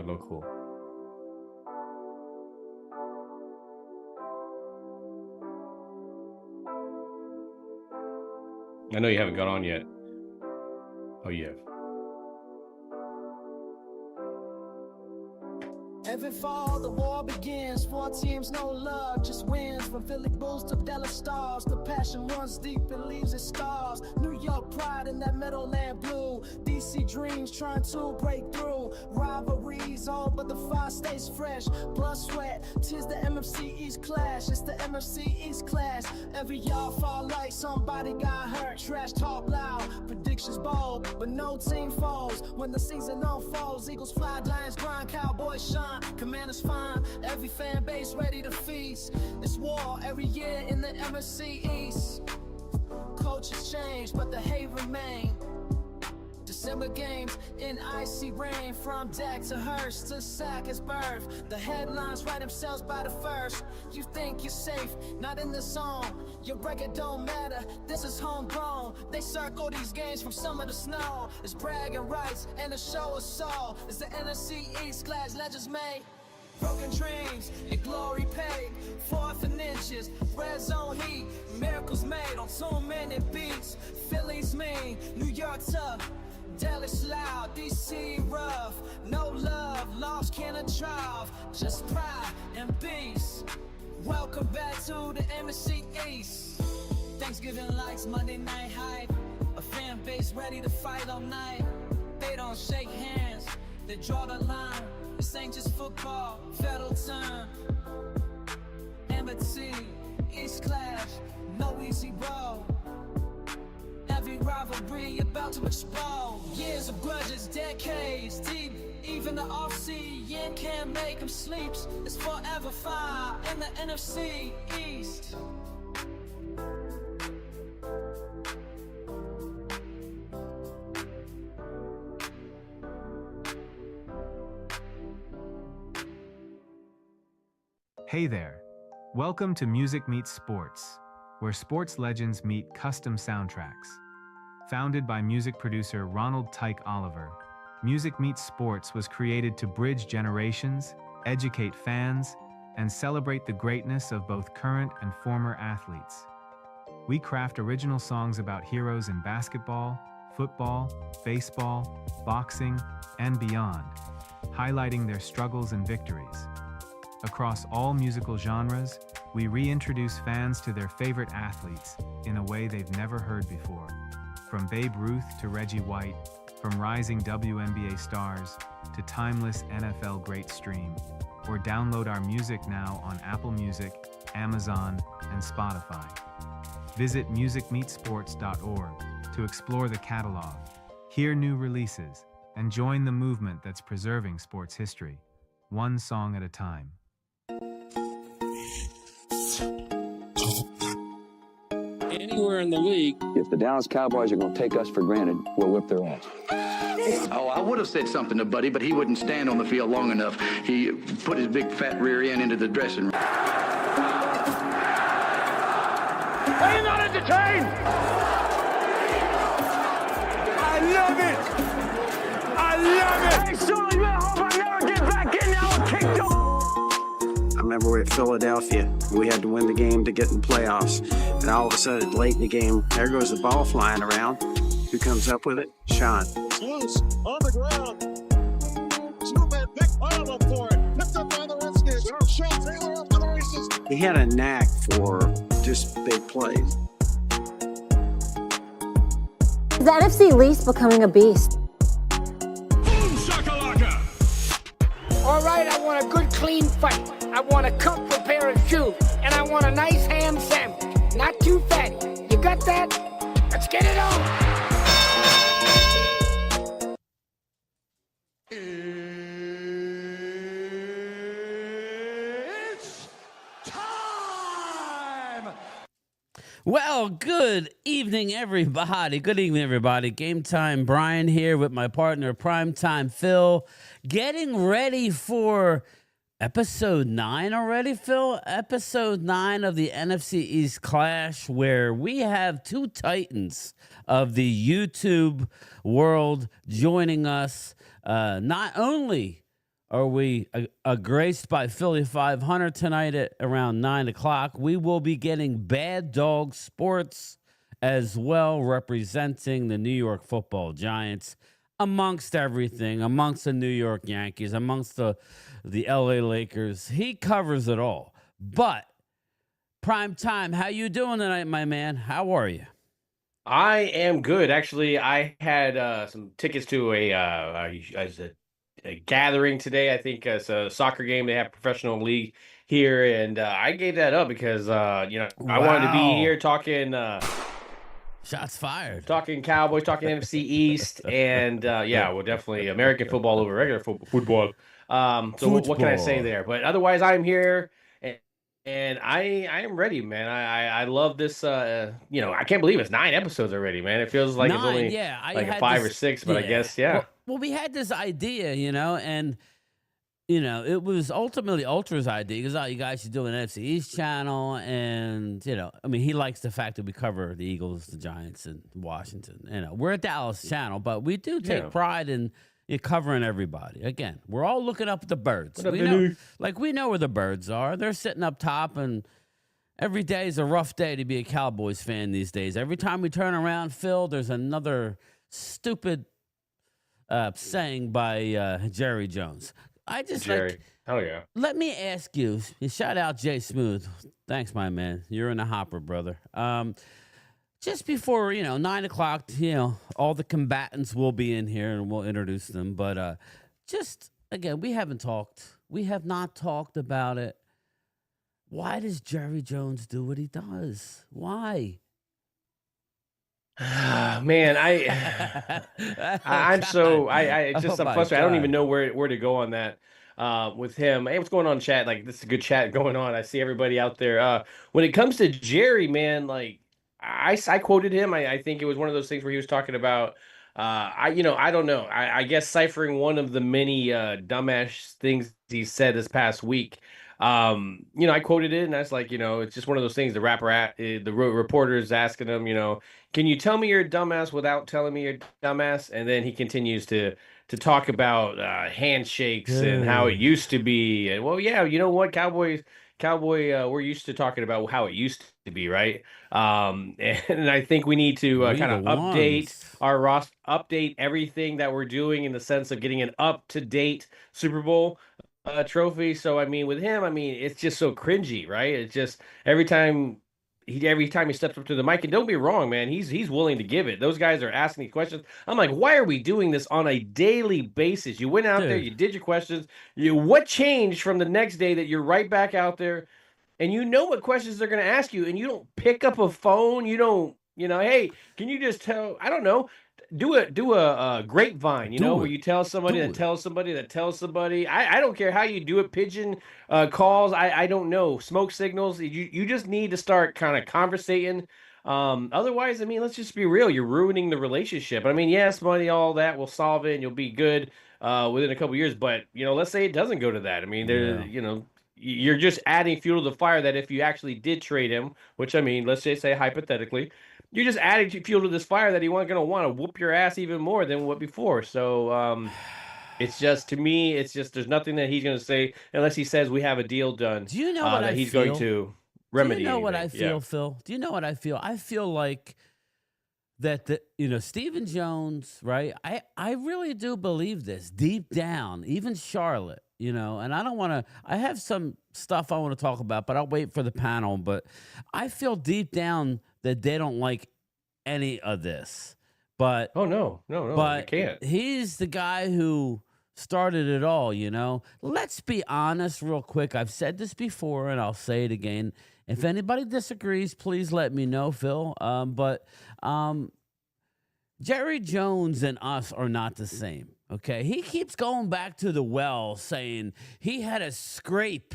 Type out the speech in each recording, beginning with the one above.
are local. I know you haven't got on yet. Oh, you have. Every fall, the war begins. 4 teams, no love, just wins. From Philly Bulls to Dallas Stars, the passion runs deep and leaves its scars. New York pride in that Meadowland blue. DC dreams trying to break through. Rivalries on, but the fire stays fresh. Blood, sweat, tis the NFC East clash. It's the NFC East clash. Every yard fall like somebody got hurt. Trash talk loud, predictions bold, but no team falls. When the season unfolds, Eagles fly, Giants grind, Cowboys shine. Commanders fine, every fan base ready to feast. It's war every year in the NFC East. Coaches change, but the hate remain. December games in icy rain. From Dak to Hurst to sack his birth. The headlines write themselves by the first. You think you're safe, not in the zone. Your record don't matter, this is homegrown. They circle these games from summer to snow. It's bragging rights and a show of soul. It's the NFC East class legends made. Broken dreams and glory paid. 4th and inches, red zone heat. Miracles made on too many beats. Philly's mean, New York tough. Dallas loud, DC rough. No love, lost can of triumph. Just pride and peace. Welcome back to the NFC East. Thanksgiving lights, Monday night hype. A fan base ready to fight all night. They don't shake hands, they draw the line. This ain't just football, federal time. NFC East clash, no easy road. Every rivalry about to explode. Years of grudges, decades deep. Even the off-season can't make them sleep. It's forever fire in the NFC East. Hey there. Welcome to Music Meets Sports, where sports legends meet custom soundtracks. Founded by music producer Ronald Tyke Oliver, Music Meets Sports was created to bridge generations, educate fans, and celebrate the greatness of both current and former athletes. We craft original songs about heroes in basketball, football, baseball, boxing, and beyond, highlighting their struggles and victories. Across all musical genres, we reintroduce fans to their favorite athletes in a way they've never heard before. From Babe Ruth to Reggie White, from rising WNBA stars to timeless NFL great stream, or download our music now on Apple Music, Amazon, and Spotify. Visit musicmeetsports.org to explore the catalog, hear new releases, and join the movement that's preserving sports history, one song at a time. Anywhere in the league. If the Dallas Cowboys are going to take us for granted, we'll whip their ass. Oh, I would have said something to Buddy, but he wouldn't stand on the field long enough. He put his big fat rear end into the dressing room. Are you not entertained? I love it! I love it! Hey, Sully, I hope I never get back in there and kick you. I remember we were at Philadelphia. We had to win the game to get in the playoffs. And all of a sudden, late in the game, there goes the ball flying around. Who comes up with it? Sean. It's loose on the ground. Two-man big pile up for it. Picked up by the Redskins. Sean Taylor off to the races. He had a knack for just big plays. Is the NFC East becoming a beast? Boom shakalaka! All right, I want a good clean fight. I want a comfy pair of shoes. And I want a nice ham sandwich. Not too fatty. You got that? Let's get it on! It's time! Well, good evening, everybody. Good evening, everybody. Game Time Brian here with my partner, Primetime Phil. Getting ready for episode 9 already, Phil? Episode 9 of the NFC East Clash, where we have two titans of the YouTube world joining us. Not only are we graced by Philly 500 tonight at around 9 o'clock. We will be getting Bad Dog Sports as well, representing the New York Football Giants amongst everything, amongst the New York Yankees, amongst the LA Lakers. He covers it all. But Prime Time, how you doing tonight, my man? How are you? I am good. Actually, I had some tickets to a gathering today. I think it's a soccer game. They have a professional league here, and I gave that up because I wanted to be here talking. Shots fired. Talking Cowboys, talking NFC East, and well, definitely American football over regular football. What can I say there? But otherwise, I'm here, and I am ready, man. I love this. I can't believe it's 9 episodes already, man. It feels like 9, it's only like 5 or 6, but I guess Well, we had this idea, and it was ultimately Ultra's idea because you guys should do an NFC East channel, and he likes the fact that we cover the Eagles, the Giants, and Washington. We're a Dallas channel, but we do take pride in covering everybody. Again, we're all looking up at the birds. We know where the birds are. They're sitting up top, and every day is a rough day to be a Cowboys fan these days. Every time we turn around, Phil, there's another stupid saying by Jerry Jones. Jerry. Hell yeah. Let me ask you. Shout out Jay Smooth. Thanks, my man. You're in the hopper, brother. Just before 9 o'clock, all the combatants will be in here and we'll introduce them. But just again, we have not talked about it. Why does Jerry Jones do what he does? Why? Man, I'm frustrated. I don't even know where to go on that with him. Hey, what's going on, chat? Like, this is a good chat going on. I see everybody out there. When it comes to Jerry, man, like I quoted him. I think it was one of those things where he was talking about I don't know. I guess ciphering one of the many dumbass things he said this past week. I quoted it, and that's like, it's just one of those things. The reporter is asking him, can you tell me you're a dumbass without telling me you're a dumbass? And then he continues to talk about handshakes and how it used to be. And well, yeah, you know what, Cowboy, we're used to talking about how it used to be, right? And I think we need to kind of update our roster, update everything that we're doing in the sense of getting an up-to-date Super Bowl trophy. So with him, it's just so cringy, right? It's just every time he steps up to the mic, and don't be wrong, man, he's willing to give it. Those guys are asking these questions. I'm like, why are we doing this on a daily basis? You went out there, you did your questions. What changed from the next day that you're right back out there, and you know what questions they're going to ask you, and you don't pick up a phone? You don't, hey, can you just tell? I don't know. Do a grapevine, where you tell somebody that tells somebody that tells somebody. I don't care how you do it. Pigeon calls. I don't know. Smoke signals. You just need to start kind of conversating. Otherwise, let's just be real. You're ruining the relationship. Yes, money, all that will solve it, and you'll be good within a couple years. But let's say it doesn't go to that. You're just adding fuel to the fire. That if you actually did trade him, which let's just say hypothetically. You're just adding fuel to this fire that he wasn't going to want to whoop your ass even more than what before. So it's just, to me, there's nothing that he's going to say unless he says we have a deal done. Do you know what I he's feel? Going to remedy? Do you know what anything. I feel, Phil? Do you know what I feel? I feel like that Stephen Jones, right? I really do believe this deep down, even Charlotte, and I don't want to, I have some stuff I want to talk about, but I'll wait for the panel. But I feel deep down that they don't like any of this. But no, but you can't. He's the guy who started it all, Let's be honest real quick. I've said this before and I'll say it again. If anybody disagrees, please let me know, Phil. But Jerry Jones and us are not the same, okay? He keeps going back to the well saying he had to scrape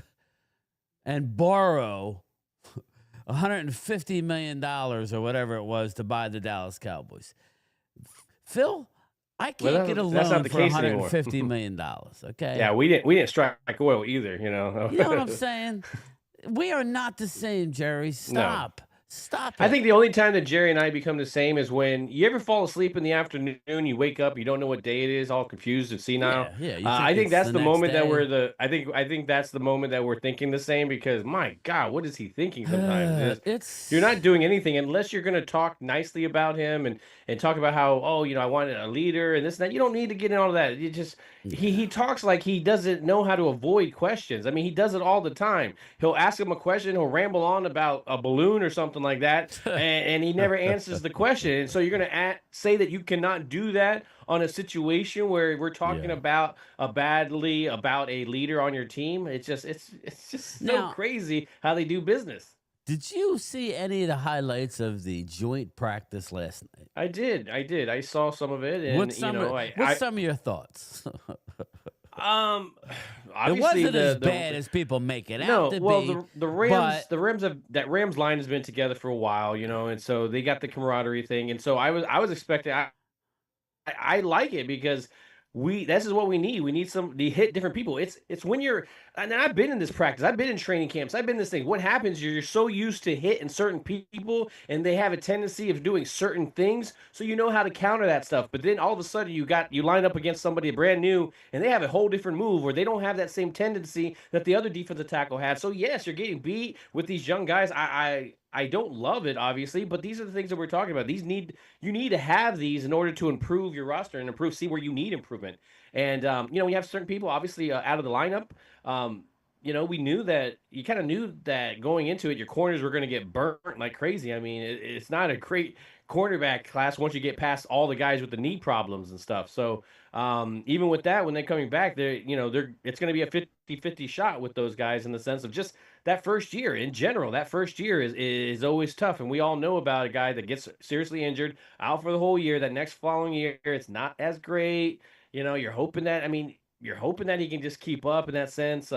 and borrow $150 million or whatever it was to buy the Dallas Cowboys. Phil, I can't get a loan for $150 million, okay? Yeah, we didn't strike oil either, You know what I'm saying? We are not the same, Jerry. Stop. Stop it. I think the only time that Jerry and I become the same is when you ever fall asleep in the afternoon, you wake up, you don't know what day it is, all confused and senile. Yeah. You I think it's that's the the next moment that day. I think that's the moment that we're thinking the same because my God, what is he thinking sometimes? You're It's not doing anything unless you're going to talk nicely about him and talk about how, oh, I wanted a leader and this and that. You don't need to get in all of that. You just he talks like he doesn't know how to avoid questions. I mean, he does it all the time. He'll ask him a question, he'll ramble on about a balloon or something like that, and he never answers the question. And so you're going to say that you cannot do that on a situation where we're talking yeah. about about a leader on your team. It's just so Now, crazy how they do business. did you see any of the highlights of the joint practice last night? I saw some of it, and What's some of your thoughts? um It obviously wasn't as the bad as people make it no, out to well be, the but Rams have that Rams line has been together for a while, and so they got the camaraderie thing, and so I was expecting I like it because this is what we need. We need some to hit different people. It's when you're and I've been in this practice. I've been in training camps. I've been in this thing. What happens? You're so used to hitting certain people, and they have a tendency of doing certain things, so you know how to counter that stuff. But then all of a sudden, you line up against somebody brand new, and they have a whole different move, or they don't have that same tendency that the other defensive tackle had. So yes, you're getting beat with these young guys. I don't love it, obviously, but these are the things that we're talking about. You need to have these in order to improve your roster and see where you need improvement. And we have certain people obviously out of the lineup. We knew that you kind of knew that going into it, your corners were going to get burnt like crazy. I mean, it's not a great cornerback class once you get past all the guys with the knee problems and stuff. So even with that, when they're coming back, it's going to be a 50-50 shot with those guys in the sense of just that first year in general. That first year is always tough, and we all know about a guy that gets seriously injured out for the whole year. That next following year, it's not as great. You're hoping that. I mean, you're hoping that he can just keep up in that sense.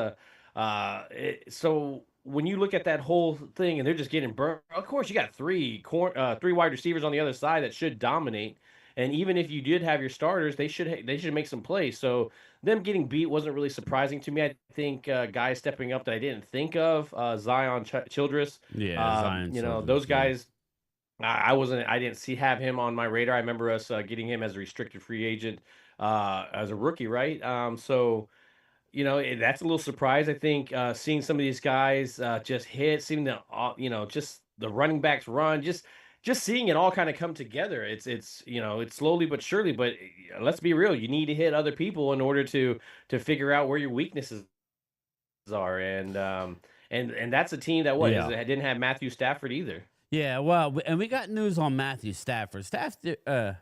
So when you look at that whole thing and they're just getting burnt, of course you got three wide receivers on the other side that should dominate. And even if you did have your starters, they should make some plays. So them getting beat wasn't really surprising to me. I think guys stepping up that I didn't think of, Zion Childress. yeah, Zion Those Childress, yeah. guys. I didn't have him on my radar. I remember us getting him as a restricted free agent as a rookie, right? That's a little surprise. I think seeing some of these guys just hit, seeing just the running backs run, just seeing it all kind of come together. It's slowly but surely. But let's be real, you need to hit other people in order to figure out where your weaknesses are. And that's a team that Yeah. didn't have Matthew Stafford either. Yeah, well, and we got news on Matthew Stafford.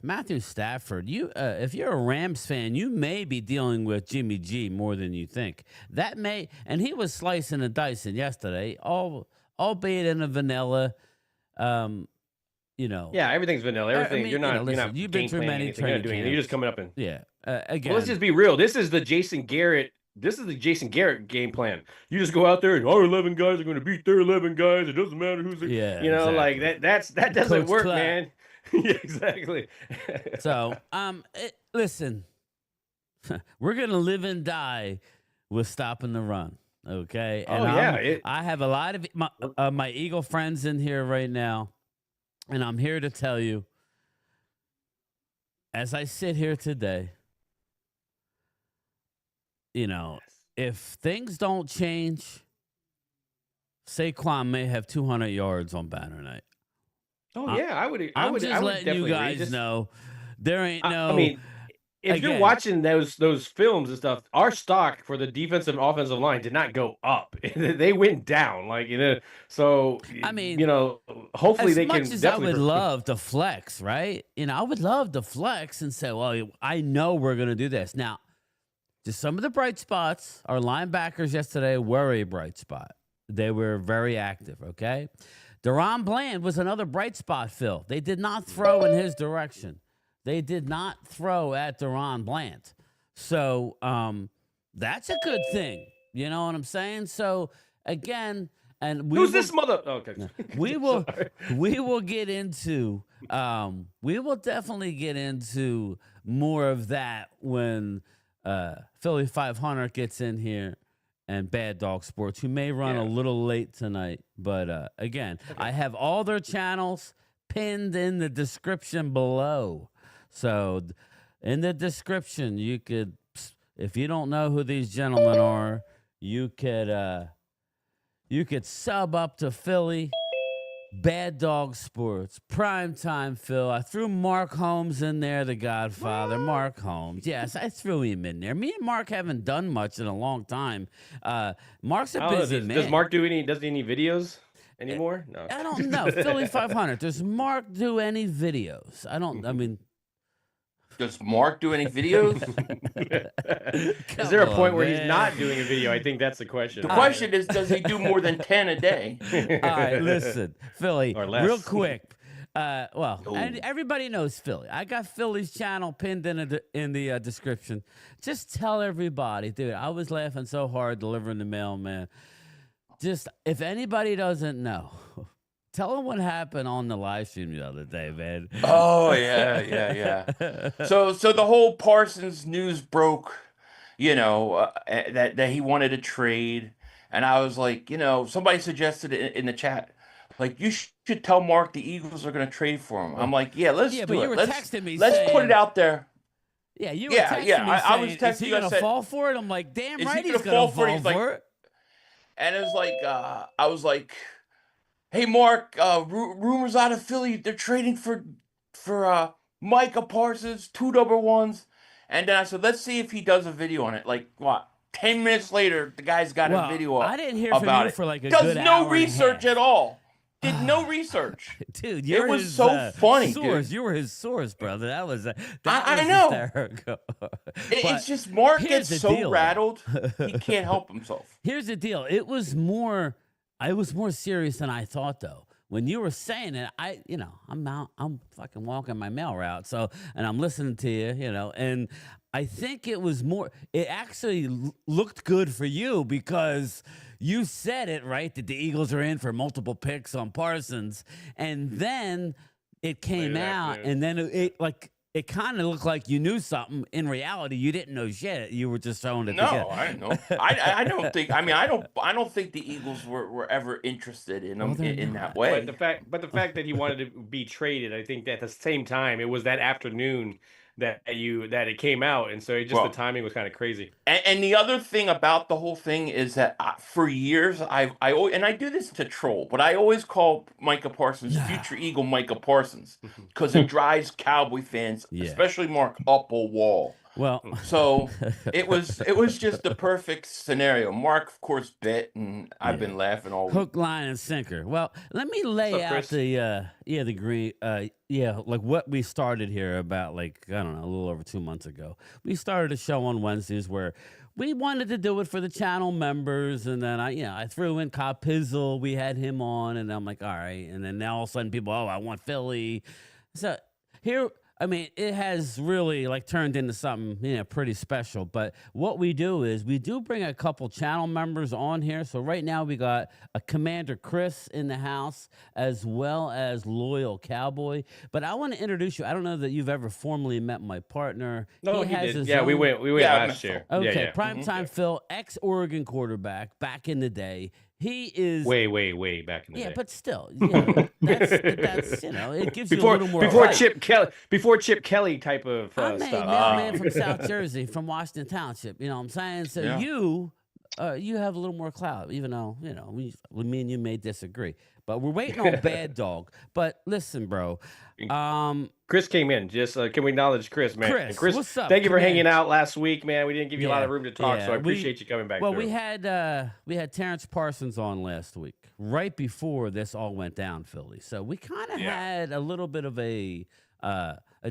Matthew Stafford, if you're a Rams fan, you may be dealing with Jimmy G more than you think. And he was slicing and dicing yesterday, albeit in a vanilla, Yeah, everything's vanilla. Everything. I mean, you're not. listen, you're not you've been game through planning many anything. You're not training doing anything. You're just camps. coming up and. Yeah, Well, let's just be real. This is the Jason Garrett. This is the Jason Garrett game plan. You just go out there and our 11 guys are going to beat their 11 guys. It doesn't matter who's. Yeah, like exactly. that doesn't Coach work, Clark. man. Yeah, exactly. So, listen, we're gonna live and die with stopping the run. Okay. And I have a lot of my Eagle friends in here right now, and I'm here to tell you, as I sit here today, if things don't change, Saquon may have 200 yards on banner night. Oh yeah, I would. I'm just letting you definitely guys know there ain't no. I mean, if you're watching those films and stuff, our stock for the defensive and offensive line did not go up; they went down. So I mean, hopefully they can. As much as I would love to flex, right? I would love to flex and say, "Well, I know we're going to do this." Now, just some of the bright spots. Our linebackers yesterday were a bright spot. They were very active. Okay. Deron Bland was another bright spot, Phil. They did not throw in his direction. They did not throw at Deron Bland. So that's a good thing. You know what I'm saying? So, again, and who's this mother? Oh, okay. we will get into we will definitely get into more of that when Philly 500 gets in here and Bad Dog Sports, who may run a little late tonight. But again, I have all their channels pinned in the description below. So in the description, you could, if you don't know who these gentlemen are, you could sub up to Philly, Bad Dog Sports, Primetime Phil. I threw Mark Holmes in there, the Godfather. Mark Holmes. Yes, I threw him in there. Me and Mark haven't done much in a long time. Mark's a busy man. Does Mark do any videos anymore? No. I don't know. Philly 500. Does Mark do any videos? I mean, does Mark do any videos? Is there a point where he's not doing a video? I think that's the question. The question is, does he do more than 10 a day? All right, listen, Philly, real quick. And everybody knows Philly. I got Philly's channel pinned in the description. Just tell everybody, dude, I was laughing so hard delivering the mail, man. Just, if anybody doesn't know, tell them what happened on the live stream the other day, man. Oh, yeah. So the whole Parsons news broke, that he wanted to trade. And I was like, somebody suggested in the chat, like, you should tell Mark the Eagles are going to trade for him. I'm like, let's do it. You were texting me let's put it out there. Yeah, you were texting me saying, I was texting is he going to fall for it? I'm like, damn right he's going to fall for it. And it was like, I was like, hey, Mark, rumors out of Philly, they're trading for Micah Parsons, 2 number ones. And then I said, let's see if he does a video on it. Like, what? 10 minutes later, the guy's got a video I didn't hear about from you it. for like a Does good no hour research at all. Did no research. Dude, it was so funny, source. Dude. You were his source, brother. That was I know. Hysterical. It's just Mark gets so rattled, he can't help himself. Here's the deal. I was more serious than I thought, though. When you were saying it, I'm fucking walking my mail route. So, and I'm listening to you, and I think it actually looked good for you because you said it, right? That the Eagles are in for multiple picks on Parsons. And then it came out, and then it kind of looked like you knew something. In reality, you didn't know shit. You were just throwing it together. No, I didn't know. I don't think. I mean, I don't think the Eagles were ever interested in him in that way. But the fact that he wanted to be traded, I think that at the same time it was that afternoon that it came out, and so the timing was kind of crazy. And the other thing about the whole thing is that for years I do this to troll, but I always call Micah Parsons future Eagle Micah Parsons because it drives Cowboy fans, especially Mark, up a wall. Well, so it was just the perfect scenario. Mark, of course, bit, and I've been laughing all week. Hook, line, and sinker. Well, let me lay out the green, like what we started here about, like, I don't know, a little over 2 months ago. We started a show on Wednesdays where we wanted to do it for the channel members, and then I threw in Cobb Pizzle. We had him on, and I'm like, all right. And then now all of a sudden people, I want Philly. So here. I mean, it has really turned into something, pretty special. But what we do is we do bring a couple channel members on here. So right now we got a Commander Chris in the house as well as Loyal Cowboy. But I want to introduce you. I don't know that you've ever formally met my partner. No, he did. Yeah, we went last year. Okay, Primetime Phil, ex-Oregon quarterback back in the day. He is way back in the day. Yeah, but still, that's it gives you a little more before Chip Kelly type of I'm stuff. a man from South Jersey, from Washington Township. You know what I'm saying? So you have a little more clout, even though me and you may disagree. But we're waiting on Bad Dog. But listen, bro. Chris came in. Just can we acknowledge Chris, man? Chris, what's up? Thank you for hanging out last week, man. We didn't give you a lot of room to talk, so I appreciate you coming back. Well, we had Terrence Parsons on last week, right before this all went down, Philly. So we kind of had a little bit of a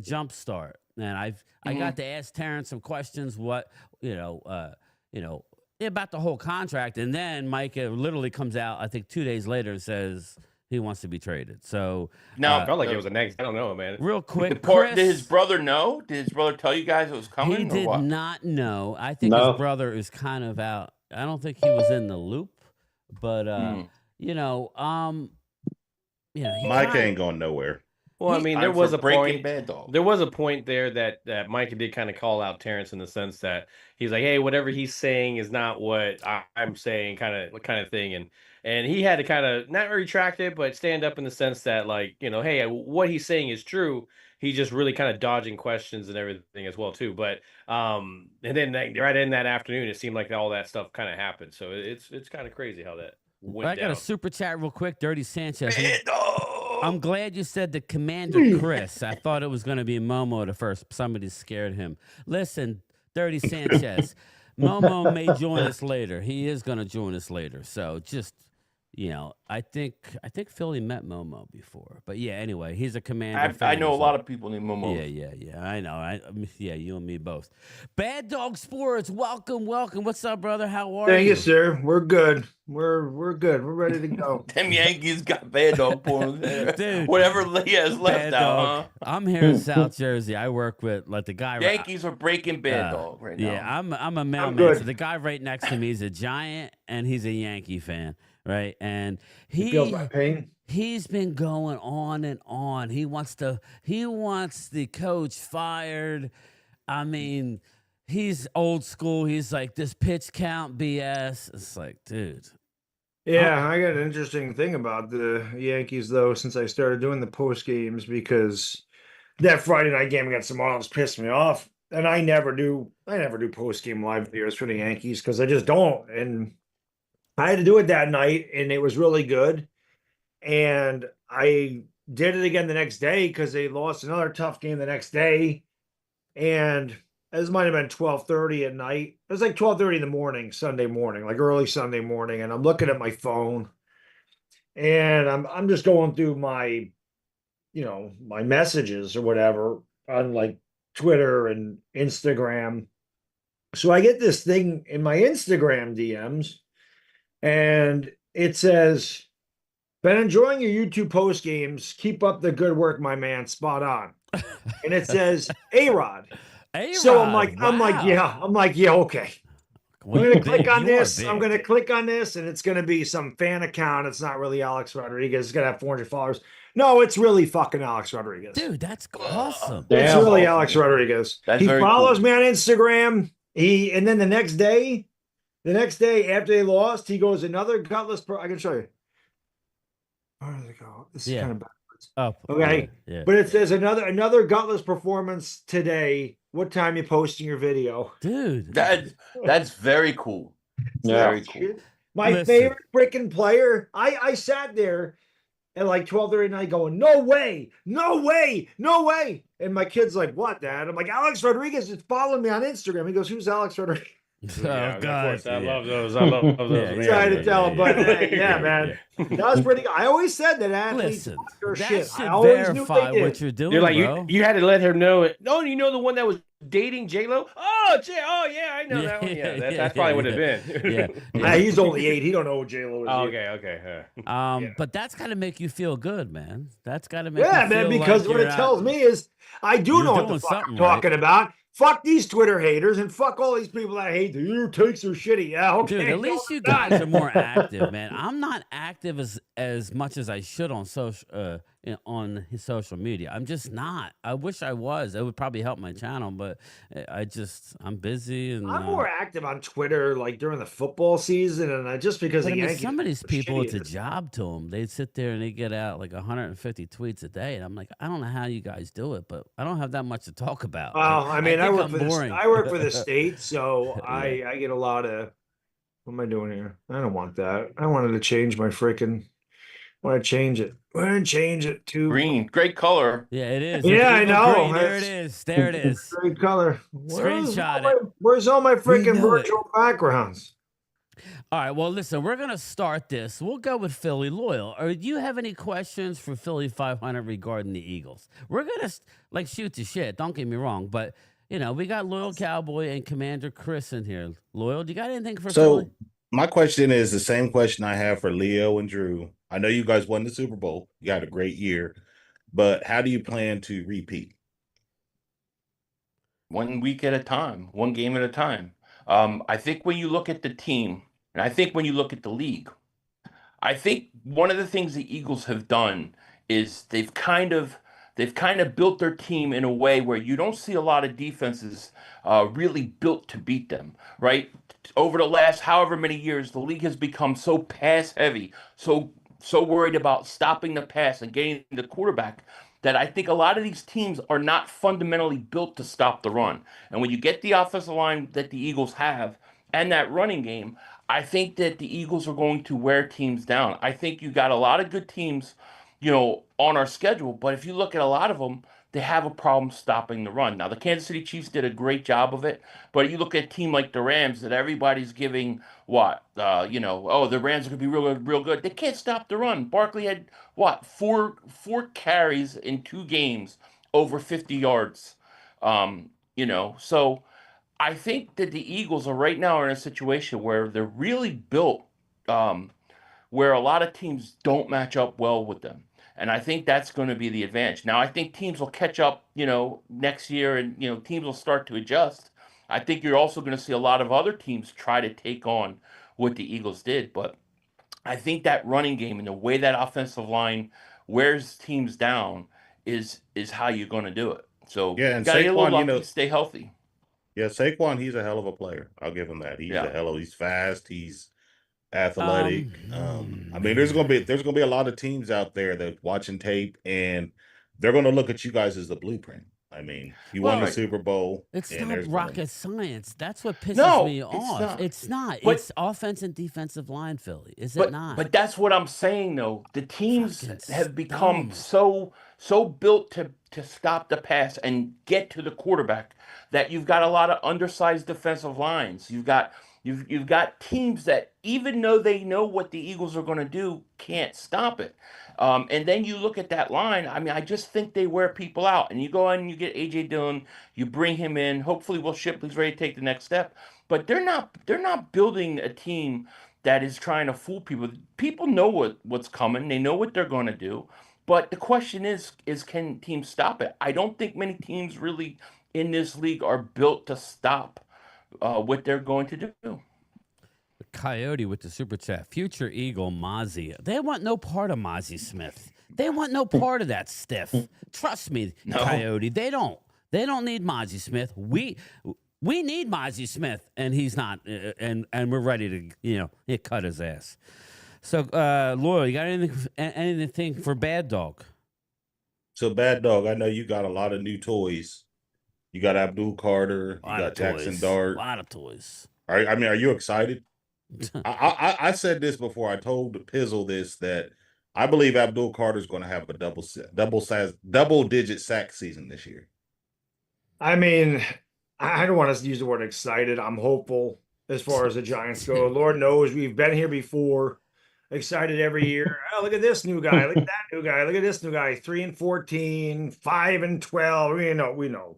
jump start, and I got to ask Terrence some questions. What about the whole contract, and then Mike literally comes out, I think 2 days later, and says he wants to be traded. So no, it felt like it was the next. I don't know, man. Real quick, did his brother know? Did his brother tell you guys it was coming? He did not know. I think his brother is kind of out. I don't think he was in the loop, but Mike ain't going nowhere. Well, I mean, there Time was for a breaking point. bad dog. There was a point there that Mike did kind of call out Terrence in the sense that he's like, "Hey, whatever he's saying is not what I'm saying," kind of thing, and he had to kind of not retract it, but stand up in the sense that, like, hey, what he's saying is true. He's just really kind of dodging questions and everything as well too. But and then right in that afternoon, it seemed like all that stuff kind of happened. So it's kind of crazy how that went I got down. a super chat real quick. Dirty Sanchez. Bad dog. I'm glad you said the Commander Chris. I thought it was going to be Momo at first. Somebody scared him. Listen, Dirty Sanchez, Momo may join us later. He is going to join us later. So just, I think Philly met Momo before. But yeah, anyway, he's a Commander fan. I know a lot of people named Momo. Yeah. I know. Yeah, you and me both. Bad Dog Sports, welcome. What's up, brother? How are you? Thank you, sir. We're good. We're good. We're ready to go. Them Yankees got Bad Dog porn. Dude, whatever he has left out, huh? I'm here in South Jersey. I work with the guy. Yankees are breaking Bad Dog right now. Yeah, I'm a mailman. So the guy right next to me is a Giant, and he's a Yankee fan, right? And He feels my pain. He's been going on and on. He wants the coach fired. I mean, he's old school. He's like, this pitch count BS. It's like, dude. Yeah, I got an interesting thing about the Yankees, though, since I started doing the post games, because that Friday night game against the Marlins pissed me off. And I never do post game live videos for the Yankees because I just don't. And I had to do it that night, and it was really good. And I did it again the next day because they lost another tough game the next day. And this might have been 12:30 at night. It was like 12:30 in the morning, Sunday morning, like early Sunday morning. And I'm looking at my phone, and I'm just going through my, my messages or whatever on like Twitter and Instagram. So I get this thing in my Instagram DMs, and it says, "Been enjoying your YouTube post games. Keep up the good work, my man. Spot on." And it says A-Rod. So I'm like, yeah, okay. I'm gonna click on this. I'm gonna click on this, and it's gonna be some fan account. It's not really Alex Rodriguez. It's gonna have 400 followers. No, it's really fucking Alex Rodriguez. Dude, that's awesome. It's really Alex Rodriguez. He follows me on Instagram. And then the next day after they lost, he goes another gutless. I can show you. Where does it go? This is kind of backwards. Oh, okay. Yeah. But it says another gutless performance today. What time you posting your video? Dude. That's very cool. Very cool. My favorite freaking player. I sat there at like 12:30 at night going, no way. And my kid's like, what, Dad? I'm like, Alex Rodriguez is following me on Instagram. He goes, who's Alex Rodriguez? Yeah, God. I love those. I love those. Trying to tell him, but yeah, man. That was pretty good. I always said that athletes are shit. I always knew they did. What you're doing, You're like, bro. you had to let her know it. No, you know the one that was dating J-Lo? Oh, yeah, I know that one. Yeah, that's probably what it been. Yeah. He's only 8. He don't know who J-Lo is. Oh, okay. But that's got to make you feel good, man. That's got to make you feel man, because like what it tells me is I do know what the fuck I'm talking about. Fuck these Twitter haters and fuck all these people that hate your takes are shitty. Yeah, okay. Dude, at least you guys are more active, man. I'm not active as much as I should on his social media. I'm just not. I wish I was. It would probably help my channel, but I'm busy and I'm more active on Twitter like during the football season, and just because some of these people, it's a job to them. They sit there and they get out like 150 tweets a day, and I'm like, I don't know how you guys do it, but I don't have that much to talk about. Well, I mean, I work for the state, so I get a lot of. What am I doing here? I don't want that. I wanted to change my freaking. I want to change it. I want to change it to green. Great color. Yeah, it is. Yeah, I know. There it is. There it is. Great color. Screenshot it. Where's all my freaking virtual backgrounds? All right. Well, listen, we're going to start this. We'll go with Philly Loyal. Or do you have any questions for Philly 500 regarding the Eagles? We're going to shoot the shit. Don't get me wrong. But, we got Loyal Cowboy and Commander Chris in here. Loyal, do you got anything for Philly? My question is the same question I have for Leo and Drew. I know you guys won the Super Bowl. You had a great year. But how do you plan to repeat? 1 week at a time, 1 game at a time. I think when you look at the team, and I think when you look at the league, I think one of the things the Eagles have done is they've kind of They've kind of built their team in a way where you don't see a lot of defenses really built to beat them, right? Over the last however many years, the league has become so pass heavy, so worried about stopping the pass and getting the quarterback that I think a lot of these teams are not fundamentally built to stop the run. And when you get the offensive line that the Eagles have and that running game, I think that the Eagles are going to wear teams down. I think you got a lot of good teams, on our schedule, but if you look at a lot of them, they have a problem stopping the run. Now, the Kansas City Chiefs did a great job of it, but you look at a team like the Rams that everybody's giving what, oh, the Rams are going to be real good. They can't stop the run. Barkley had what, four carries in 2 games over 50 yards. So I think that the Eagles are right now in a situation where they're really built, where a lot of teams don't match up well with them. And I think that's going to be the advantage. Now, I think teams will catch up, next year, and, teams will start to adjust. I think you're also going to see a lot of other teams try to take on what the Eagles did. But I think that running game and the way that offensive line wears teams down is how you're going to do it. So Yeah, you and got to get a little Saquon, lucky, stay healthy. yeah, Saquon, he's a hell of a player. I'll give him that. He's fast, he's athletic. I mean, there's gonna be a lot of teams out there that watching tape, and they're gonna look at you guys as the blueprint. I mean, you won the Super Bowl. It's and not there's rocket science. That's what pisses me off. It's not. But- It's offense and defensive line, Philly. Is it But not? but that's what I'm saying though. The teams Fucking have become dumb. so built to stop the pass and get to the quarterback that you've got a lot of undersized defensive lines. You've got teams that, even though they know what the Eagles are going to do, can't stop it. And then you look at that line. I mean, I just think they wear people out. And you go in and you get AJ Dillon, you bring him in. Hopefully, Will Shipley's ready to take the next step. But they're not building a team that is trying to fool people. People know what's coming. They know what they're going to do. But the question is can teams stop it? I don't think many teams really in this league are built to stop what they're going to do. Coyote with the super chat. Future Eagle Mozzie. They want no part of Mozzie Smith. They want no part of that stiff. Trust me, Coyote. They don't. They don't need Mozzie Smith. We need Mozzie Smith, and he's not. And we're ready to cut his ass. So, Loyal, you got anything for Bad Dog? So, Bad Dog, I know you got a lot of new toys. You got Abdul Carter. You got Jackson Dart. A lot of toys. Are you excited? I said this before. I told Pizzle this, that I believe Abdul Carter is going to have a double-digit sack season this year. I mean, I don't want to use the word excited. I'm hopeful as far as the Giants go. Lord knows we've been here before. Excited every year. Oh, look at this new guy. Look at that new guy. Look at this new guy. 3-14, 5-12. We know.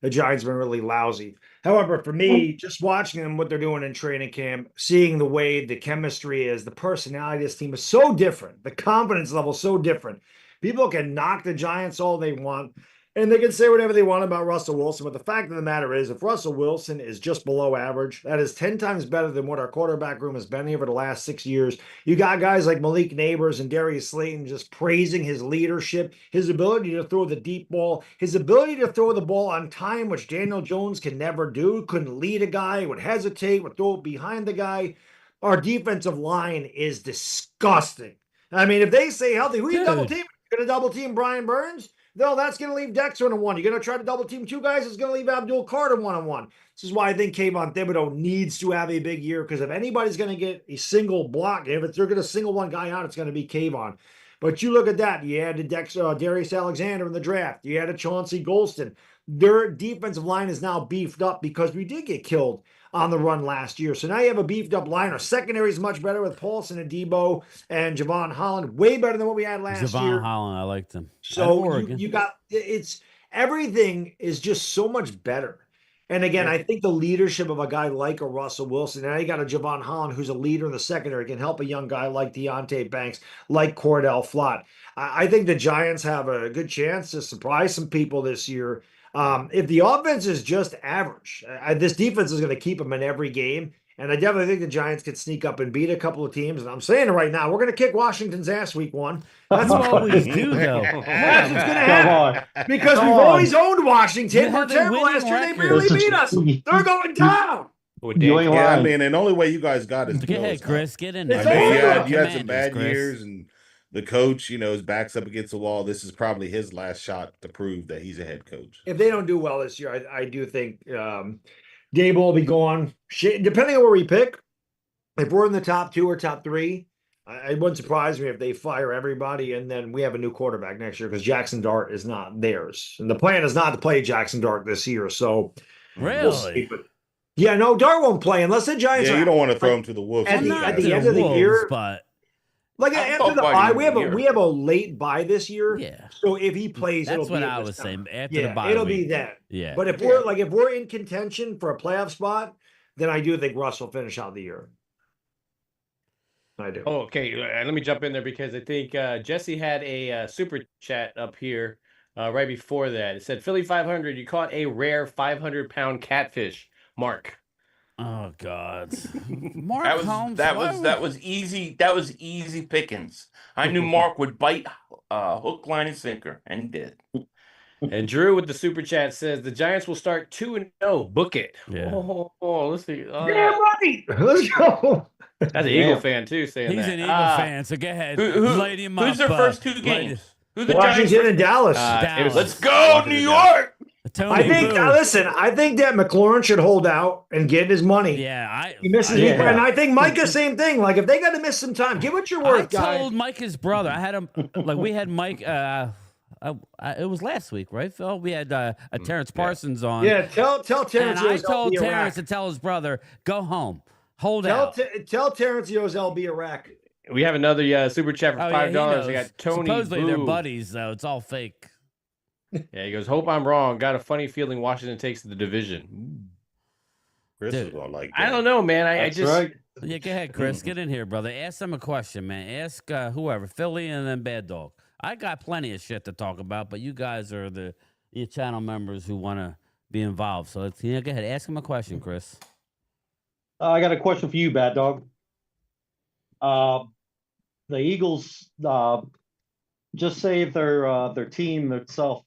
The Giants have been really lousy. However, for me, just watching them, what they're doing in training camp, seeing the way the chemistry is, the personality of this team is so different. The confidence level is so different. People can knock the Giants all they want, and they can say whatever they want about Russell Wilson. But the fact of the matter is, if Russell Wilson is just below average, that is 10 times better than what our quarterback room has been here for the last 6 years. You got guys like Malik Neighbors and Darius Slayton just praising his leadership, his ability to throw the deep ball, his ability to throw the ball on time, which Daniel Jones can never do. Couldn't lead a guy, would hesitate, would throw it behind the guy. Our defensive line is disgusting. I mean, if they say healthy, who you double team? You're going to double team Brian Burns? No, that's going to leave Dexter in a one. You're going to try to double team 2 guys. It's going to leave Abdul Carter one-on-one. This is why I think Kayvon Thibodeau needs to have a big year, because if anybody's going to get a single block, if they're going to single one guy out, it's going to be Kayvon. But you look at that. You added Darius Alexander in the draft. You added Chauncey Golston. Their defensive line is now beefed up because we did get killed on the run last year. So now you have a beefed up line. Our secondary is much better with Paulson and Debo and Javon Holland. Way better than what we had last year. Javon Holland, I liked him. So you got, everything is just so much better. And again, I think the leadership of a guy like a Russell Wilson, and now you got a Javon Holland who's a leader in the secondary, can help a young guy like Deontay Banks, like Cordell Flott. I think the Giants have a good chance to surprise some people this year. If the offense is just average, this defense is going to keep them in every game. And I definitely think the Giants could sneak up and beat a couple of teams. And I'm saying it right now, we're going to kick Washington's ass week 1. That's You what always do, though. that's what's going to happen. Because we've always owned Washington. We're terrible last year. They barely beat us. They're going down. Yeah, I mean, and the only way you guys got is Get ahead, Chris. Get in there. I mean, you had some Commanders, bad Chris. years, and the coach, his back's up against the wall. This is probably his last shot to prove that he's a head coach. If they don't do well this year, I do think Dable will be gone. Depending on where we pick, if we're in the top 2 or top 3, it wouldn't surprise me if they fire everybody and then we have a new quarterback next year because Jackson Dart is not theirs. And the plan is not to play Jackson Dart this year. So really? We'll see. But yeah, no, Dart won't play unless the Giants you don't want to throw him to the wolves. At the end of the year. But like after the bye, we have a late bye this year. Yeah. So if he plays, that's it'll what be I was saying. After the bye, it'll be that. Yeah. But if we're in contention for a playoff spot, then I do think Russ will finish out the year. I do. Oh, okay, let me jump in there because I think Jesse had a super chat up here right before that. It said, Philly 500, you caught a rare 500-pound catfish, Mark. Oh God, Mark that was easy. That was easy pickings. I knew Mark would bite hook, line, and sinker, and he did. And Drew with the super chat says the Giants will start 2-0. Book it. Yeah. Oh, let's see. Damn right. Let's go. That's an Eagle fan too saying He's that. an Eagle fan, so go ahead. Light him up. Who's their first 2 games? Who's the Washington Giants? and Dallas. Dallas. Let's go, New York. I think. Listen, I think that McLaurin should hold out and get his money. Yeah, he misses his and I think Micah same thing. Like if they got to miss some time, give what you're worth, guys. I told Micah's brother. I had him. Like we had Mike. It was last week, right, Phil? We had a Terrence Parsons on. Yeah, tell Terrence. And I told Terrence to tell his brother, go home, hold out. Tell Terrence Yozell be Iraq. We have another super chat for $5. We got Tony. Supposedly they're buddies, though. It's all fake. Yeah, he goes, hope I'm wrong. Got a funny feeling Washington takes the division. Chris is gonna like that. I don't know, man. I just right. Yeah, go ahead, Chris. Get in here, brother. Ask them a question, man. Ask whoever, Philly and then Bad Dog. I got plenty of shit to talk about, but you guys are your channel members who want to be involved. So go ahead. Ask him a question, Chris. I got a question for you, Bad Dog. The Eagles just saved their team itself.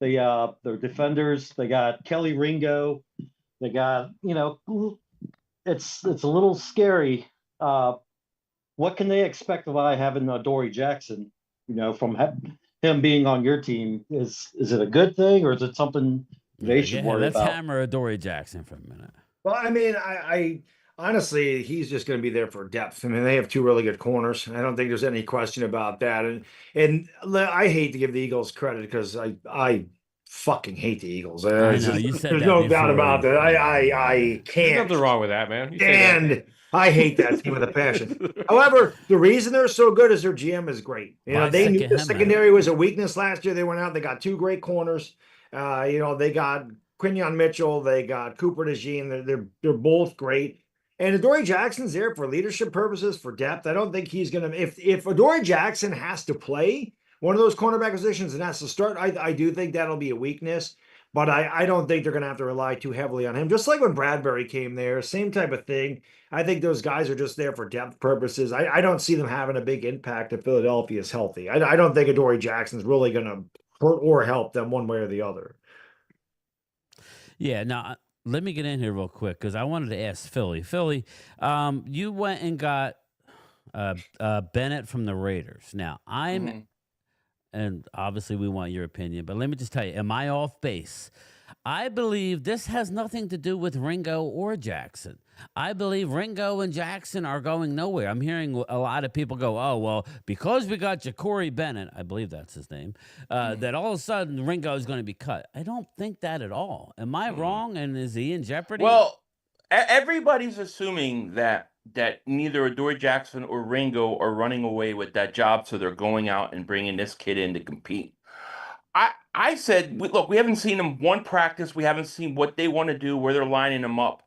Their defenders. They got Kelly Ringo. They got it's a little scary. What can they expect by having Dory Jackson? From him being on your team, is it a good thing or is it something they should worry about? Let's hammer Dory Jackson for a minute. Well, I mean, I honestly, he's just going to be there for depth. I mean, they have 2 really good corners. I don't think there's any question about that. And I hate to give the Eagles credit because I fucking hate the Eagles. I know, you said there's that no before. doubt about that. I can't. There's nothing wrong with that, man. And I hate that team with a passion. However, the reason they're so good is their GM is great. They knew the secondary was a weakness last year. They went out. They got 2 great corners. They got Quinion Mitchell. They got Cooper DeJean. They're both great. And Adoree Jackson's there for leadership purposes, for depth. I don't think he's going to. If Adoree Jackson has to play one of those cornerback positions and has to start, I do think that'll be a weakness. But I don't think they're going to have to rely too heavily on him. Just like when Bradbury came there, same type of thing. I think those guys are just there for depth purposes. I don't see them having a big impact if Philadelphia is healthy. I don't think Adoree Jackson's really going to hurt or help them one way or the other. Yeah, now let me get in here real quick because I wanted to ask Philly. Philly, you went and got Bennett from the Raiders. Now, and obviously we want your opinion, but let me just tell you, am I off base? I believe this has nothing to do with Ringo or Jackson. I believe Ringo and Jackson are going nowhere. I'm hearing a lot of people go, oh, well, because we got Ja'Cory Bennett, I believe that's his name, that all of a sudden Ringo is going to be cut. I don't think that at all. Am I wrong? And is he in jeopardy? Well, everybody's assuming that neither Adoree Jackson or Ringo are running away with that job, so they're going out and bringing this kid in to compete. I said, look, we haven't seen them one practice. We haven't seen what they want to do, where they're lining them up.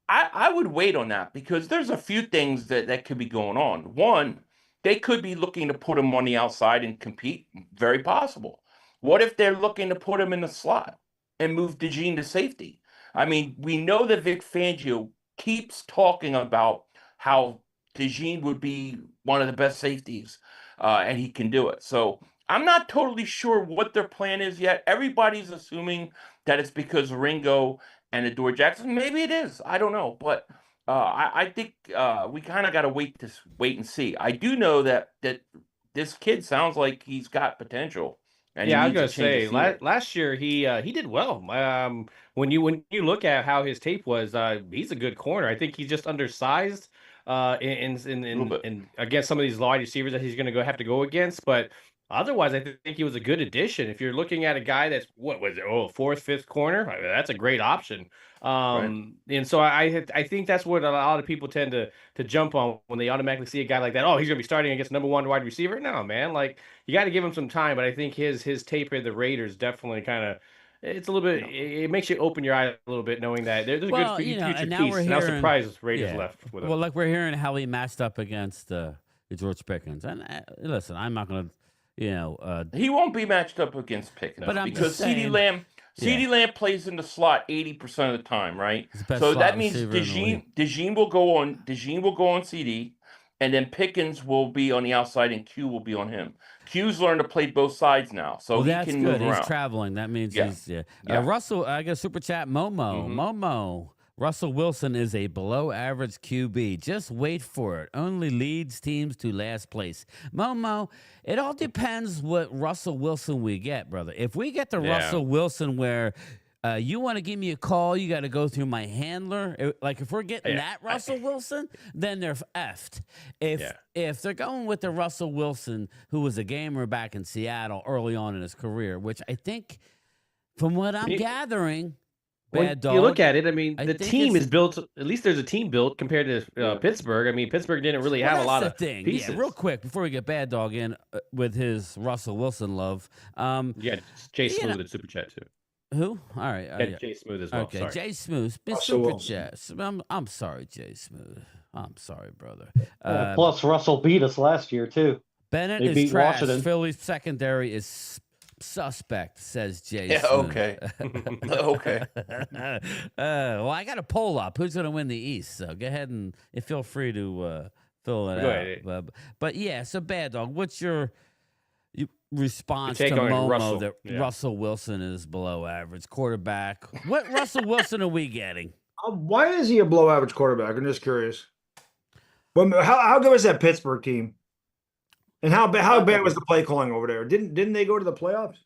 I would wait on that because there's a few things that could be going on. One, they could be looking to put him on the outside and compete. Very possible. What if they're looking to put him in the slot and move DeJean to safety? I mean, we know that Vic Fangio keeps talking about how DeJean would be one of the best safeties, and he can do it. So I'm not totally sure what their plan is yet. Everybody's assuming that it's because of Ringo and Adore Jackson. Maybe it is. I don't know, but I think we kind of got to wait and see. I do know that this kid sounds like he's got potential. And Yeah, I was he gonna needs a change of say scenery. last year he did well. When you look at how his tape was, he's a good corner. I think he's just undersized little bit. in against some of these wide receivers that he's gonna have to go against. But otherwise, I think he was a good addition. If you're looking at a guy that's what was it, fourth, fifth corner, I mean, that's a great option. Right. And so I think that's what a lot of people tend to jump on when they automatically see a guy like that. Oh, he's gonna be starting against number one wide receiver. No, man, like you got to give him some time. But I think his tape at the Raiders definitely kind of it's a little bit. It makes you open your eyes a little bit knowing that there's a good Well, future and now piece. we're And I was hearing, surprised Raiders left with him. well, like we're hearing how he matched up against George Pickens. And listen, I'm not going to, He won't be matched up against Pickens But I'm because just saying- CeeDee Lamb plays in the slot 80% of the time, right? He's the best So slot that means receiver in the league. DeJean will go on CD, and then Pickens will be on the outside, and Q will be on him. Q's learned to play both sides now, so well, he that's can good. move around. He's traveling. That means Yeah. he's Yeah. Russell. I got a super chat. Momo. Russell Wilson is a below-average QB. Just wait for it. Only leads teams to last place. Momo, it all depends what Russell Wilson we get, brother. If we get the Russell Wilson where you want to give me a call, you got to go through my handler. Like if we're getting that Russell Wilson, then they're effed. If they're going with the Russell Wilson who was a gamer back in Seattle early on in his career, which I think, from what I'm gathering. When you look at it, I mean, the team is built. At least there's a team built compared to Pittsburgh. I mean, Pittsburgh didn't really have a lot of pieces. Yeah, real quick before we get Bad Dog in with his Russell Wilson love. Jay Smooth in super chat too. Who? All right, Jay Smooth as well. Okay, sorry. Jay Smooth, super chat. I'm sorry, Jay Smooth. I'm sorry, brother. Plus, Russell beat us last year too. Bennett They is beat trash. Washington. Philly's secondary is suspect, says Jay. Yeah, Smooth. okay. Okay. Well, I got a poll up. Who's going to win the East? So go ahead and feel free to fill it Go out. ahead. But yeah, so Bad Dog, what's your response to Your take on Momo Russell, that yeah. Russell Wilson is below average quarterback? What Russell Wilson are we getting? Why is he a below average quarterback? I'm just curious. But how good was that Pittsburgh team? And how bad was the play calling over there? Didn't they go to the playoffs?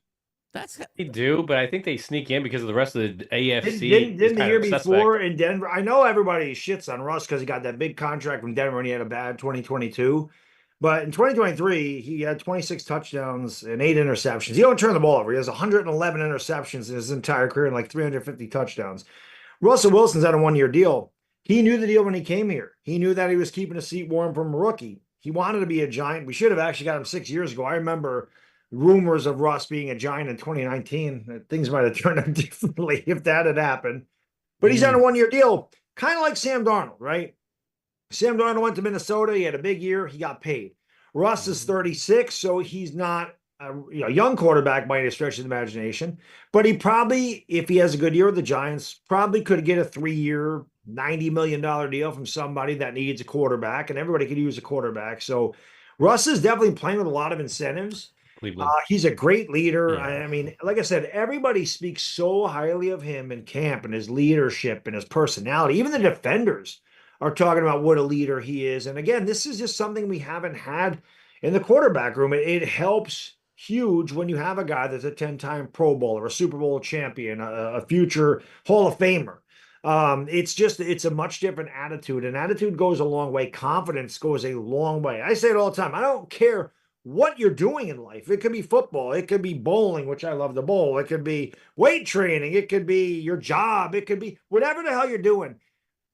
They do, but I think they sneak in because of the rest of the AFC. Didn't the year before suspect. in Denver? I know everybody shits on Russ because he got that big contract from Denver and he had a bad 2022. But in 2023, he had 26 touchdowns and 8 interceptions. He don't turn the ball over. He has 111 interceptions in his entire career and like 350 touchdowns. Russell Wilson's on a one-year deal. He knew the deal when he came here. He knew that he was keeping a seat warm from a rookie. He wanted to be a Giant. We should have actually got him 6 years ago. I remember rumors of Russ being a Giant in 2019. Things might have turned out differently if that had happened. But he's on a one-year deal, kind of like Sam Darnold, right? Sam Darnold went to Minnesota. He had a big year. He got paid. Russ is 36, so he's not a young quarterback by any stretch of the imagination. But he probably, if he has a good year with the Giants, probably could get a 3-year, $90 million deal from somebody that needs a quarterback, and everybody could use a quarterback. So Russ is definitely playing with a lot of incentives. He's a great leader. Yeah. I mean, like I said, everybody speaks so highly of him in camp and his leadership and his personality. Even the defenders are talking about what a leader he is. And again, this is just something we haven't had in the quarterback room. It helps huge when you have a guy that's a 10-time Pro Bowler, a Super Bowl champion, a future Hall of Famer. It's a much different attitude, and attitude goes a long way. Confidence goes a long way. I say it all the time. I don't care what you're doing in life. It could be football. It could be bowling, which I love to bowl. It could be weight training. It could be your job. It could be whatever the hell you're doing.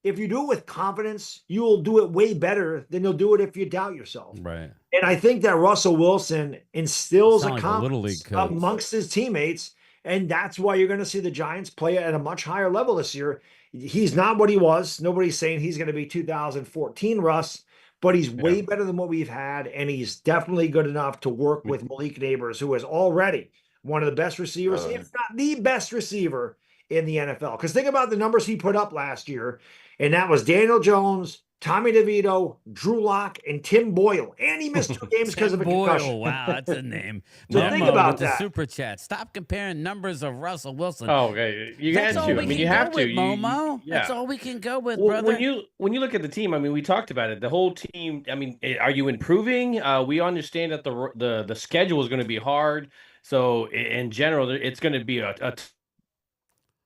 If you do it with confidence, you will do it way better than you'll do it if you doubt yourself. Right. And I think that Russell Wilson instills a Sound like a Little confidence League coach. amongst his teammates. And that's why you're going to see the Giants play at a much higher level this year. He's not what he was. Nobody's saying he's going to be 2014 Russ, but he's way better than what we've had. And he's definitely good enough to work with Malik Neighbors, who is already one of the best receivers, if not the best receiver in the NFL. Because think about the numbers he put up last year, and that was Daniel Jones, Tommy DeVito, Drew Lock, and Tim Boyle. And he missed 2 games because of a concussion. Wow, that's a name. So Momo think about with the that. super chat. Stop comparing numbers of Russell Wilson. Oh, okay. That's all we can go with, Momo. Yeah. That's all we can go with, Well, brother. when you look at the team, I mean, we talked about it. The whole team. I mean, are you improving? We understand that the schedule is going to be hard. So in general, it's going to be a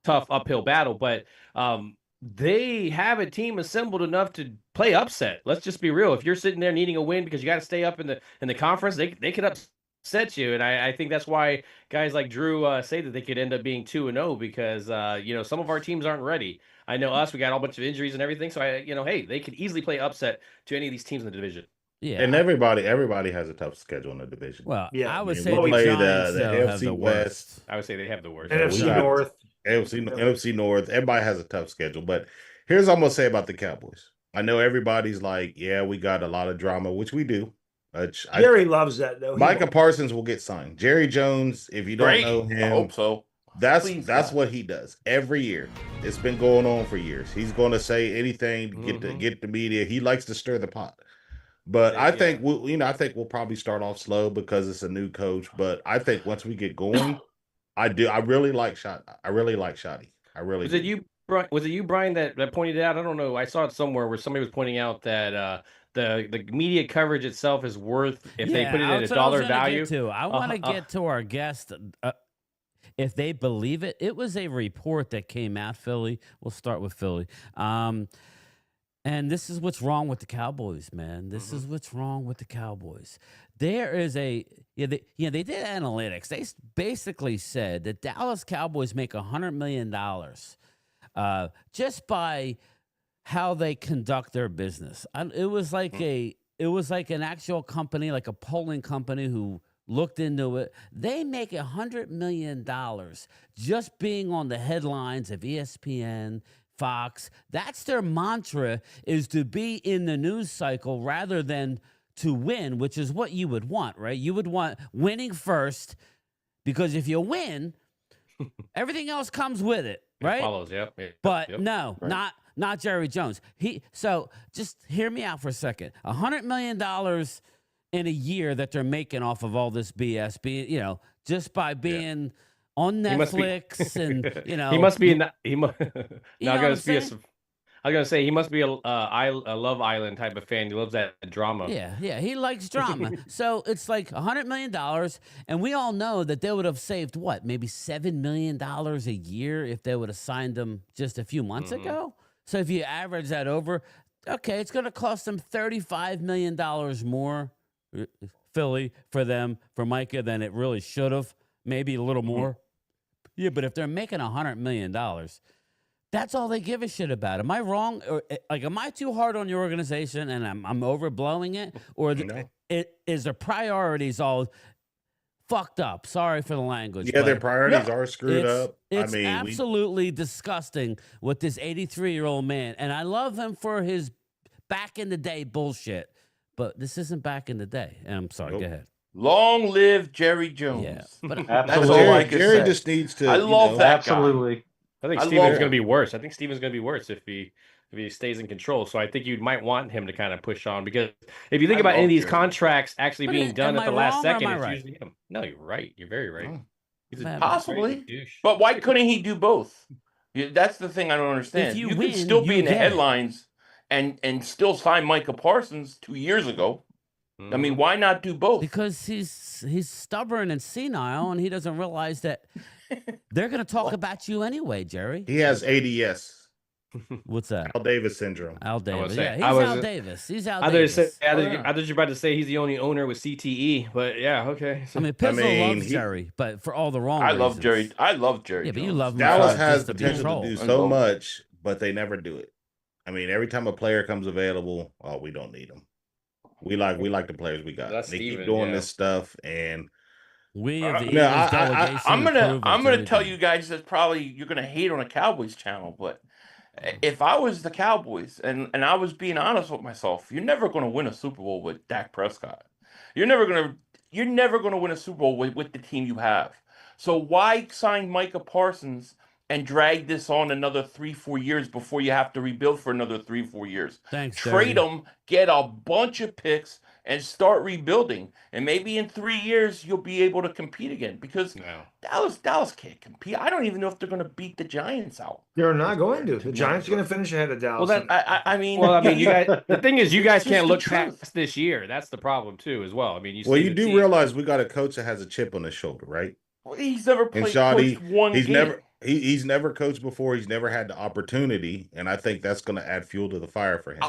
tough uphill battle. But they have a team assembled enough to play upset. Let's just be real. If you're sitting there needing a win because you got to stay up in the conference, they could upset you. And I think that's why guys like Drew say that they could end up being 2-0 because some of our teams aren't ready. I know us, we got a bunch of injuries and everything. So hey, they could easily play upset to any of these teams in the division. Yeah, and everybody has a tough schedule in the division. Well, yeah, I would say we'll the play Giants the have the NFC worst. West. I would say they have the worst. NFC North. NFC North. Everybody has a tough schedule. But here's what I'm going to say about the Cowboys. I know everybody's like, yeah, we got a lot of drama, which we do. Jerry loves that, though. Micah Parsons will get signed. Jerry Jones, if you don't know him, I hope so. That's what he does every year. It's been going on for years. He's going to say anything to get the media. He likes to stir the pot. But I think we'll probably start off slow because it's a new coach. But I think once we get going, I really like Shotty. I really Was it you, Brian, that pointed it out? I don't know. I saw it somewhere where somebody was pointing out that the media coverage itself is worth if they put it at $1 value. I want to get to our guest. If they believe it, it was a report that came out, Philly. We'll start with Philly. And this is what's wrong with the Cowboys, man. This is what's wrong with the Cowboys. There is they did analytics. They basically said that Dallas Cowboys make $100 million just by how they conduct their business. It was like an actual company, like a polling company who looked into it. They make $100 million just being on the headlines of ESPN, Fox. That's their mantra, is to be in the news cycle rather than to win, which is what you would want, right? You would want winning first, because if you win, everything else comes with it, right? It follows, yep. But no, not Jerry Jones. So just hear me out for a second. $100 million in a year that they're making off of all this BS, just by being on Netflix and he must be in that. I was gonna say he must be a Love Island type of fan. He loves that drama. Yeah, he likes drama. So it's like $100 million, and we all know that they would have saved maybe $7 million a year if they would have signed them just a few months ago. So if you average that over, okay, it's going to cost them $35 million more, Philly, for Micah, than it really should have. Maybe a little more. Yeah, but if they're making $100 million, that's all they give a shit about. Am I wrong? Or am I too hard on your organization and I'm overblowing it? Or is their priorities all fucked up? Sorry for the language. Yeah, their priorities are screwed up. It's absolutely disgusting with this 83-year-old man. And I love him for his back in the day bullshit. But this isn't back in the day. And I'm sorry, go ahead. Long live Jerry Jones. Yeah, but that's all I can say. Jerry just needs to. I love that absolutely. Guy. I think Steven's going to be worse. I think Steven's going to be worse if he stays in control. So I think you might want him to kind of push on, because if you think about any of these contracts actually being done at the last second, it's usually him. No, you're right. You're very right. Possibly, but why couldn't he do both? That's the thing I don't understand. You could still be in the headlines and still sign Micah Parsons 2 years ago. I mean, why not do both? Because he's stubborn and senile, and he doesn't realize that they're going to talk about you anyway, Jerry. He has ADS. What's that? Al Davis syndrome. Al Davis. Yeah, he's Al Davis. He's Al Davis. I thought you were about to say he's the only owner with CTE, but yeah, okay. So, Pizzle loves Jerry, but for all the wrong reasons. I love Jerry. Yeah, but you love him. Dallas has the potential to do so much, but they never do it. I mean, every time a player comes available, we don't need them. We like the players we got. They keep doing this stuff, and I'm gonna tell you guys that probably you're gonna hate on a Cowboys channel, but if I was the Cowboys and I was being honest with myself, you're never gonna win a Super Bowl with Dak Prescott. You're never gonna win a Super Bowl with the team you have. So why sign Micah Parsons and drag this on another 3-4 years before you have to rebuild for another 3-4 years. Thanks, Trade them, get a bunch of picks, and start rebuilding. And maybe in 3 years you'll be able to compete again because Dallas can't compete. I don't even know if they're going to beat the Giants out. They're not going to. The Giants are going to finish ahead of Dallas. Well, I mean, you guys. The thing is, you guys It's can't just look the truth. past this year. That's the problem too, as well. I mean, Well, see you the do team. realize we got a coach that has a chip on his shoulder, right? Well, he's never And played Shoddy, coached one he's game. he's never coached before. He's never had the opportunity, and I think that's going to add fuel to the fire for him.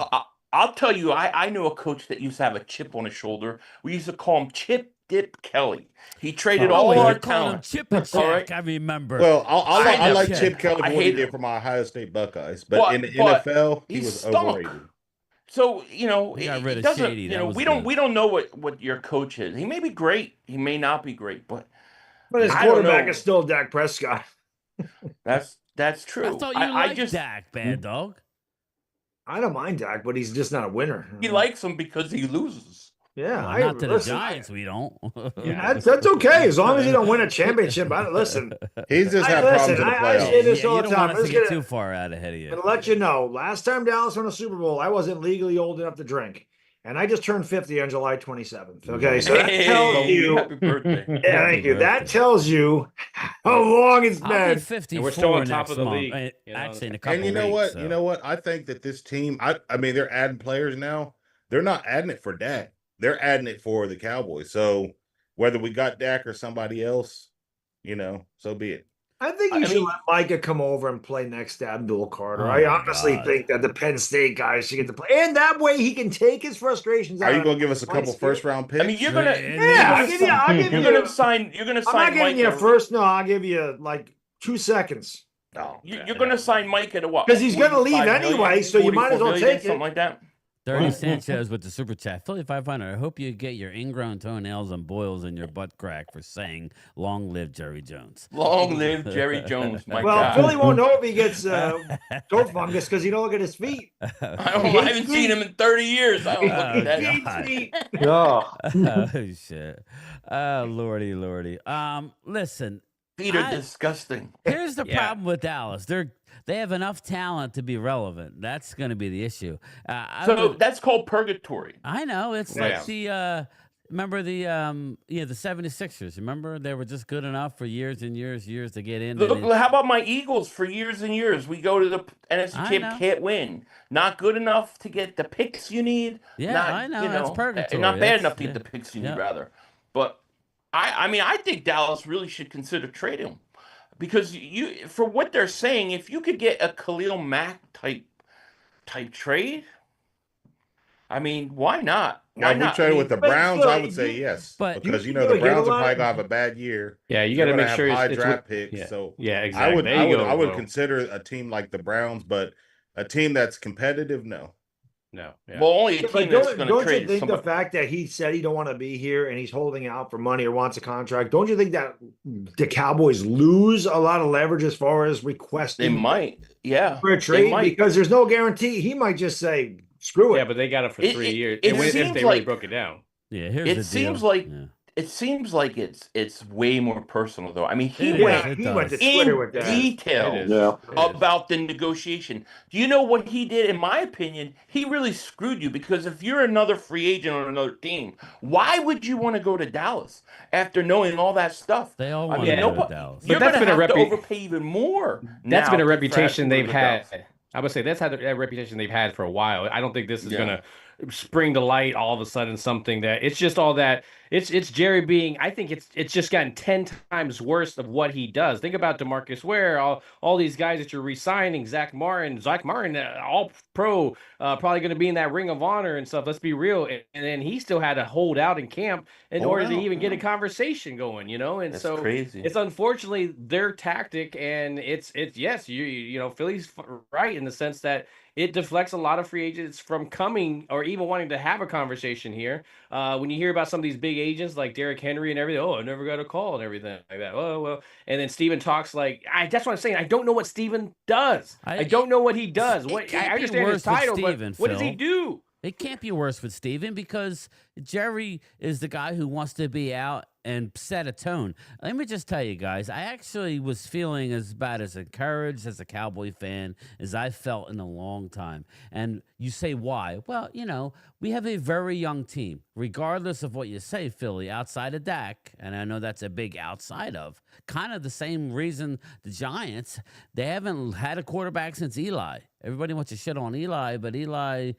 I'll tell you, I know a coach that used to have a chip on his shoulder. We used to call him Chip Dip Kelly. He traded all our talent. Chip and Jack, I remember. Well, I like Chip Kelly for I what he hate did him. for my Ohio State Buckeyes, but in the NFL, he was stunk. overrated. So He got rid of doesn't. Shady. You That know, was we don't know what your coach is. He may be great. He may not be great, but his I don't quarterback know. is still Dak Prescott. That's true. I thought you liked Dak, bad dog. I don't mind Dak, but he's just not a winner. He likes him because he loses. Yeah, Well, not to the Giants, we don't. That's okay as long as you don't win a championship. Listen, He's just had problems in the I playoffs. say this you all the don't time. want us to get too far out ahead of you. And to let you know, last time Dallas won a Super Bowl, I wasn't legally old enough to drink. And I just turned 50 on July 27th. Okay, so that tells you. Happy birthday. Yeah, thank you. That tells you how long it's I'll been. be 54 And we're still on top next of the month. league. Actually, in a couple And you know weeks, what? so. You know what? I think that this team, I mean, they're adding players now. They're not adding it for Dak. They're adding it for the Cowboys. So whether we got Dak or somebody else, so be it. I think you should let Micah come over and play next to Abdul Carter. Oh I my honestly God. think that the Penn State guys should get to play. And that way he can take his frustrations out. Are you going to give us a couple first-round picks? I mean, you're gonna. Yeah, I'll give you. You're gonna sign. You're gonna I'm sign. not giving Mike you a at first. No, I'll give you like 2 seconds. No, you're gonna sign Mike at a what? 'Cause he's gonna leave 45 anyway, million, so you might as 44 well million, take it. something like that. 30 Sanchez with the super chat. Philly 500. I hope you get your ingrown toenails and boils in your butt crack for saying "Long live Jerry Jones." Long live Jerry Jones. My Well, God. Philly won't know if he gets toe fungus because he don't look at his feet. I haven't seen him in 30 years. I don't look at that. Oh shit. Oh lordy. Listen. Feet are disgusting. Here's the problem with Dallas. They have enough talent to be relevant. That's going to be the issue. So that's called purgatory. I know. It's Yeah. like the remember the 76ers. Remember they were just good enough for years and years to get in. Look, how about my Eagles for years and years? We go to the NFC I Champ, know. can't win. Not good enough to get the picks you need. Yeah, not, I know. That's purgatory. Not bad That's- enough to get yeah. the picks you need, Yeah. rather. But I mean, I think Dallas really should consider trading him because for what they're saying, if you could get a Khalil Mack type trade, I mean, why not? Now, if we traded with the Browns, I would say yes. But because, you the can do it. Browns Give are a probably lot. going to have a bad year. Yeah, you They're got to gonna make have sure high it's draft with- picks. Yeah. So Yeah, exactly. I would consider a team like the Browns, but a team that's competitive, no. No. Yeah. Well, only a But team that's going to don't trade you think somebody. the fact that he said he don't want to be here and he's holding out for money or wants a contract, don't you think that the Cowboys lose a lot of leverage as far as They requesting might, yeah. for a They trade? might. Because there's no guarantee. He might just say, screw it. Yeah, but they got it for It- 3 it- years. it if seems they like- really broke it down. Yeah, here's the It deal. seems like Yeah. it's way more personal though. I mean, he It is, went it he went to does. Twitter in with that. detail It is. Yeah. about the negotiation. Do you know what he did? In my opinion, he really screwed you because if you're another free agent on another team, why would you want to go to Dallas after knowing all that stuff? They all I want mean, to go to nobody, Dallas. you're But that's going to been a have to repu- overpay even more. That's now been a to- reputation for they've to had. Dallas. I would say that's had a reputation they've had for a while. I don't think this is Yeah. going to spring to light all of a sudden something that it's just all that it's Jerry being. I think it's just gotten 10 times worse of what he does. Think about DeMarcus Ware, all these guys that you're re-signing, Zach Martin, all pro, probably going to be in that Ring of Honor and stuff. Let's be real. And then he still had to hold out in camp in Hold order to out, even get a yeah. conversation going, And That's so crazy. it's unfortunately their tactic, and it's yes, Philly's right in the sense that it deflects a lot of free agents from coming or even wanting to have a conversation here. When you hear about some of these big agents like Derrick Henry and everything, I never got a call and everything like that. Oh, well. And then Steven talks like, that's what I'm saying. I don't know what Steven does. I don't know what he does. It can't I be understand his worse with title, Steven, but what does he Phil. do? It can't be worse with Steven because Jerry is the guy who wants to be out and set a tone. Let me just tell you guys, I actually was feeling as about as encouraged as a Cowboy fan as I felt in a long time. And you say why? Well, we have a very young team, regardless of what you say, Philly, outside of Dak, and I know that's a big outside of, kind of the same reason the Giants, they haven't had a quarterback since Eli. Everybody wants to shit on Eli, but Eli,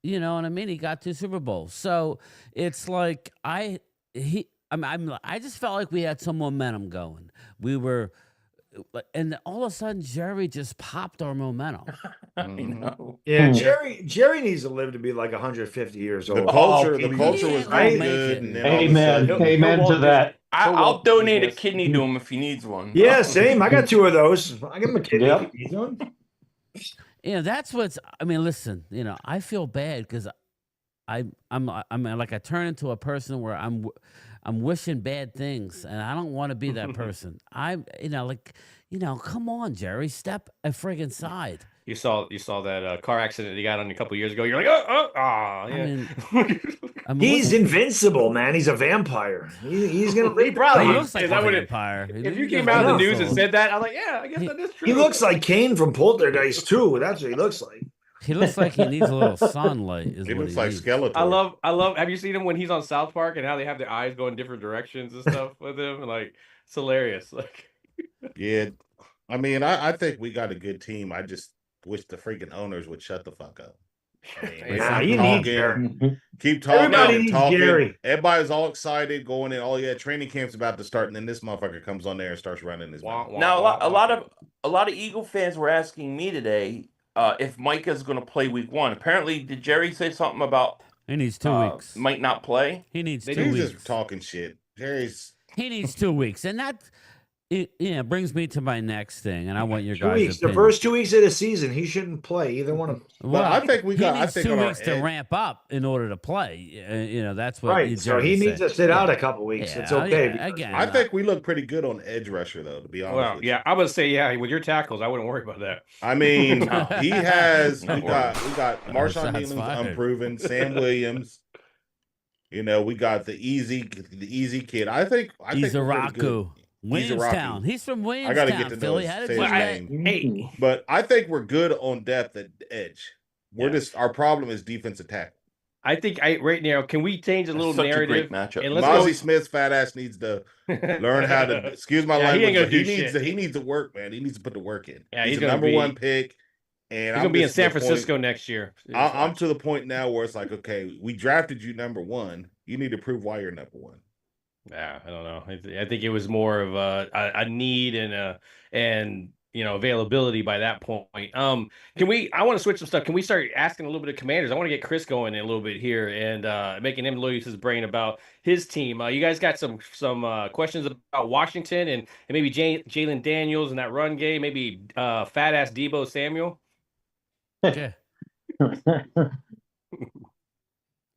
you know what I mean? He got 2 Super Bowls. So it's like I just felt like we had some momentum going. We were, and all of a sudden Jerry just popped our momentum. I know. Yeah, Jerry needs to live to be like 150 years old. The culture was really good. And then Amen. Amen to that. I'll donate a kidney to him if he needs one. Yeah, same. I got 2 of those. I give him a kidney if he needs one. That's what's. I mean, listen. I feel bad because I'm like I turn into a person where I'm wishing bad things, and I don't want to be that person. Come on, Jerry, step a friggin' side. You saw that car accident he got on a couple years ago. You're like, yeah. He's invincible, man. He's a vampire. He's gonna live. He probably looks like a vampire. If you came out in the news and said that, I'm like, yeah, I guess that is true. He looks like Kane from Poltergeist too. That's what he looks like. He looks like he needs a little sunlight. He looks like Skeletor. I love. Have you seen him when he's on South Park and how they have their eyes going different directions and stuff with him? And like, it's hilarious. Like, yeah, I mean, I think we got a good team. I just wish the freaking owners would shut the fuck up. Keep talking. Everybody's all excited going in. Oh yeah, training camp's about to start, and then this motherfucker comes on there and starts running his mouth. Now a lot of Eagle fans were asking me today if Micah's going to play week 1. Apparently, did Jerry say something about he needs 2 weeks? Might not play. He needs 2 weeks. Just talking shit. He needs 2 weeks, and that. It brings me to my next thing, and I want your 2 guys' weeks. The first 2 weeks of the season, he shouldn't play either one of them. Well, I think we got. He needs I think 2 weeks to ramp up in order to play. That's what. Right. So he needs to sit out a couple weeks. It's okay. Again, I think we look pretty good on edge rusher, though. To be honest. Well, yeah, I would say with your tackles, I wouldn't worry about that. I mean, he has. We got Marshawn Nealon's unproven. Sam Williams. We got the easy kid. I think he's a Raku. Williamstown. He's from Williamstown. I got to get to Philly. know his name. But I think we're good on depth at edge. Our problem is defensive tackle. I think right now, can we change a little narrative? Mozzie Smith's fat ass needs to learn how to. Excuse my language. He needs to work, man. He needs to put the work in. Yeah, he's the number 1 pick, and he's gonna be in San Francisco next year. I'm to the point now where it's like, okay, we drafted you number 1. You need to prove why you're number 1. Yeah, I don't know. I think it was more of a need and availability by that point. Can we? I want to switch some stuff. Can we start asking a little bit of Commanders? I want to get Chris going in a little bit here and making him lose his brain about his team. You guys got some questions about Washington and maybe Jalen Daniels and that run game. Maybe fat ass Deebo Samuel. Yeah.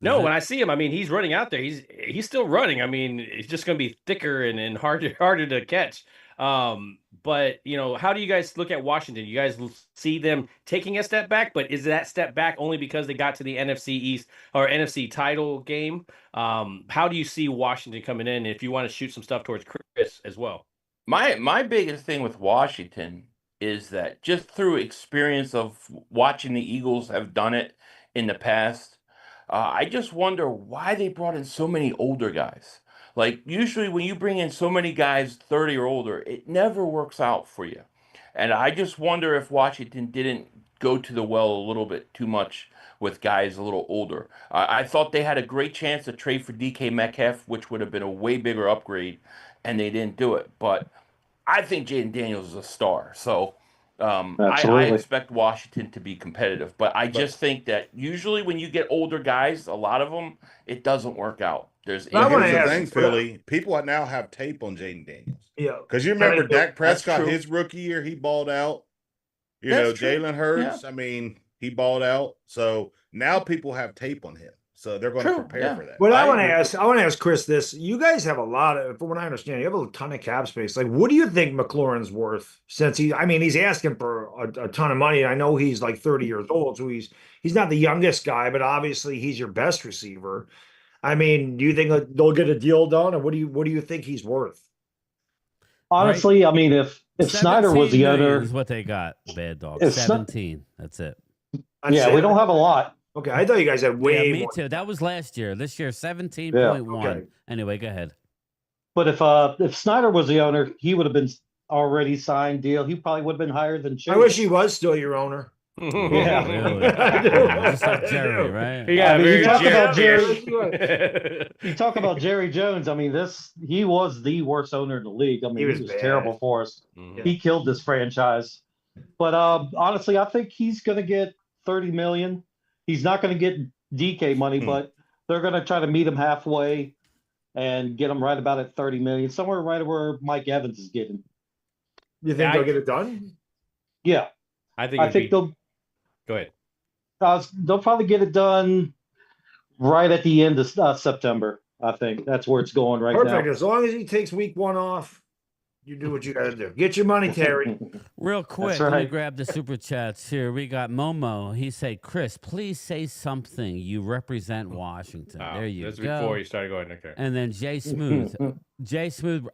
No, when I see him, I mean, he's running out there. He's still running. I mean, it's just going to be thicker and harder to catch. But how do you guys look at Washington? You guys see them taking a step back, but is that step back only because they got to the NFC East or NFC title game? How do you see Washington coming in? If you want to shoot some stuff towards Chris as well. My biggest thing with Washington is that just through experience of watching the Eagles have done it in the past, I just wonder why they brought in so many older guys. Like, usually when you bring in so many guys 30 or older, it never works out for you. And I just wonder if Washington didn't go to the well a little bit too much with guys a little older. I thought they had a great chance to trade for DK Metcalf, which would have been a way bigger upgrade, and they didn't do it. But I think Jaden Daniels is a star. So I expect Washington to be competitive, but I just think that usually when you get older guys, a lot of them, it doesn't work out. Here's the thing, Philly. People now have tape on Jaden Daniels. Yeah, because you remember Dak Prescott, his rookie year, he balled out. Jalen Hurts. Yeah. I mean, he balled out. So now people have tape on him. So they're going to prepare for that. But I want to ask Chris this. You guys have a lot of, from what I understand, you have a ton of cap space. Like, what do you think McLaurin's worth? Since he's asking for a ton of money. I know he's like 30 years old, so he's not the youngest guy, but obviously he's your best receiver. I mean, do you think they'll get a deal done, or what do you think he's worth? Honestly, I mean, if Snyder was the owner, is what they got. Bad dog. 17. That's it. Yeah, we don't have a lot. Okay, I thought you guys had way me more. too. That was last year. This year, 17.1. Okay. Anyway, go ahead. But if Snyder was the owner, he would have been already signed deal. He probably would have been higher than Chase. I wish he was still your owner. Yeah, really. Just like Jerry, right? Yeah, I mean, you talk about Jerry Jones. I mean, he was the worst owner in the league. I mean, he was terrible for us. Mm-hmm. He killed this franchise. But honestly, I think he's going to get $30 million. He's not going to get DK money, but they're going to try to meet him halfway and get him right about at $30 million, somewhere right where Mike Evans is getting. You think they'll get it done? Yeah, I think they'll. Go ahead. They'll probably get it done right at the end of September. I think that's where it's going right now. Perfect. As long as he takes week 1 off, you do what you got to do. Get your money, Terry. Real quick, let me grab the super chats here. We got Momo. He said, "Chris, please say something. You represent Washington." There you go. That's before you started going. Okay. And then Jay Smooth. Jay Smooth.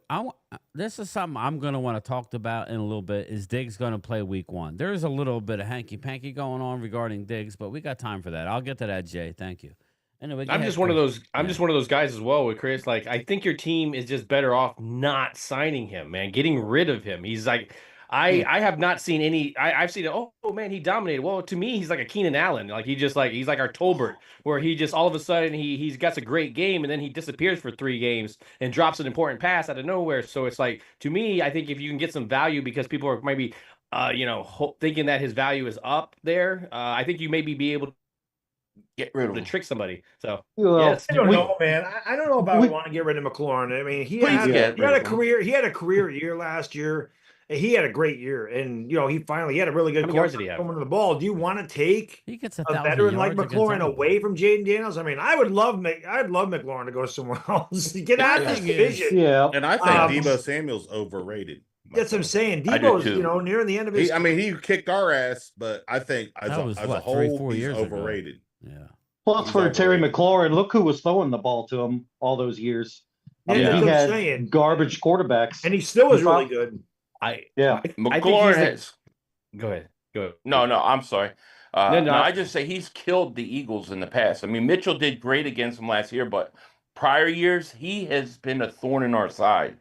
This is something I'm going to want to talk about in a little bit. Is Diggs going to play week 1? There's a little bit of hanky-panky going on regarding Diggs, but we got time for that. I'll get to that, Jay. Thank you. Anyway, I'm just one of those. I'm just one of those guys as well with Chris. Like, I think your team is just better off not signing him, man. Getting rid of him. He's like, I have not seen any. I've seen it. Oh man, he dominated. Well, to me, he's like a Keenan Allen. Like he's like our Tolbert, where he just all of a sudden he's got a great game and then he disappears for 3 games and drops an important pass out of nowhere. So it's like, to me, I think if you can get some value because people are maybe thinking that his value is up there, I think you maybe be able to get rid of him to trick somebody. So yes, I don't know, man. I don't know about we want to get rid of McLaurin. I mean, he had a career. He had a career year last year. And he had a great year, and he finally had a really good yards coming to the ball. Do you want to take he gets a veteran like McLaurin away from Jaden Daniels? I mean, I'd love McLaurin to go somewhere else. Get out of this division. Yeah, and I think Deebo Samuel's overrated. That's what I'm saying. Deebo's nearing the end of his. He kicked our ass, but I think as a whole, he's overrated. Ago. Yeah. Plus, for Terry McLaurin, look who was throwing the ball to him all those years. I mean, he had garbage quarterbacks, and he still was really good. McLaurin has. Go ahead. No, I'm sorry. I just say he's killed the Eagles in the past. I mean, Mitchell did great against them last year, but prior years he has been a thorn in our side.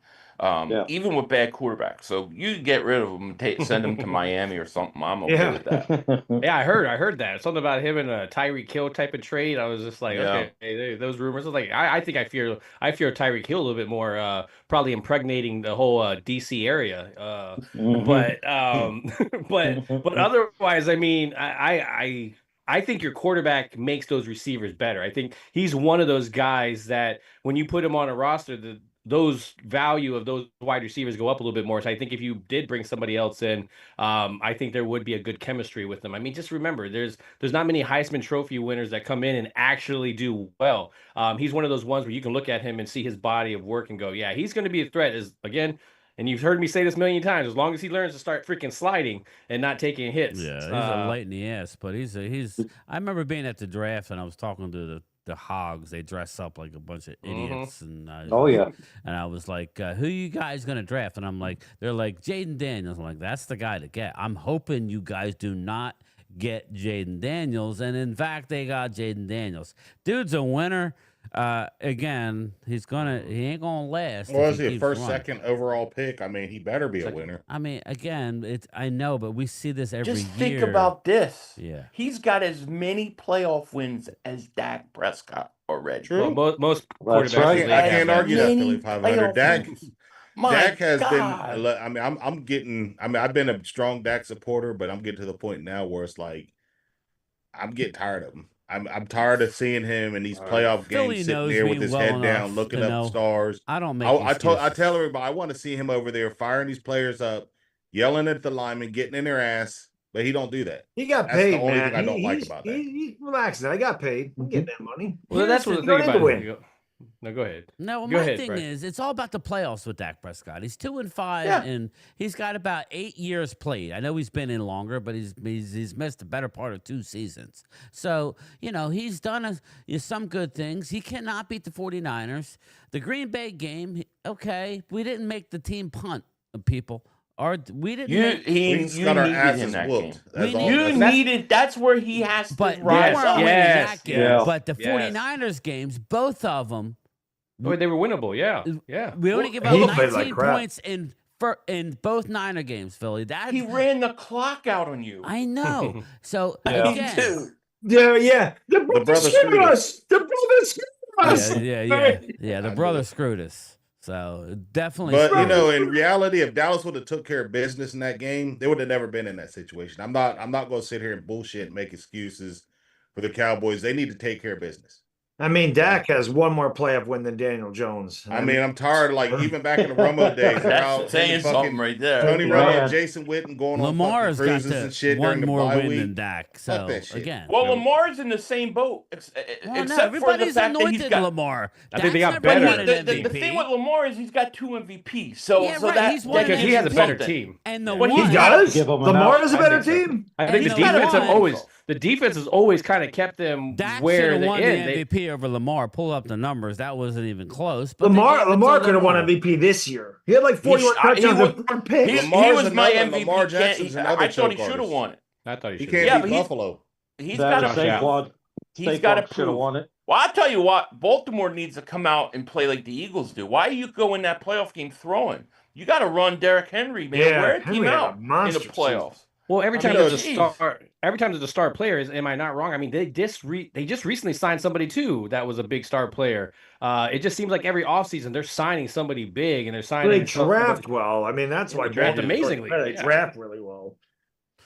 Even with bad quarterbacks. So you get rid of him, send him to Miami or something. I'm okay with that. Yeah, I heard that. Something about him and a Tyreek Hill type of trade. I was just like, okay, those rumors. I was like, I think I fear Tyreek Hill a little bit more, probably impregnating the whole DC area. But otherwise, I mean, I think your quarterback makes those receivers better. I think he's one of those guys that when you put him on a roster, those value of those wide receivers go up a little bit more. So I think if you did bring somebody else in, I think there would be a good chemistry with them. I mean, just remember, there's not many Heisman Trophy winners that come in and actually do well. He's one of those ones where you can look at him and see his body of work and go, yeah, he's going to be a threat. And you've heard me say this a million times, as long as he learns to start freaking sliding and not taking hits. Yeah, he's a light in the ass, but he's. I remember being at the draft and I was talking to the Hogs. They dress up like a bunch of idiots, and and I was like, "Who you guys gonna draft?" And I'm like, "They're like Jaden Daniels." I'm like, "That's the guy to get." I'm hoping you guys do not get Jaden Daniels, and in fact, they got Jaden Daniels. Dude's a winner. Again, he ain't gonna last. Well, is he a first, second overall pick? I mean, he better be a winner. I mean, again, I know, but we see this every year. Just think about this. Yeah, he's got as many playoff wins as Dak Prescott already. True. Well, most quarterbacks. Right. I can't argue that Philly 500. Dak has God. been. I mean, I'm getting. I mean, I've been a strong Dak supporter, but I'm getting to the point now where it's like, I'm getting tired of him. I'm tired of seeing him in these playoff games sitting there with his head down, looking up stars. I don't make. I tell everybody I want to see him over there firing these players up, yelling at the linemen, getting in their ass. But he don't do that. He got paid, the only man. thing I don't like about that. He's relaxing. I got paid. I'm getting that money. Well, that's what the thing about it. No, go ahead. No, well, Go my ahead, thing Brett. is, it's all about the playoffs with Dak Prescott. He's 2-5, Yeah. and he's got about 8 years played. I know he's been in longer, but he's missed the better part of 2 seasons. So, he's done some good things. He cannot beat the 49ers. The Green Bay game, okay, we didn't make the team punt, people. We didn't. You got our needed asses him that whooped. game. Needed. That's where he has to But rise we weren't up. winning that game. yes, But the 49ers games, both of them, Oh, they were winnable. Yeah. we only give he up played like 19 crap. points in both Niner games, Philly. He ran the clock out on you. I know. So Me again, too. Yeah. The brother screwed us. The brother screwed us. yeah. The brother screwed us. So definitely. But in reality, if Dallas would have took care of business in that game, they would have never been in that situation. I'm not going to sit here and bullshit and make excuses for the Cowboys. They need to take care of business. I mean, Dak has one more playoff win than Daniel Jones. I mean, I'm tired. Like even back in the Romo days, That's saying something right there. Tony Romo, and Jason Witten going Lamar's on got fucking cruises and shit one during the more bye win week. than Dak. So again, well, Lamar's in the same boat, except for the everybody's fact that he's anointed got. Lamar. I think they Dak's got never better. won an The MVP. thing with Lamar is he's got 2 MVPs. So, Yeah, so right, that he's won because an he has a better something. team. And the When he one, does? Give him Lamar enough. is a better team? I think And the defense have won. always the defense has always kind of kept them Dak should where have they won end. the MVP over Lamar. Pull up the numbers. That wasn't even close. But they gave it to Lamar could have won Lamar. MVP this year. He had like 41 touchdowns and 4 picks. He Lamar's was my another- MVP. Lamar Jackson's another I thought he choke should have artist. won it. I thought He should. can't Yeah, beat but he's- Buffalo. He's That got to Saquon, He's got to Saquon should have prove. won it. Well, I'll tell you what, Baltimore needs to come out and play like the Eagles do. Why do you go in that playoff game throwing? You got to run Derrick Henry, man. Yeah, Wear a Henry team had a out in the monster playoffs. Well, every time mean, there's a star player, am I not wrong? I mean, they just recently signed somebody too that was a big star player. It just seems like every offseason they're signing somebody big and they're signing. They draft well. I mean, that's why They draft Baltimore- amazingly. They Yeah. draft really well.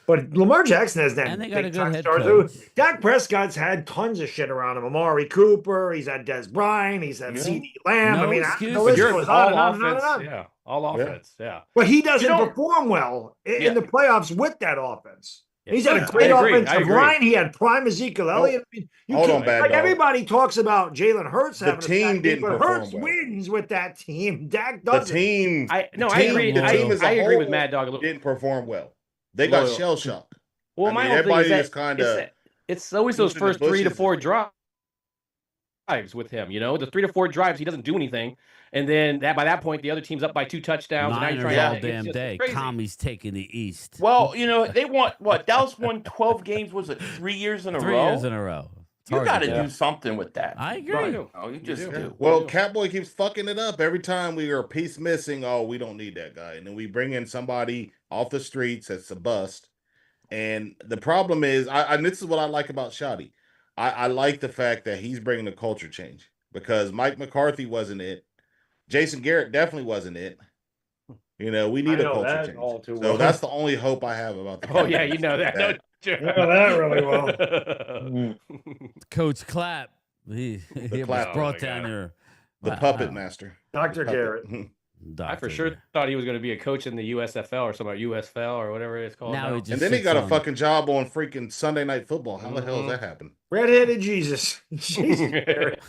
But Lamar Jackson has that And they got a big good time head star coach. too. Dak Prescott's had tons of shit around him. Amari Cooper, he's had Des Bryant, he's had CD Lamb. No I mean, excuse. the But list you're goes all on and on and on offense. and on. Yeah, all offense. Yeah. But he doesn't You know- perform well in Yeah. the playoffs with that offense. Yeah. He's had Yeah, a great I agree. offensive line. He had prime Ezekiel Elliott. I mean, you Hold can't- on, Bad like Dog. everybody talks about Jalen Hurts The having a team stacked didn't but perform Hurts well. wins with that team. Dak The doesn't. team, I the agree. The team as a I agree with whole Mad Dog a little. didn't perform well. They got Loyal. shell shocked. Well, I my mean, whole thing everybody is that is kinda it's always those losing the first 3 to bushes. 4 drives with him. You know, the 3 to 4 drives, he doesn't do anything, and then by that point, the other team's up by 2 touchdowns. And now you're Niners trying all to damn it's day. crazy. Commies taking the East. Well, they want what? Dallas won 12 games. Was it 3 years in a 3 row? years in a row. It's You hard got to do. do something with that. I agree. You just do. Well, Catboy keeps fucking it up every time we are a piece missing. Oh, we don't need that guy, and then we bring in somebody off the streets that's a bust. And the problem is, and this is what I like about Shoddy. I like the fact that he's bringing a culture change because Mike McCarthy wasn't it. Jason Garrett definitely wasn't it. We need I a know culture that change. all too So well. that's the only hope I have about the Oh yeah, you know that. don't you? You know that really well. Coach Clapp. He was Clap. brought Oh, my down God. there. The Wow. puppet master. Dr. Puppet. Garrett. I for Doctor. sure thought he was going to be a coach in the USFL or something, USFL or whatever it's called. Now now. he just And then he sits got a on- fucking job on freaking Sunday Night Football. How the hell does that happen? Redheaded Jesus. Jesus. Garrett.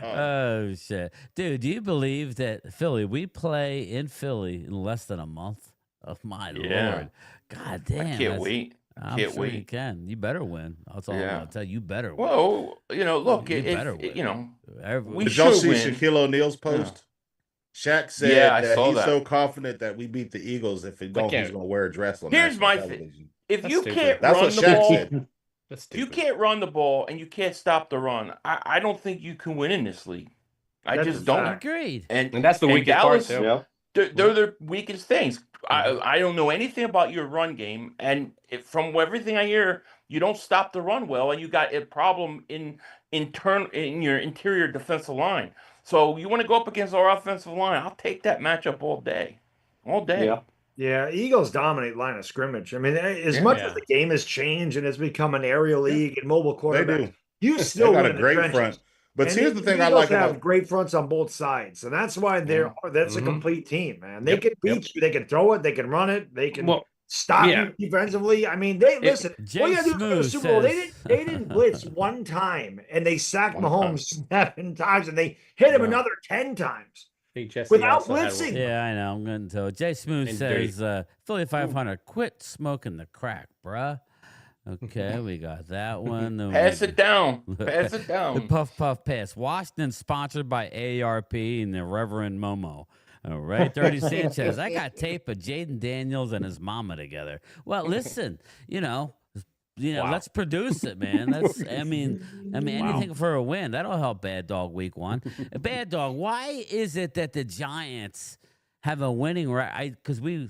Oh shit, dude! Do you believe that Philly? We play in Philly in less than a month. Oh my Yeah. lord! God damn! I can't that's- wait. I'm Can't sure you wait. can. You better win. That's all I'm Yeah. gonna tell you. You better win. Well, look, You better win. we Did y'all should see win. Shaquille O'Neal's post? Shaq said Yeah, I that saw he's that. so confident that we beat the Eagles. If we don't, he's can't- going to wear a dress on Here's national my thing. television. If That's you stupid. can't That's run what the Shaq ball, said. That's you stupid. can't run the ball and you can't stop the run. I don't think you can win in this league. I That's just a don't. fact. Agreed. And that's the and weakest part, Dallas, too. Yep. They're the weakest things. I don't know anything about your run game, and from everything I hear, you don't stop the run well, and you got a problem in your interior defensive line. So you want to go up against our offensive line? I'll take that matchup all day, Yeah. Yeah, Eagles dominate line of scrimmage. I mean, as much as the game has changed and it's become an aerial league and mobile They quarterback, do. you They still got win a in the great trenches. front. But And here's the thing I Eagles like have about great fronts on both sides, and that's why that's a complete team, man. They can beat you, they can throw it, they can run it, they can. Well, stop you defensively. I mean, listen. All you gotta do is go to the Super Bowl. They didn't blitz one time, and they sacked Mahomes 7 times, and they hit him another 10 times without blitzing. Yeah, I know. I'm going to tell. Jay Smooth says, Philly 500, quit smoking the crack, bruh. Okay, we got that one. Pass it down. Pass it down. The Puff Puff Pass. Washington sponsored by AARP and the Reverend Momo. All right, 30 Sanchez. I got tape of Jaden Daniels and his mama together. Well, listen, let's produce it, man. I mean, anything for a win. That'll help Bad Dog week 1. Bad Dog, why is it that the Giants have a winning record? Because we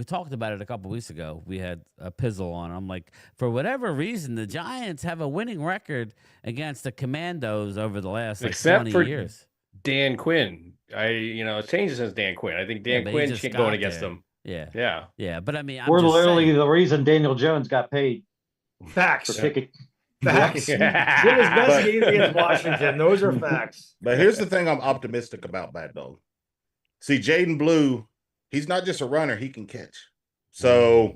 talked about it a couple weeks ago. We had a Pizzle on. I'm like, for whatever reason, the Giants have a winning record against the Commandos over the last 20 years. Dan Quinn. It's changed since Dan Quinn. I think Dan Quinn can't go against them. Yeah. But I mean, we're literally the reason Daniel Jones got paid. Facts. For kicking. Facts. Did his best game against Washington. Those are facts. But here's the thing I'm optimistic about, Bad Dog. See, Jaden Blue, he's not just a runner, he can catch. So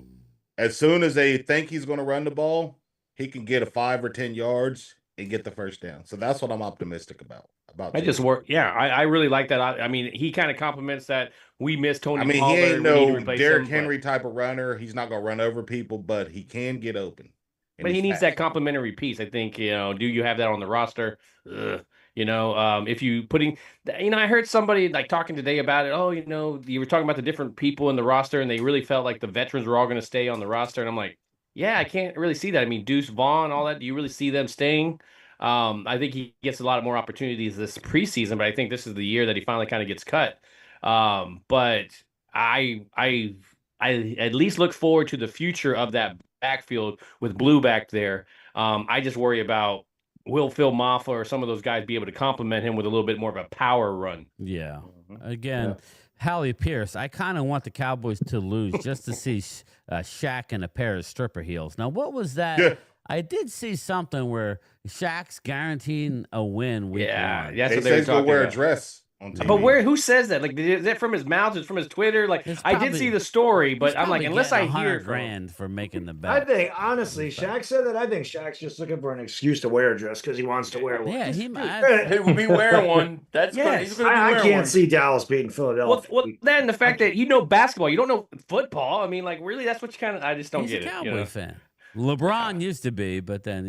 as soon as they think he's going to run the ball, he can get a 5 or 10 yards and get the first down. So that's what I'm optimistic about. I really like that. I mean, he kind of complements that. We miss Tony Pollard. He ain't no Derrick Henry type of runner. He's not going to run over people, but he can get open. But he needs that complementary piece. I think, do you have that on the roster? If you putting, I heard somebody like talking today about it. Oh, you were talking about the different people in the roster, and they really felt like the veterans were all going to stay on the roster. And I'm like, yeah, I can't really see that. I mean, Deuce Vaughn, all that. Do you really see them staying? I think he gets a lot more opportunities this preseason, but I think this is the year that he finally kind of gets cut. But I at least look forward to the future of that backfield with Blue back there. I just worry about will Phil Maffa or some of those guys be able to complement him with a little bit more of a power run. Yeah. Again, Hallie Pierce, I kind of want the Cowboys to lose just to see Shaq in a pair of stripper heels. Now, what was that? Yeah. I did see something where Shaq's guaranteeing a win week 1. Yeah, that's what they were talking wear about. A dress on TV. But who says that? Like, is that from his mouth? Is it from his Twitter? Like, I did see the story, but I'm like, unless I hear $100,000 for making the bet. I think honestly, Shaq said that. I think Shaq's just looking for an excuse to wear a dress because he wants to wear one. Yeah, he will be wearing one. That's yes. He's gonna be wearing I can't one. see Dallas beating Philadelphia. Well, then the fact that basketball, you don't know football. I mean, like, really, that's what you kind of. I just don't get it. He's a Cowboy fan. LeBron used to be, but then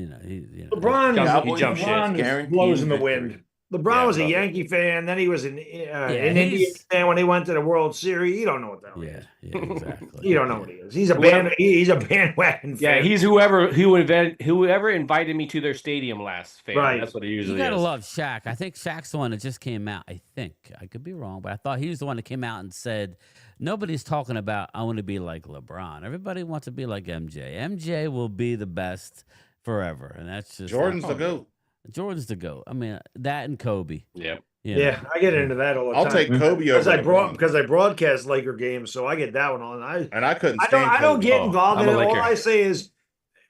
LeBron blows in the wind. LeBron was a Yankee fan, then he was an Indian fan when he went to the World Series. You don't know what that is. Yeah, exactly. You don't know what he is. He's a bandwagon fan. Yeah, he's whoever invited me to their stadium last. Fan. Right, that's what he usually. You gotta is. love Shaq. I think Shaq's the one that just came out. I think I could be wrong, but I thought he was the one that came out and said, "Nobody's talking about I want to be like LeBron. Everybody wants to be like MJ. MJ will be the best forever, and that's just Jordan's the GOAT. Jordan's the GOAT. I mean, that and Kobe. Yep. Yeah, I get into that all the time. I'll take Kobe over because I broadcast Laker games, so I get that one on. I couldn't stand I don't get involved in it. Laker. All I say is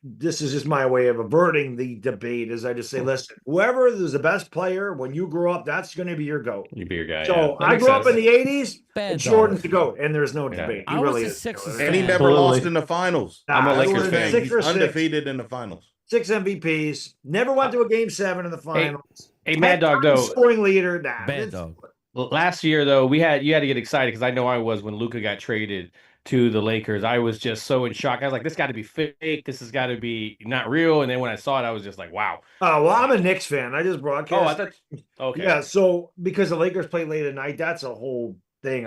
this is just my way of averting the debate. Is I just say, listen, whoever is the best player when you grow up, that's going to be your GOAT. You be your guy. So I grew up in the '80s, and Jordan's the GOAT, and there's no debate. He really is. And he never lost in the finals. I'm a Lakers fan. He's undefeated in the finals. 6 MVPs. Never went to a Game 7 in the finals. Hey, Mad Dog, though. Scoring leader. Bad Dog. Last year, though, you had to get excited because I know I was when Luka got traded to the Lakers. I was just so in shock. I was like, this got to be fake. This has got to be not real. And then when I saw it, I was just like, wow. Oh, well, I'm a Knicks fan. I just broadcast. Oh, I thought. Okay. Yeah, so because the Lakers play late at night, that's a whole thing.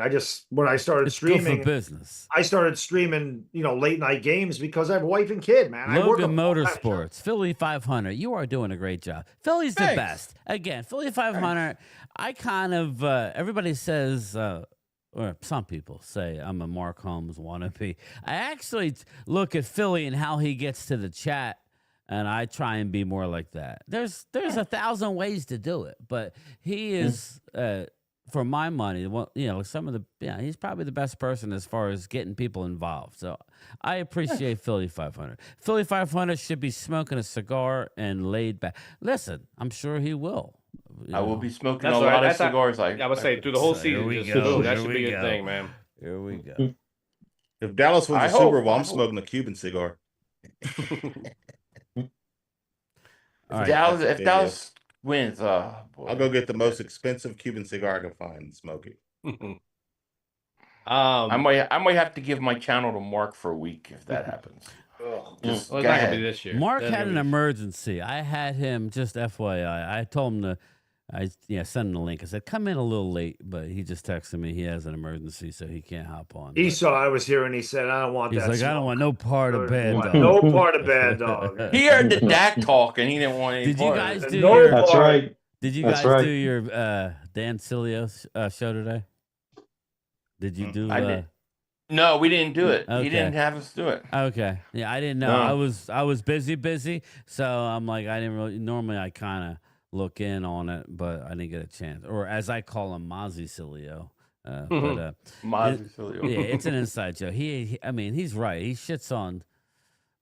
When I started streaming, business. I started streaming, late night games because I have a wife and kid, man. Logan Motorsports, Philly 500. You are doing a great job. Philly's the best. Again, Philly 500. I kind of everybody says, or some people say, I'm a Mark Holmes wannabe. I actually look at Philly and how he gets to the chat, and I try and be more like that. There's 1,000 ways to do it, but he is. For my money, he's probably the best person as far as getting people involved. So I appreciate Philly 500. Philly 500 should be smoking a cigar and laid back. Listen, I'm sure he will. I will be smoking a lot of cigars. I would say through the whole season. That should be a thing, man. Here we go. If Dallas wins the Super Bowl, I'm smoking a Cuban cigar. All right. If Dallas wins, boy. I'll go get the most expensive Cuban cigar I can find and smoke it. I might have to give my channel to Mark for a week if that happens. Just well, it's not gonna be this year. Mark had an emergency. I had him, just FYI. I told him to, send him the link. I said, come in a little late, but he just texted me he has an emergency, so he can't hop on. He saw I was here and he said, I don't want that. He's like, I don't want no part of Bad Dog. No part of Bad Dog. He heard the Dak talk and he didn't want any Did you part guys of it. do No your, That's right. Did you That's guys right. do your Dan Cilio show today? Did you do No, we didn't do it. Okay. He didn't have us do it. Okay. Yeah, I didn't know. No. I was busy. So I'm like, I didn't really. Normally, I kind of look in on it, but I didn't get a chance. Or as I call him, Mozzie Cilio. Mozzie Cilio. Yeah, it's an inside joke. I mean, he's right. He shits on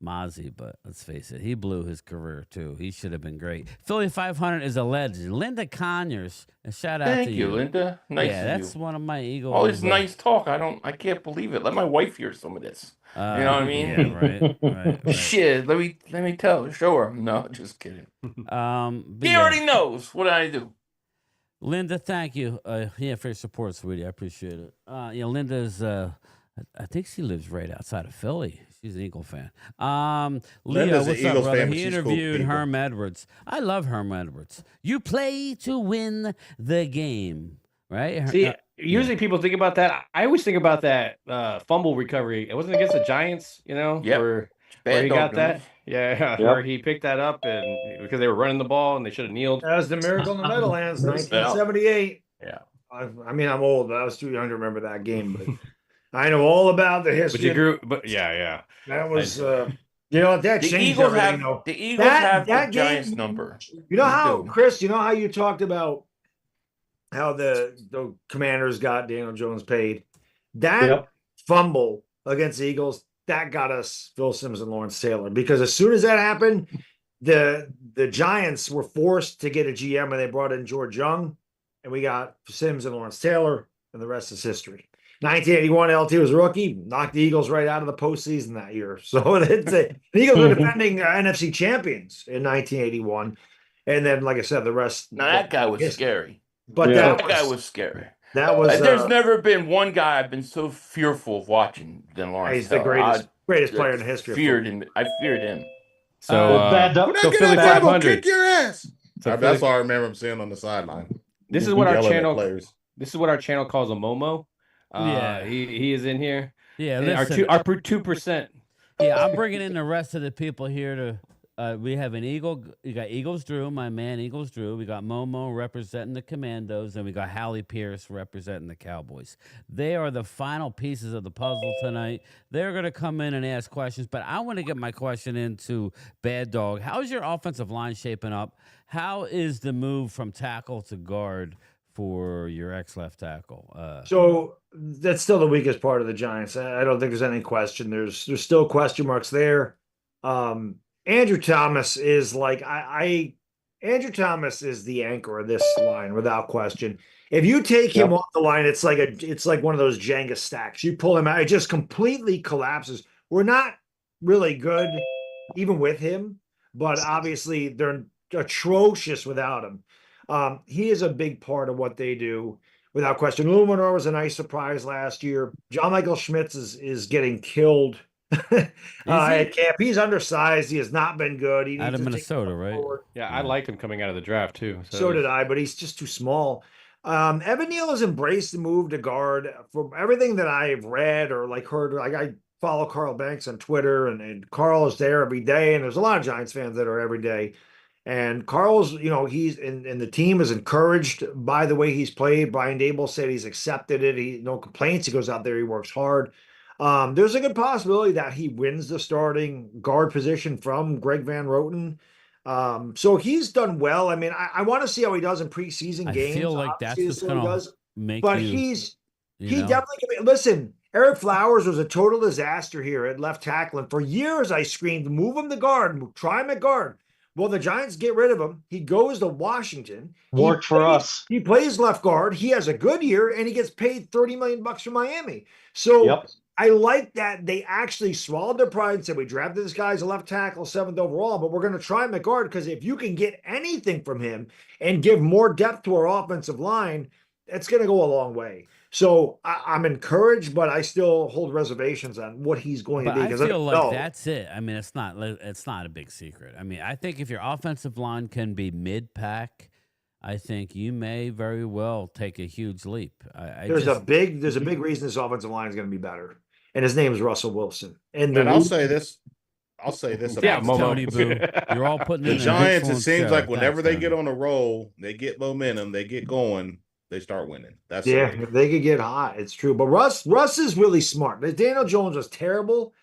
Mozzie, but let's face it, he blew his career too. He should have been great. Philly 500 is a legend. Linda Conyers, a shout out Thank to you, Linda. Nice. Yeah, that's one of my Eagles. All this nice talk. I can't believe it. Let my wife hear some of this. You know what I mean? Yeah, right. Shit. Let me show her. No, just kidding. He already knows. What did I do? Linda, thank you. For your support, sweetie. I appreciate it. Linda's. I think she lives right outside of Philly. She's an Eagle fan. Leo, Linda's what's an up, Eagles brother? fan, but He she's cool interviewed people. Herm Edwards. I love Herm Edwards. You play to win the game, right? See, usually people think about that. I always think about that fumble recovery. It wasn't against the Giants, Yep. where he got that. Yeah, where he picked that up and because they were running the ball and they should have kneeled. That was the Miracle in the Meadowlands, 1978. Yeah. I mean, I'm old, but I was too young to remember that game. But I know all about the history. But you grew, but yeah. That was, that changed Eagles everything. have the Eagles have the Giants number. You know how, Chris? You know how you talked about how the Commanders got Daniel Jones paid? That fumble against the Eagles that got us Phil Simms and Lawrence Taylor, because as soon as that happened, the Giants were forced to get a GM and they brought in George Young, and we got Simms and Lawrence Taylor, and the rest is history. 1981, LT was a rookie, knocked the Eagles right out of the postseason that year. So the Eagles were defending NFC champions in 1981. And then, like I said, the rest. Now, that guy was scary. But that guy was scary. That was. There's never been one guy I've been so fearful of watching than Lawrence He's the Taylor. greatest player in the history. I feared him. So, Philly 500. Kick your ass. That's all I remember him saying on the sideline. This is what our channel. This is what our channel calls a Momo. He is in here. Yeah, listen, our 2%. Yeah, I'm bringing in the rest of the people here to. We have an Eagle. You got Eagles Drew, my man, Eagles Drew. We got Momo representing the Commandos, and we got Hallie Pierce representing the Cowboys. They are the final pieces of the puzzle tonight. They're going to come in and ask questions, but I want to get my question into Bad Dog. How's your offensive line shaping up? How is the move from tackle to guard for your ex-left tackle? So that's still the weakest part of the Giants. I don't think there's any question. There's still question marks there. Andrew Thomas is like Andrew Thomas is the anchor of this line without question. If you take him off the line, it's like one of those Jenga stacks. You pull him out, it just completely collapses. We're not really good even with him, but obviously they're atrocious without him. He is a big part of what they do, without question. Luminor was a nice surprise last year. John Michael Schmitz is getting killed at camp. He's undersized. He has not been good. He out of Minnesota, right? Yeah, I liked him coming out of the draft too. So did I, but he's just too small. Evan Neal has embraced the move to guard. From everything that I've read or heard, I follow Carl Banks on Twitter, and Carl is there every day, and there's a lot of Giants fans that are every day. And Carl's, he's and the team is encouraged by the way he's played. Brian Dable said he's accepted it. No complaints. He goes out there, he works hard. There's a good possibility that he wins the starting guard position from Greg Van Roten. So he's done well. I mean, I want to see how he does in preseason games. I feel like that's what's going to make but he definitely can. Listen, Eric Flowers was a total disaster here at left tackle. And for years I screamed, move him to guard, try him at guard. Well, the Giants get rid of him. He goes to Washington. Worked for us. He plays left guard. He has a good year, and he gets paid $30 million from Miami. So I like that they actually swallowed their pride and said, we drafted this guy as a left tackle, 7th overall, but we're going to try him at guard because if you can get anything from him and give more depth to our offensive line, it's going to go a long way. So I'm encouraged, but I still hold reservations on what he's going to be. I feel like that's it. I mean, it's not a big secret. I mean, I think if your offensive line can be mid-pack, I think you may very well take a huge leap. There's a big reason this offensive line is going to be better. And his name is Russell Wilson. And I'll say this. Yeah, Tony Boo. You're all putting the in Giants. It seems like whenever they get on a roll, they get momentum, they get going, they start winning. That's if they could get hot, it's true. But Russ is really smart. Daniel Jones was terrible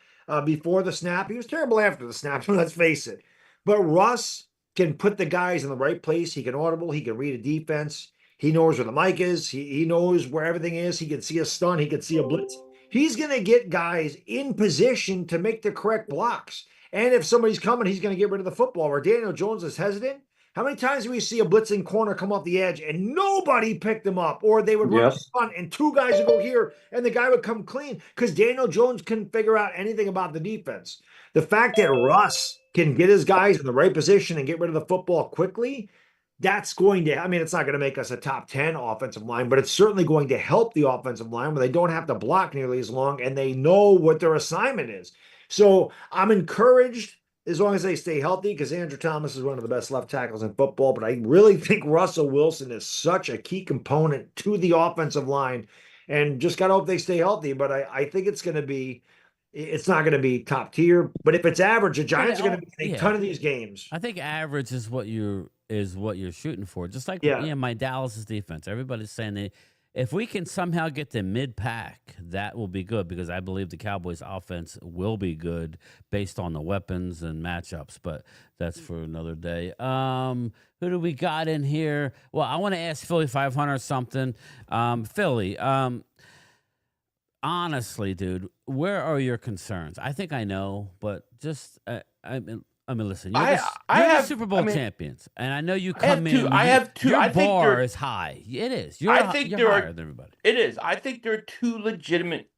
before the snap. He was terrible after the snap. Let's face it. But Russ can put the guys in the right place. He can audible. He can read a defense. He knows where the mic is. He knows where everything is. He can see a stun. He can see a blitz. He's going to get guys in position to make the correct blocks. And if somebody's coming, he's going to get rid of the football. Where Daniel Jones is hesitant. How many times do we see a blitzing corner come off the edge and nobody picked them up? Or they would run a stunt and 2 guys would go here and the guy would come clean because Daniel Jones couldn't figure out anything about the defense. The fact that Russ can get his guys in the right position and get rid of the football quickly, that's going to, I mean, it's not going to make us a top 10 offensive line, but it's certainly going to help the offensive line where they don't have to block nearly as long and they know what their assignment is. So I'm encouraged as long as they stay healthy because Andrew Thomas is one of the best left tackles in football, but I really think Russell Wilson is such a key component to the offensive line and just got to hope they stay healthy. But I think it's going to be, it's not going to be top tier, but if it's average, the Giants are going to be in a ton of these games. I think average is what you're shooting for. Just like my Dallas' defense. Everybody's saying if we can somehow get to mid-pack, that will be good because I believe the Cowboys' offense will be good based on the weapons and matchups. But that's for another day. Who do we got in here? Well, I want to ask Philly 500 something. Philly. Honestly, dude, where are your concerns? I think I know, but just I mean, listen. You're the Super Bowl champions, and I know you come in. I have two. Your I think bar is high. It is. You're higher than everybody. It is. I think there are 2 legitimate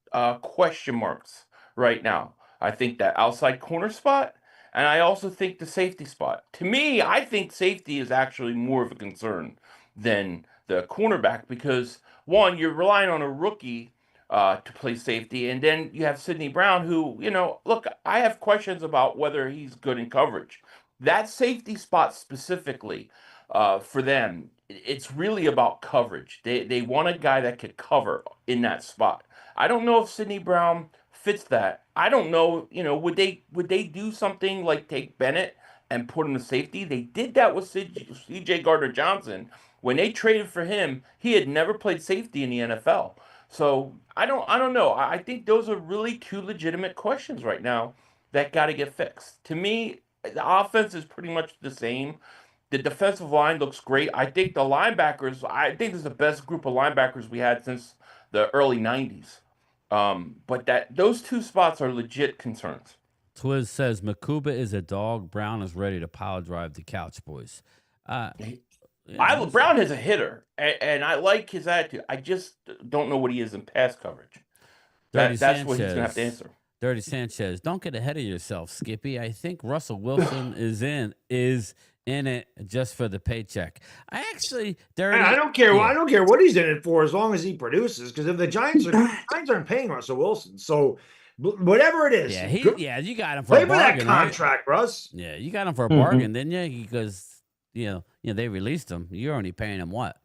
question marks right now. I think that outside corner spot, and I also think the safety spot. To me, I think safety is actually more of a concern than the cornerback because one, you're relying on a rookie to play safety. And then you have Sidney Brown who, look, I have questions about whether he's good in coverage. That safety spot specifically for them, it's really about coverage. They want a guy that could cover in that spot. I don't know if Sidney Brown fits that. I don't know, would they do something like take Bennett and put him to safety? They did that with C.J. Gardner-Johnson. When they traded for him, he had never played safety in the NFL. So I don't know. I think those are really 2 legitimate questions right now that got to get fixed. To me, the offense is pretty much the same. The defensive line looks great. I think the linebackers, I think this is the best group of linebackers we had since the early 90s. But those 2 spots are legit concerns. Twiz says Makuba is a dog. Brown is ready to power drive the Couch Boys. Brown is a hitter, and I like his attitude. I just don't know what he is in pass coverage. That's what he's going to have to answer. Dirty Sanchez, don't get ahead of yourself, Skippy. I think Russell Wilson is in it just for the paycheck. I don't care. I don't care what he's in it for as long as he produces. Because if the Giants aren't paying Russell Wilson, so whatever it is, you got him for a bargain. Play for that contract, right? Russ. Yeah, you got him for a bargain, didn't you? Because they released him. You're only paying him what,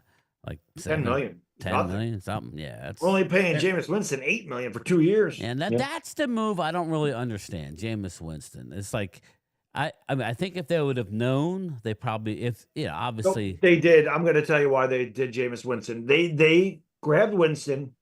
like $10 million. 10 million, something. Yeah, we're only paying Jameis Winston $8 million for 2 years. And that's the move I don't really understand. Jameis Winston. It's like I think if they would have known, they probably obviously they did. I'm going to tell you why they did Jameis Winston. They grabbed Winston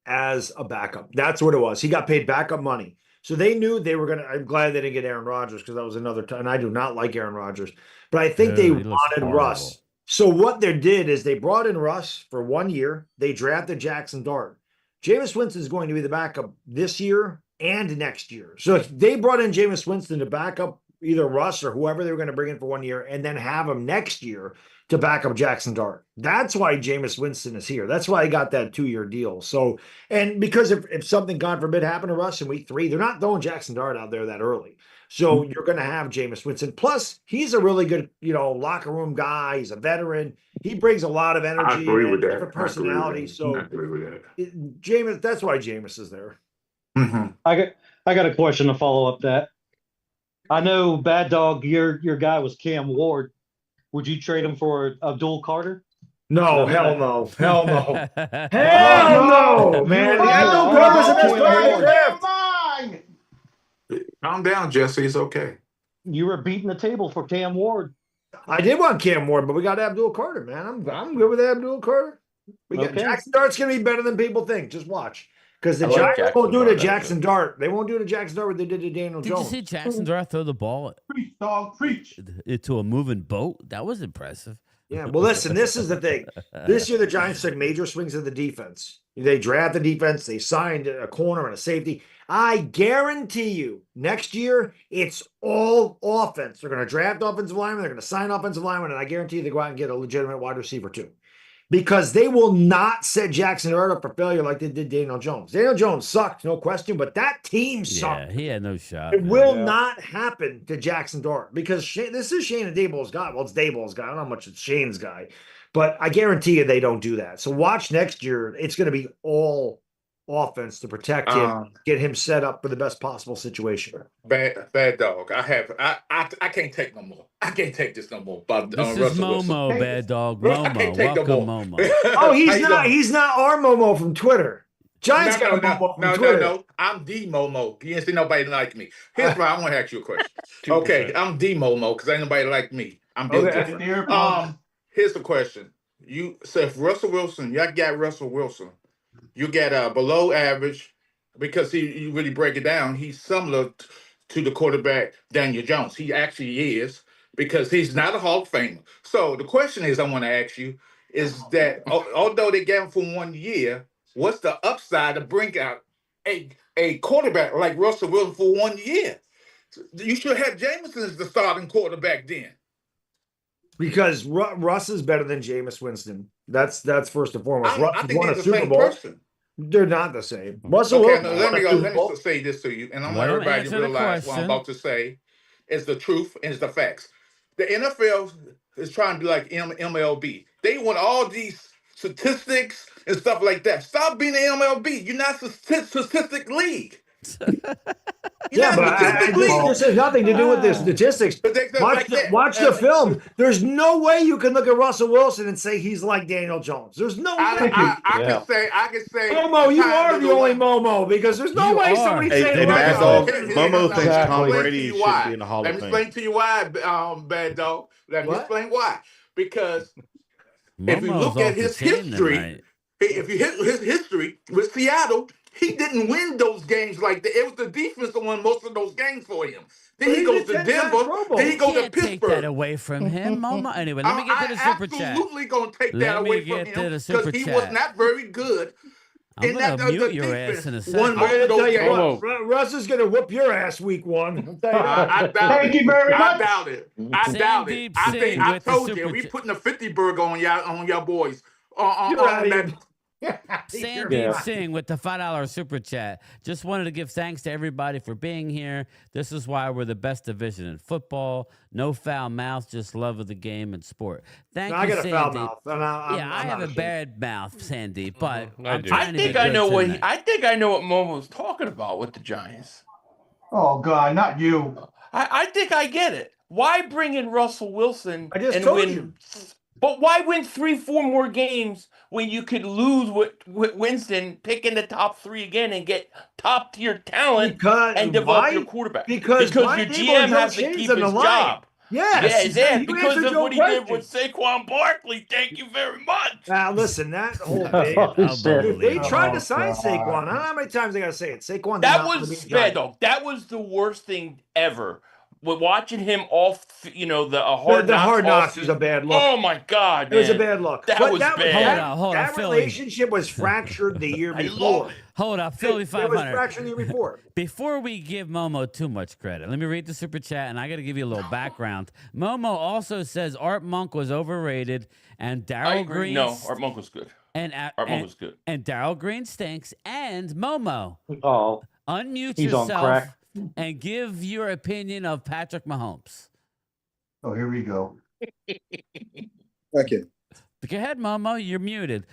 as a backup. That's what it was. He got paid backup money. So they knew they were going to. I'm glad they didn't get Aaron Rodgers because that was another time. And I do not like Aaron Rodgers, but I think they wanted Russ. So what they did is they brought in Russ for 1 year. They drafted Jackson Dart. Jameis Winston is going to be the backup this year and next year. So if they brought in Jameis Winston to back up either Russ or whoever they were going to bring in for 1 year, and then have him next year to back up Jackson Dart. That's why Jameis Winston is here. That's why he got that 2-year deal. So, and because if something, God forbid, happened to Russ in week 3, they're not throwing Jackson Dart out there that early. So you're going to have Jameis Winston. Plus, he's a really good, locker room guy. He's a veteran. He brings a lot of energy. I agree with that. Different personality. So, I agree with that. Jameis, that's why Jameis is there. Mm-hmm. I got a question to follow up that. I know, Bad Dog, your guy was Cam Ward. Would you trade him for Abdul Carter? No, hell no. Hell no. Hell no, man. Abdul Carter's the best player in the draft. Calm down, Jesse. It's okay. You were beating the table for Cam Ward. I did want Cam Ward, but we got Abdul Carter, man. I'm good with Abdul Carter. Jackson Dart's going to be better than people think. Just watch. Because the Giants won't do it to Jackson Dart. They won't do it to Jackson Dart what they did to Daniel Jones. Did you see Jackson Dart throw the ball Preach, dog, preach. into a moving boat? That was impressive. Yeah, well, listen, this is the thing. This year, the Giants took major swings at the defense. They drafted the defense. They signed a corner and a safety. I guarantee you, next year, it's all offense. They're going to draft offensive linemen. They're going to sign offensive linemen, and I guarantee you they go out and get a legitimate wide receiver, too. Because they will not set Jackson Dart up for failure like they did Daniel Jones. Daniel Jones sucked, no question, but that team sucked. Yeah, he had no shot. It will not happen to Jackson Dart because this is Shane and Daboll's guy. Well, it's Daboll's guy. I don't know how much it's Shane's guy, but I guarantee you they don't do that. So watch next year. It's going to be all offense to protect him, get him set up for the best possible situation. Bad Dog. I can't take no more. I can't take this no more. But this is Russell Momo, Wilson. Bad Dog. I can't take Welcome, no more. Momo. Oh, he's not our Momo from Twitter. Giants got a Momo from Twitter. No. I'm the Momo. You ain't see nobody like me. Here's why I want to ask you a question. Okay, I'm the Momo because ain't nobody like me. I'm built different. Here's the question. You say if Russell Wilson, y'all got Russell Wilson, you get below average because you really break it down. He's similar to the quarterback Daniel Jones. He actually is because he's not a Hall of Famer. So the question is, I want to ask you, is that although they gave him for 1 year, what's the upside to bring out a quarterback like Russell Wilson for 1 year? You should have Jameson as the starting quarterback then. Because Russ is better than Jameis Winston. That's first and foremost. Russ I think won they're a the Super same Bowl. person. They're not the same. Russell Wilson. Let me say this to you, and I want everybody to realize what I'm about to say is the truth and it's the facts. The NFL is trying to be like MLB. They want all these statistics and stuff like that. Stop being the MLB. You're not a statistic league. Yeah, but this has nothing to do with the statistics. Watch the film. There's no way you can look at Russell Wilson and say he's like Daniel Jones. There's no way. I can say Momo, you are the only Momo because there's no way somebody saying Momo thinks Tom Brady should be in the Hall of Fame. Let me explain to you why, Bad Dog. Let me explain why. Because if you look at his history, if you hit his history with Seattle, he didn't win those games like that. It was the defense that won most of those games for him. Then he goes to Denver. Then he goes to Pittsburgh. Take that away from him, Momo. Anyway, let me get to the super chat. I'm absolutely going to take that away from him because he was not very good. I'm going to mute your ass in a second. I'm going to tell you what, Russ is going to whoop your ass week 1. Thank you very much. I doubt it. I doubt it. I told you, we putting a 50 burger on y'all boys. Sandeep Singh with the $5 super chat. Just wanted to give thanks to everybody for being here. This is why we're the best division in football. No foul mouth, just love of the game and sport. Thank you, I got Sandeep. a foul mouth. I have a bad mouth, Sandeep, but I think I know what Momo's talking about with the Giants. Oh God, not you. I think I get it. Why bring in Russell Wilson and win? But why win 3-4 more games when you could lose with Winston, pick in the top 3 again and get top tier talent and develop your quarterback? Because your GM has to keep his job. Yes. Yeah, because of what he did with Saquon Barkley. Thank you very much. Now, listen, that whole thing. They tried to sign Saquon. I don't know how many times they got to say it. Saquon. That was bad, dog. That was the worst thing ever watching him off, the hard The knocks. hard knocks was a bad look. Oh my God, It was a man. bad look. That was bad. Hold on, that Philly. relationship was fractured the year I before. love it. Hold up, Philly It was 500. fractured the year before. Before we give Momo too much credit, let me read the super chat, and I got to give you a little background. Momo also says Art Monk was overrated, and Darryl Green. No, Art Monk was good. Art Monk was good. And Darryl Green stinks. And Momo, unmute he's on yourself crack. and give your opinion of Patrick Mahomes. Oh, here we go. Thank you. Go ahead, Momo. You're muted.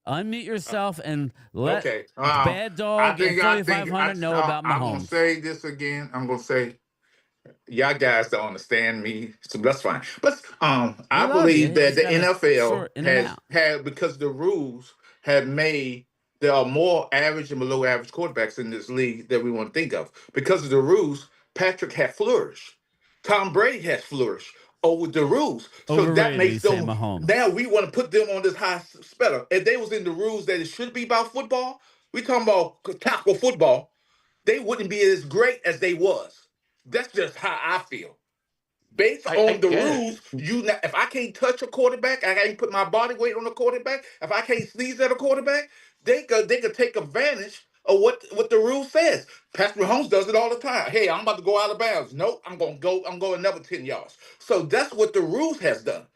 Unmute yourself and let Okay. Bad Dog and Philly 500 know about I'm Mahomes. going to say this again. I'm going to say, y'all guys don't understand me, so that's fine. But I believe that the NFL has, because the rules have made, there are more average and below average quarterbacks in this league that we want to think of. Because of the rules, Patrick has flourished. Tom Brady has flourished over the rules. So that makes them, now we want to put them on this high spectrum. If they was in the rules that it should be about football, we talking about tackle football, they wouldn't be as great as they was. That's just how I feel. Based on the rules, if I can't touch a quarterback, I can't put my body weight on a quarterback, if I can't sneeze at a quarterback, they could take advantage of what the rule says. Patrick Mahomes does it all the time. Hey, I'm about to go out of bounds. Nope, I'm going another 10 yards. So that's what the rules has done.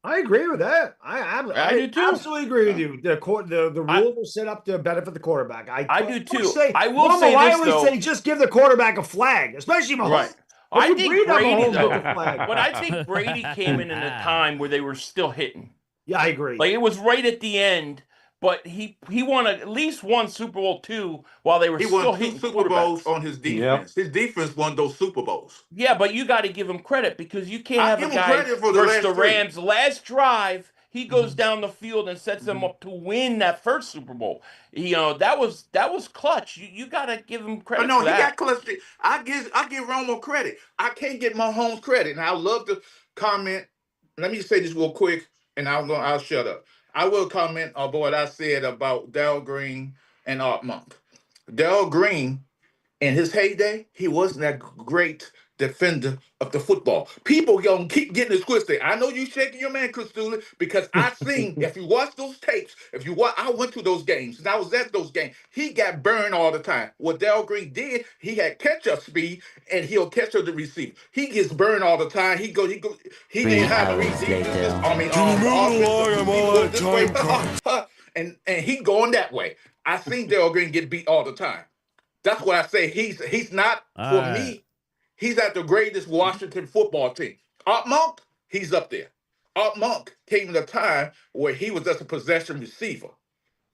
I agree with that. I do too. Absolutely agree with you. The rules are set up to benefit the quarterback. I do too. I always say just give the quarterback a flag, especially Mahomes. Right. I think Brady, though, but I think Brady came in a time where they were still hitting. Yeah, I agree. Like it was right at the end, but he won at least one Super Bowl II while they were still hitting He won 2 Super Bowls on his defense. His defense won those Super Bowls. Yeah, but you got to give him credit because you can't have a guy versus the Rams. Last drive, he goes down the field and sets them up to win that first Super Bowl. That was clutch. You got to give him credit. No, for that. He got clutch. I give Romo credit. I can't get Mahomes credit, and I love to comment. Let me say this real quick, and I'll shut up. I will comment on what I said about Darryl Green and Art Monk. Darryl Green, in his heyday, he wasn't that great defender of the football. People gonna keep getting it twisted. I know you shaking your man, Chris Dooley, because I seen, if you watch those tapes, I went to those games, and I was at those games. He got burned all the time. What Darryl Green did, he had catch-up speed, and he'll catch up the receiver. He gets burned all the time. He didn't have a receiver. And he going that way. I seen Darryl Green get beat all the time. That's why I say he's not, for me, he's at the greatest Washington football team. Art Monk, he's up there. Art Monk came at a time where he was just a possession receiver.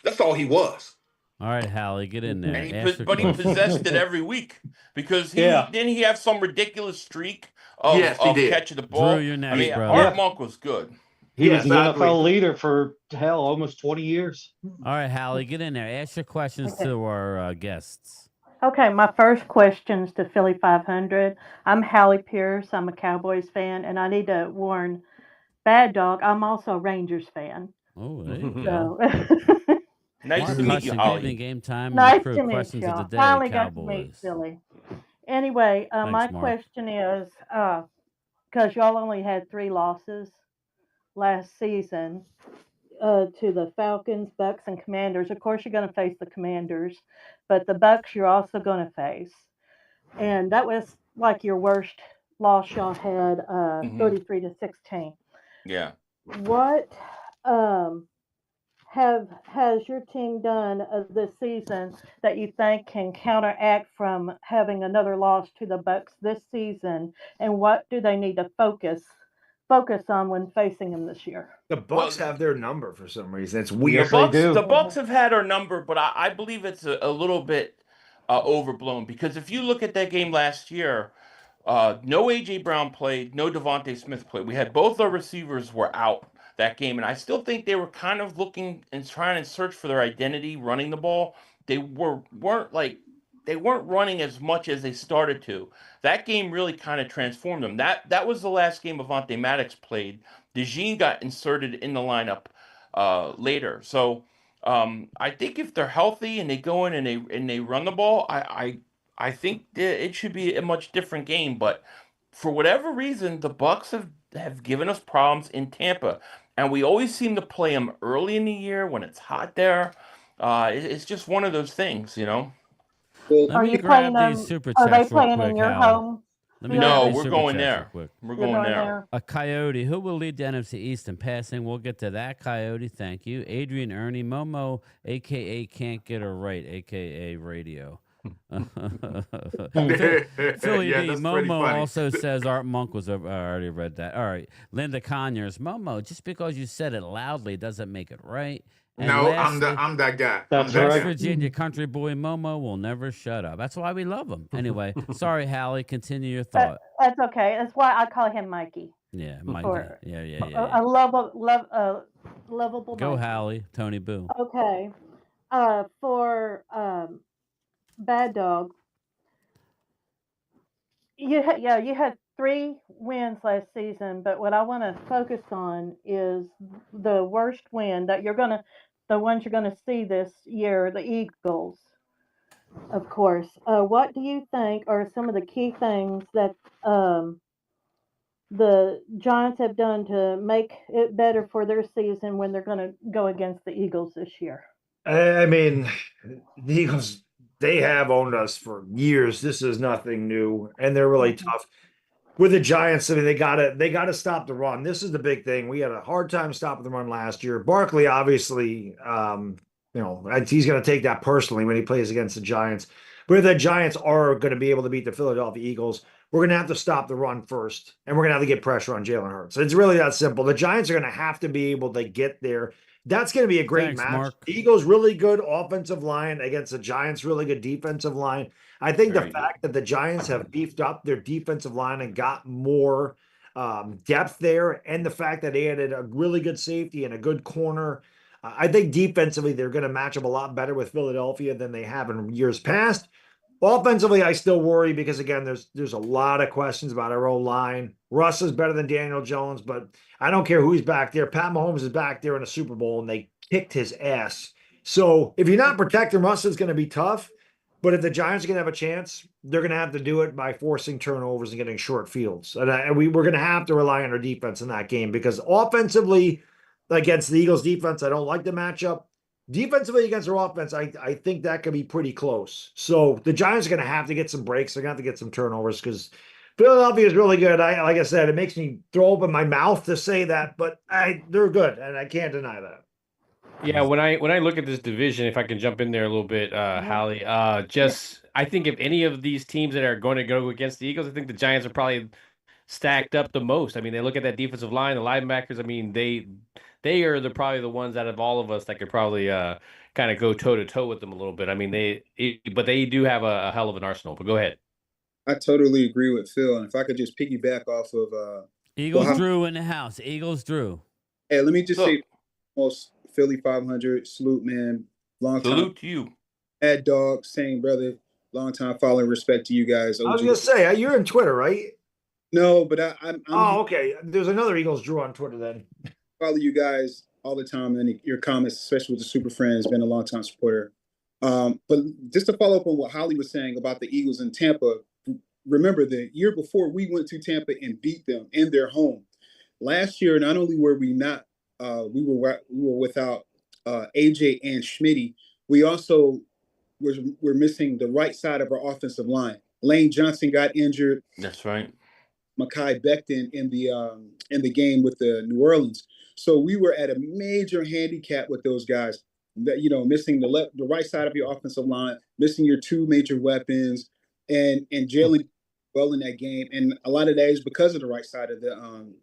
That's all he was. All right, Hallie, get in there. But he possessed it every week because didn't he have some ridiculous streak of catching the ball? Drew, you're next, bro. Art Monk was good. He was the NFL leader for almost 20 years. All right, Hallie, get in there. Ask your questions to our guests. Okay, my first question's to Philly 500. I'm Hallie Pierce. I'm a Cowboys fan, and I need to warn Bad Dog. I'm also a Rangers fan. Oh, there you go. Nice to meet you, Holly. Game time. Nice to meet questions you. of the day, Finally Cowboys. got to meet Philly. Anyway, Thanks, my Mark. question is, because y'all only had 3 losses last season to the Falcons, Bucks, and Commanders. Of course, you're going to face the Commanders, but the Bucks you're also going to face. And that was like your worst loss y'all had, 33-16. Yeah. What has your team done this season that you think can counteract from having another loss to the Bucks this season? And what do they need to focus on when facing them this year? The Bucks have their number for some reason. It's weird. The Bucks have had our number, but I believe it's a little bit overblown because if you look at that game last year, no A.J. Brown played, no Devontae Smith played. We had both our receivers were out that game, and I still think they were kind of looking and trying to search for their identity running the ball. They weren't running as much as they started to. That game really kind of transformed them. That was the last game Avonte Maddox played. DeJean got inserted in the lineup later. So I think if they're healthy and they go in and they run the ball, I think it should be a much different game. But for whatever reason, the Bucks have given us problems in Tampa, and we always seem to play them early in the year when it's hot there. It's just one of those things, you know. Let me grab these super Are they chats real playing quick, in your Hal. home? Let me No, grab these we're super going chats real there. quick. We're You're going going there. there. A Coyote. Who will lead the NFC East in passing? We'll get to that, Coyote. Thank you. Adrian Ernie. Momo, a.k.a. Can't Get Her Right, a.k.a. Radio. Philly Yeah, D. that's pretty Momo funny. also says Art Monk was over. I already read that. All right. Linda Conyers. Momo, just because you said it loudly doesn't make it right. And No, lastly, I'm that guy. That's I'm that right. guy. Virginia country boy Momo will never shut up. That's why we love him. Anyway, sorry, Hallie. Continue your thought. That's okay. That's why I call him Mikey. Yeah, Mikey. Or Yeah. a lovable Go, Mikey. Hallie. Tony Boo. Okay. For Bad Dog, you had 3 wins last season, but what I want to focus on is the worst win that the ones you're gonna see this year, the Eagles, of course. What do you think are some of the key things that the Giants have done to make it better for their season when they're going to go against the Eagles this year? I mean, the Eagles, they have owned us for years. This is nothing new, and they're really tough. With the Giants, I mean, they gotta stop the run. This is the big thing. We had a hard time stopping the run last year. Barkley, obviously, he's going to take that personally when he plays against the Giants. But if the Giants are going to be able to beat the Philadelphia Eagles, we're going to have to stop the run first, and we're going to have to get pressure on Jalen Hurts. It's really that simple. The Giants are going to have to be able to get there. That's going to be a great match. Mark. The Eagles really good offensive line against the Giants really good defensive line. I think the fact that the Giants have beefed up their defensive line and got more depth there, and the fact that they added a really good safety and a good corner, I think defensively they're going to match up a lot better with Philadelphia than they have in years past. Offensively, I still worry because, again, there's a lot of questions about our O-line. Russ is better than Daniel Jones, but I don't care who's back there. Pat Mahomes is back there in a Super Bowl, and they kicked his ass. So if you're not protecting Russ, it's going to be tough. But if the Giants are going to have a chance, they're going to have to do it by forcing turnovers and getting short fields. And we're going to have to rely on our defense in that game because offensively, against the Eagles' defense, I don't like the matchup. Defensively against their offense, I think that could be pretty close. So the Giants are going to have to get some breaks. They're going to have to get some turnovers because Philadelphia is really good. Like I said, it makes me throw open my mouth to say that, but they're good, and I can't deny that. Yeah, when I look at this division, if I can jump in there a little bit, Hallie, I think if any of these teams that are going to go against the Eagles, I think the Giants are probably stacked up the most. I mean, they look at that defensive line, the linebackers. I mean, they are probably the ones out of all of us that could probably kind of go toe to toe with them a little bit. I mean, but they do have a hell of an arsenal. But go ahead. I totally agree with Phil, and if I could just piggyback off of Eagles Drew in the house. Eagles Drew. Hey, let me just say, most Philly 500 salute, man. Long time. Salute to you. Mad Dog, same brother. Long time following, respect to you guys. I was going to say, you're in Twitter, right? No, but I'm okay. There's another Eagles Drew on Twitter then. Follow you guys all the time, and your comments, especially with the Super Friends, been a long time supporter. But just to follow up on what Holly was saying about the Eagles in Tampa, remember the year before we went to Tampa and beat them in their home. Last year, not only were we not we were without AJ and Schmitty, we also were missing the right side of our offensive line. Lane Johnson got injured. That's right. Mekhi Becton in the game with the New Orleans. So we were at a major handicap with those guys. That missing the right side of your offensive line, missing your 2 major weapons, and Jalen well in that game. And a lot of that is because of the right side of the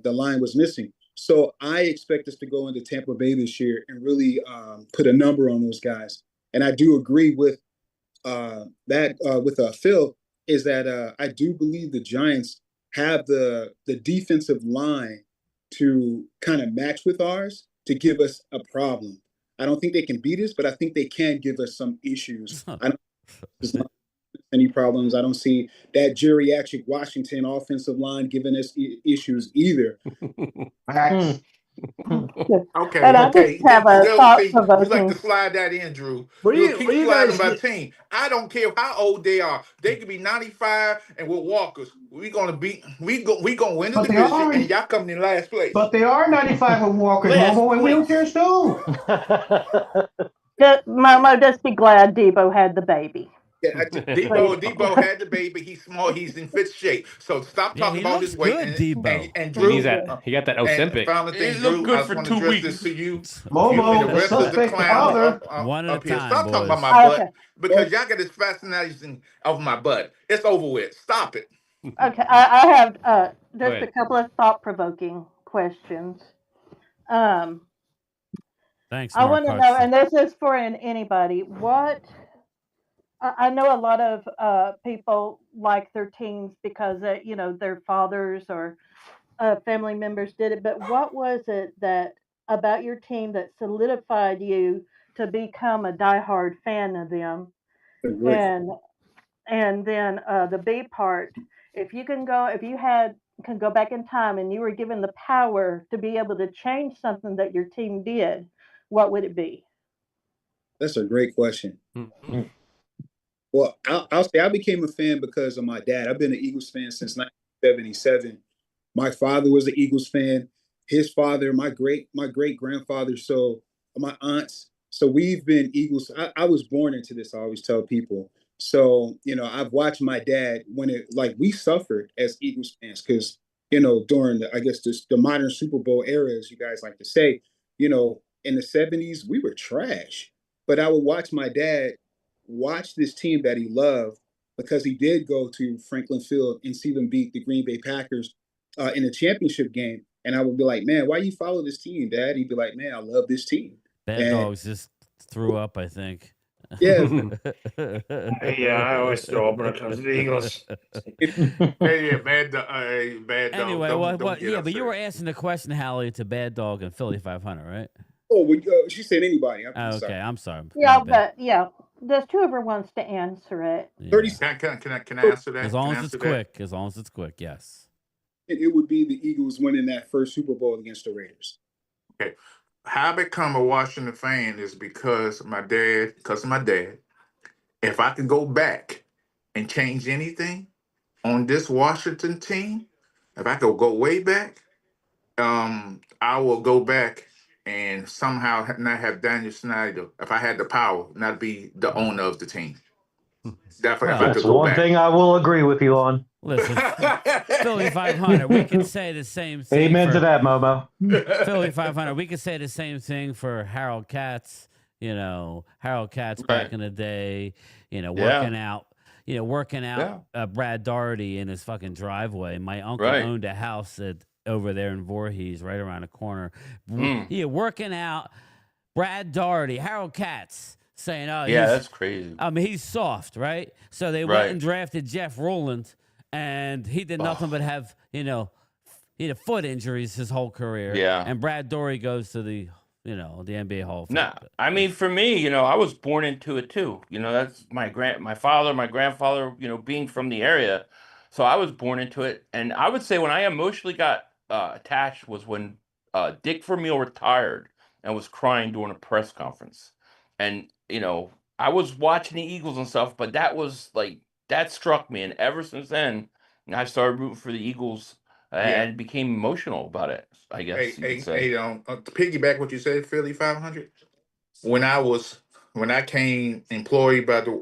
line was missing. So I expect us to go into Tampa Bay this year and really put a number on those guys. And I do agree with Phil, is that I do believe the Giants have the defensive line to kind of match with ours to give us a problem. I don't think they can beat us, but I think they can give us some issues. I don't see any problems. I don't see that geriatric Washington offensive line giving us issues either. Okay, And I okay. just have a You like to thought-provoking. slide that in, Drew. What do You'll you keep what do you sliding guys my get? team. I don't care how old they are. They could be 95 and we're walkers. We gonna win the But they division, are, and y'all coming in last place. but they are 95 with walkers, Last Momo, and place. wheelchairs too. Momo, just be glad Debo had the baby. Yeah, Please. Debo had the baby. He's small. He's in fit shape. So stop Yeah, talking he about looks his weight. good, Debo. And He needs Drew, that. He got that and Ozempic. final He thing, looked Drew, good I for just want to 2 address weeks. this to you. You Momo, and the the rest of the suspect clowns father. One at a here. time, Stop talking about boys. my Okay. butt because y'all got this fascination of my butt. It's over with. Stop it. Okay. I have Go just a ahead. couple of thought-provoking questions. Um, Thanks, I Mark want to know, Hudson. and this is for anybody. I know a lot of people like their teams because their fathers or family members did it. But what was it that about your team that solidified you to become a diehard fan of them? And then the B part, if you can go back in time and you were given the power to be able to change something that your team did, what would it be? That's a great question. Mm-hmm. Well, I'll say I became a fan because of my dad. I've been an Eagles fan since 1977. My father was an Eagles fan. His father, my great grandfather, so my aunts. So we've been Eagles. I was born into this. I always tell people. So I've watched my dad when we suffered as Eagles fans because during I guess the modern Super Bowl era, as you guys like to say, in the '70s we were trash. But I would watch my dad watch this team that he loved because he did go to Franklin Field and see them beat the Green Bay Packers in a championship game. And I would be like, man, why you follow this team, Dad? He'd be like, man, I love this team. Bad Dogs just threw up, I think. Yeah. Yeah, I always throw up when it comes to the Eagles. Hey, bad dog. Anyway, Don't but get upset. you were asking the question, Hallie, to Bad Dog and Philly 500, right? Oh, well, she said anybody. Okay, I'm sorry. Yeah, but there's whoever wants to answer it. Yeah. 30 Can I answer that? As long as it's quick. As long as it's quick, yes. It would be the Eagles winning that first Super Bowl against the Raiders. Okay. How I become a Washington fan is because of my dad. If I could go back and change anything on this Washington team, if I could go way back, I will go back and somehow not have Daniel Snyder, if I had the power, not be the owner of the team. Definitely, if I That's could go one back. thing I will agree with you on. Listen, Philly 500, we can say the same thing. Amen to that, Momo. Philly 500, we could say the same thing for Harold Katz. Harold Katz back in the day, working out Brad Daugherty in his fucking driveway. My uncle owned a house over there in Voorhees, right around the corner. Yeah, working out Brad Daugherty, Harold Katz. Saying, oh, yeah, that's crazy. I mean, he's soft, right? So they went and drafted Jeff Rowland, and he did nothing but have, foot injuries his whole career. Yeah. And Brad Daugherty goes to the NBA Hall of Fame. Nah, I mean, for me, I was born into it too. That's my father, my grandfather, being from the area. So I was born into it. And I would say when I emotionally got attached was when Dick Vermeil retired and was crying during a press conference. And, I was watching the Eagles and stuff, but that struck me. And ever since then, I started rooting for the Eagles and became emotional about it, I guess you could say. To piggyback what you said, Philly 500, when I came employed by the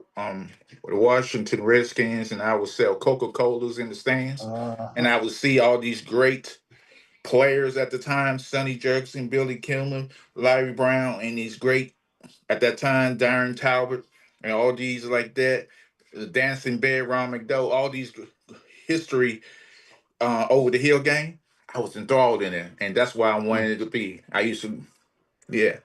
Washington Redskins and I would sell Coca-Colas in the stands and I would see all these great players at the time, Sonny Jurgensen, Billy Kilmer, Larry Brown, and these great at that time, Darren Talbot, and all these like that, the Dancing Bear, Ron McDowell, all these history over the hill game. I was enthralled in it, and that's why I wanted it to be. I used to, yeah.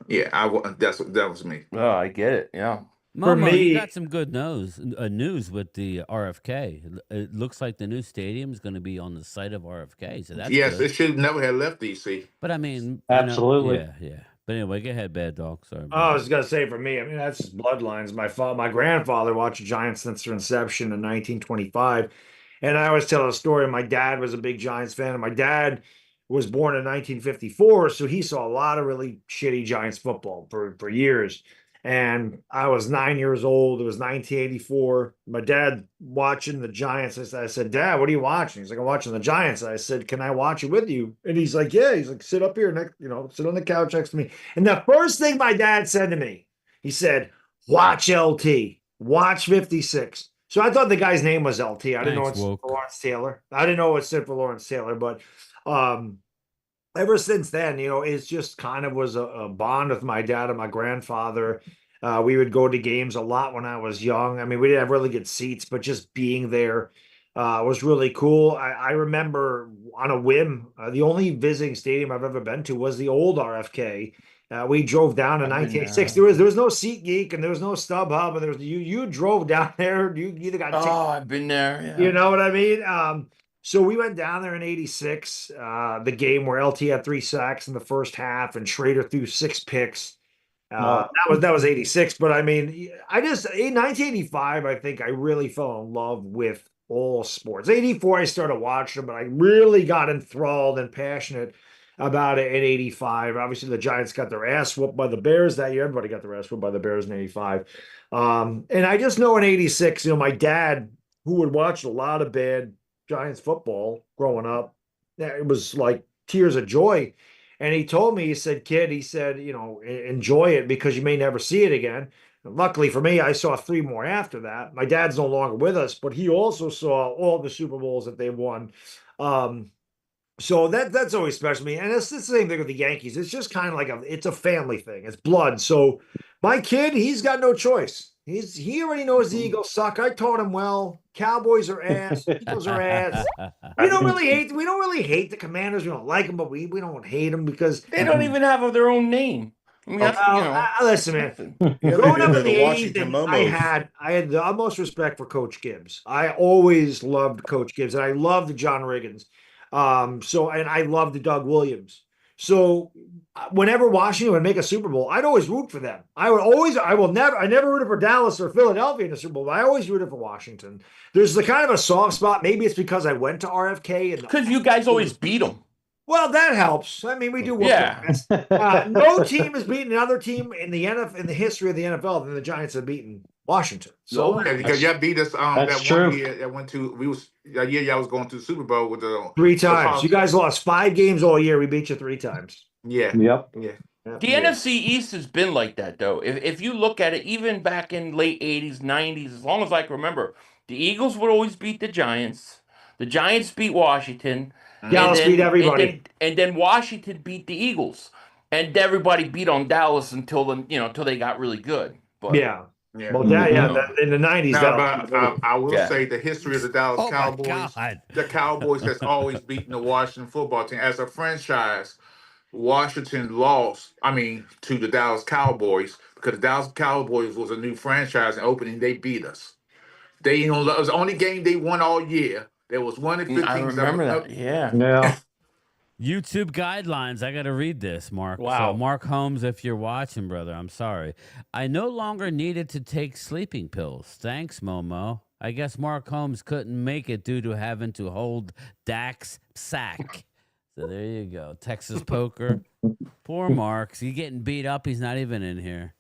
That was me. Oh, I get it. Yeah. Momo, you got some good news with the RFK. It looks like the new stadium is going to be on the site of RFK. So that's good. It should never have left DC. But I mean, absolutely, yeah. But anyway, go ahead, Bad Dog. Sorry. I was gonna say for me, I mean that's just bloodlines. My grandfather watched the Giants since their inception in 1925, and I always tell a story. My dad was a big Giants fan, and my dad was born in 1954, so he saw a lot of really shitty Giants football for years. And I was 9 years old. It was 1984. My dad watching the Giants. I said, Dad, what are you watching? He's like, I'm watching the Giants. I said, can I watch it with you? And he's like, yeah. He's like, sit up here, next, sit on the couch next to me. And the first thing my dad said to me, he said, watch LT, watch 56. So I thought the guy's name was LT. I didn't know it's Lawrence Taylor. I didn't know it stood for Lawrence Taylor, but ever since then, it's just kind of was a bond with my dad and my grandfather. We would go to games a lot when I was young. I mean, we didn't have really good seats, but just being there was really cool. I remember on a whim, the only visiting stadium I've ever been to was the old RFK. We drove down in 1986. There was no SeatGeek and there was no StubHub, and there was you drove down there. You either got tickets. I've been there. Yeah. You know what I mean? So we went down there in 86, the game where LT had 3 sacks in the first half and Schrader threw 6 picks. That was 86. But I mean, in 1985, I think I really fell in love with all sports. 84, I started watching them, but I really got enthralled and passionate about it in 85. Obviously, the Giants got their ass whooped by the Bears that year. Everybody got their ass whooped by the Bears in 85. And I just know in 86, my dad, who would watch a lot of bad Giants football growing up, it was like tears of joy. And he told me, he said, kid, enjoy it because you may never see it again. And luckily for me, I saw 3 more after that. My dad's no longer with us, but he also saw all the Super Bowls that they won. So that's always special to me. And it's the same thing with the Yankees. It's just kind of like it's a family thing. It's blood. So my kid, he's got no choice. He already knows the Eagles suck. I taught him well. Cowboys are ass. Eagles are ass. We don't really hate the Commanders. We don't like them, but we don't hate them because they don't even have their own name. I mean, listen, man. Growing up in the 80s, I had the utmost respect for Coach Gibbs. I always loved Coach Gibbs, and I loved John Riggins. And I loved Doug Williams. So whenever Washington would make a Super Bowl, I'd always root for them. I never rooted for Dallas or Philadelphia in the Super Bowl. I always rooted for Washington. There's the kind of a soft spot. Maybe it's because I went to RFK. Because you guys always beat them. Well, that helps. I mean, we do. No team has beaten another team in the history of the NFL than the Giants have beaten Washington. So because y'all beat us that true. 1 year that went to that year y'all was going to the Super Bowl with the 3 times. You guys lost 5 games all year. We beat you 3 times. Yeah. Yep. Yeah. The NFC East has been like that, though. If you look at it, even back in late 80s, 90s, as long as I can remember, the Eagles would always beat the Giants. The Giants beat Washington. Dallas beat everybody. And then Washington beat the Eagles. And everybody beat on Dallas until they got really good. But, yeah. Well, in the 90s. I will say the history of the Dallas Cowboys. The Cowboys has always beaten the Washington football team. As a franchise, Washington lost, to the Dallas Cowboys because the Dallas Cowboys was a new franchise and opening. They beat us. It was the only game they won all year. There was 1 in 15. I remember that. Yeah. YouTube guidelines. I got to read this, Mark. Wow. So, Mark Holmes, if you're watching, brother, I'm sorry. I no longer needed to take sleeping pills. Thanks, Momo. I guess Mark Holmes couldn't make it due to having to hold Dak's sack. So there you go. Texas Poker. Poor Mark. He's getting beat up. He's not even in here.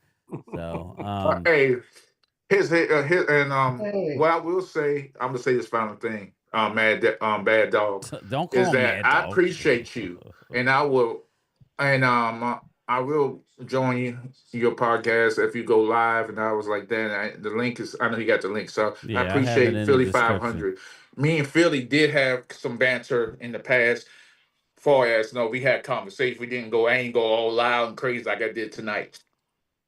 So, what I will say, I'm gonna say this final thing. Bad dog. Don't call is me that I appreciate you, and I will join your podcast if you go live. And I was like, then the link is. I know you got the link, so Yeah, I appreciate have it in Philly the 500. Me and Philly did have some banter in the past. Far as we had conversation. We didn't go. I ain't go all loud and crazy like I did tonight.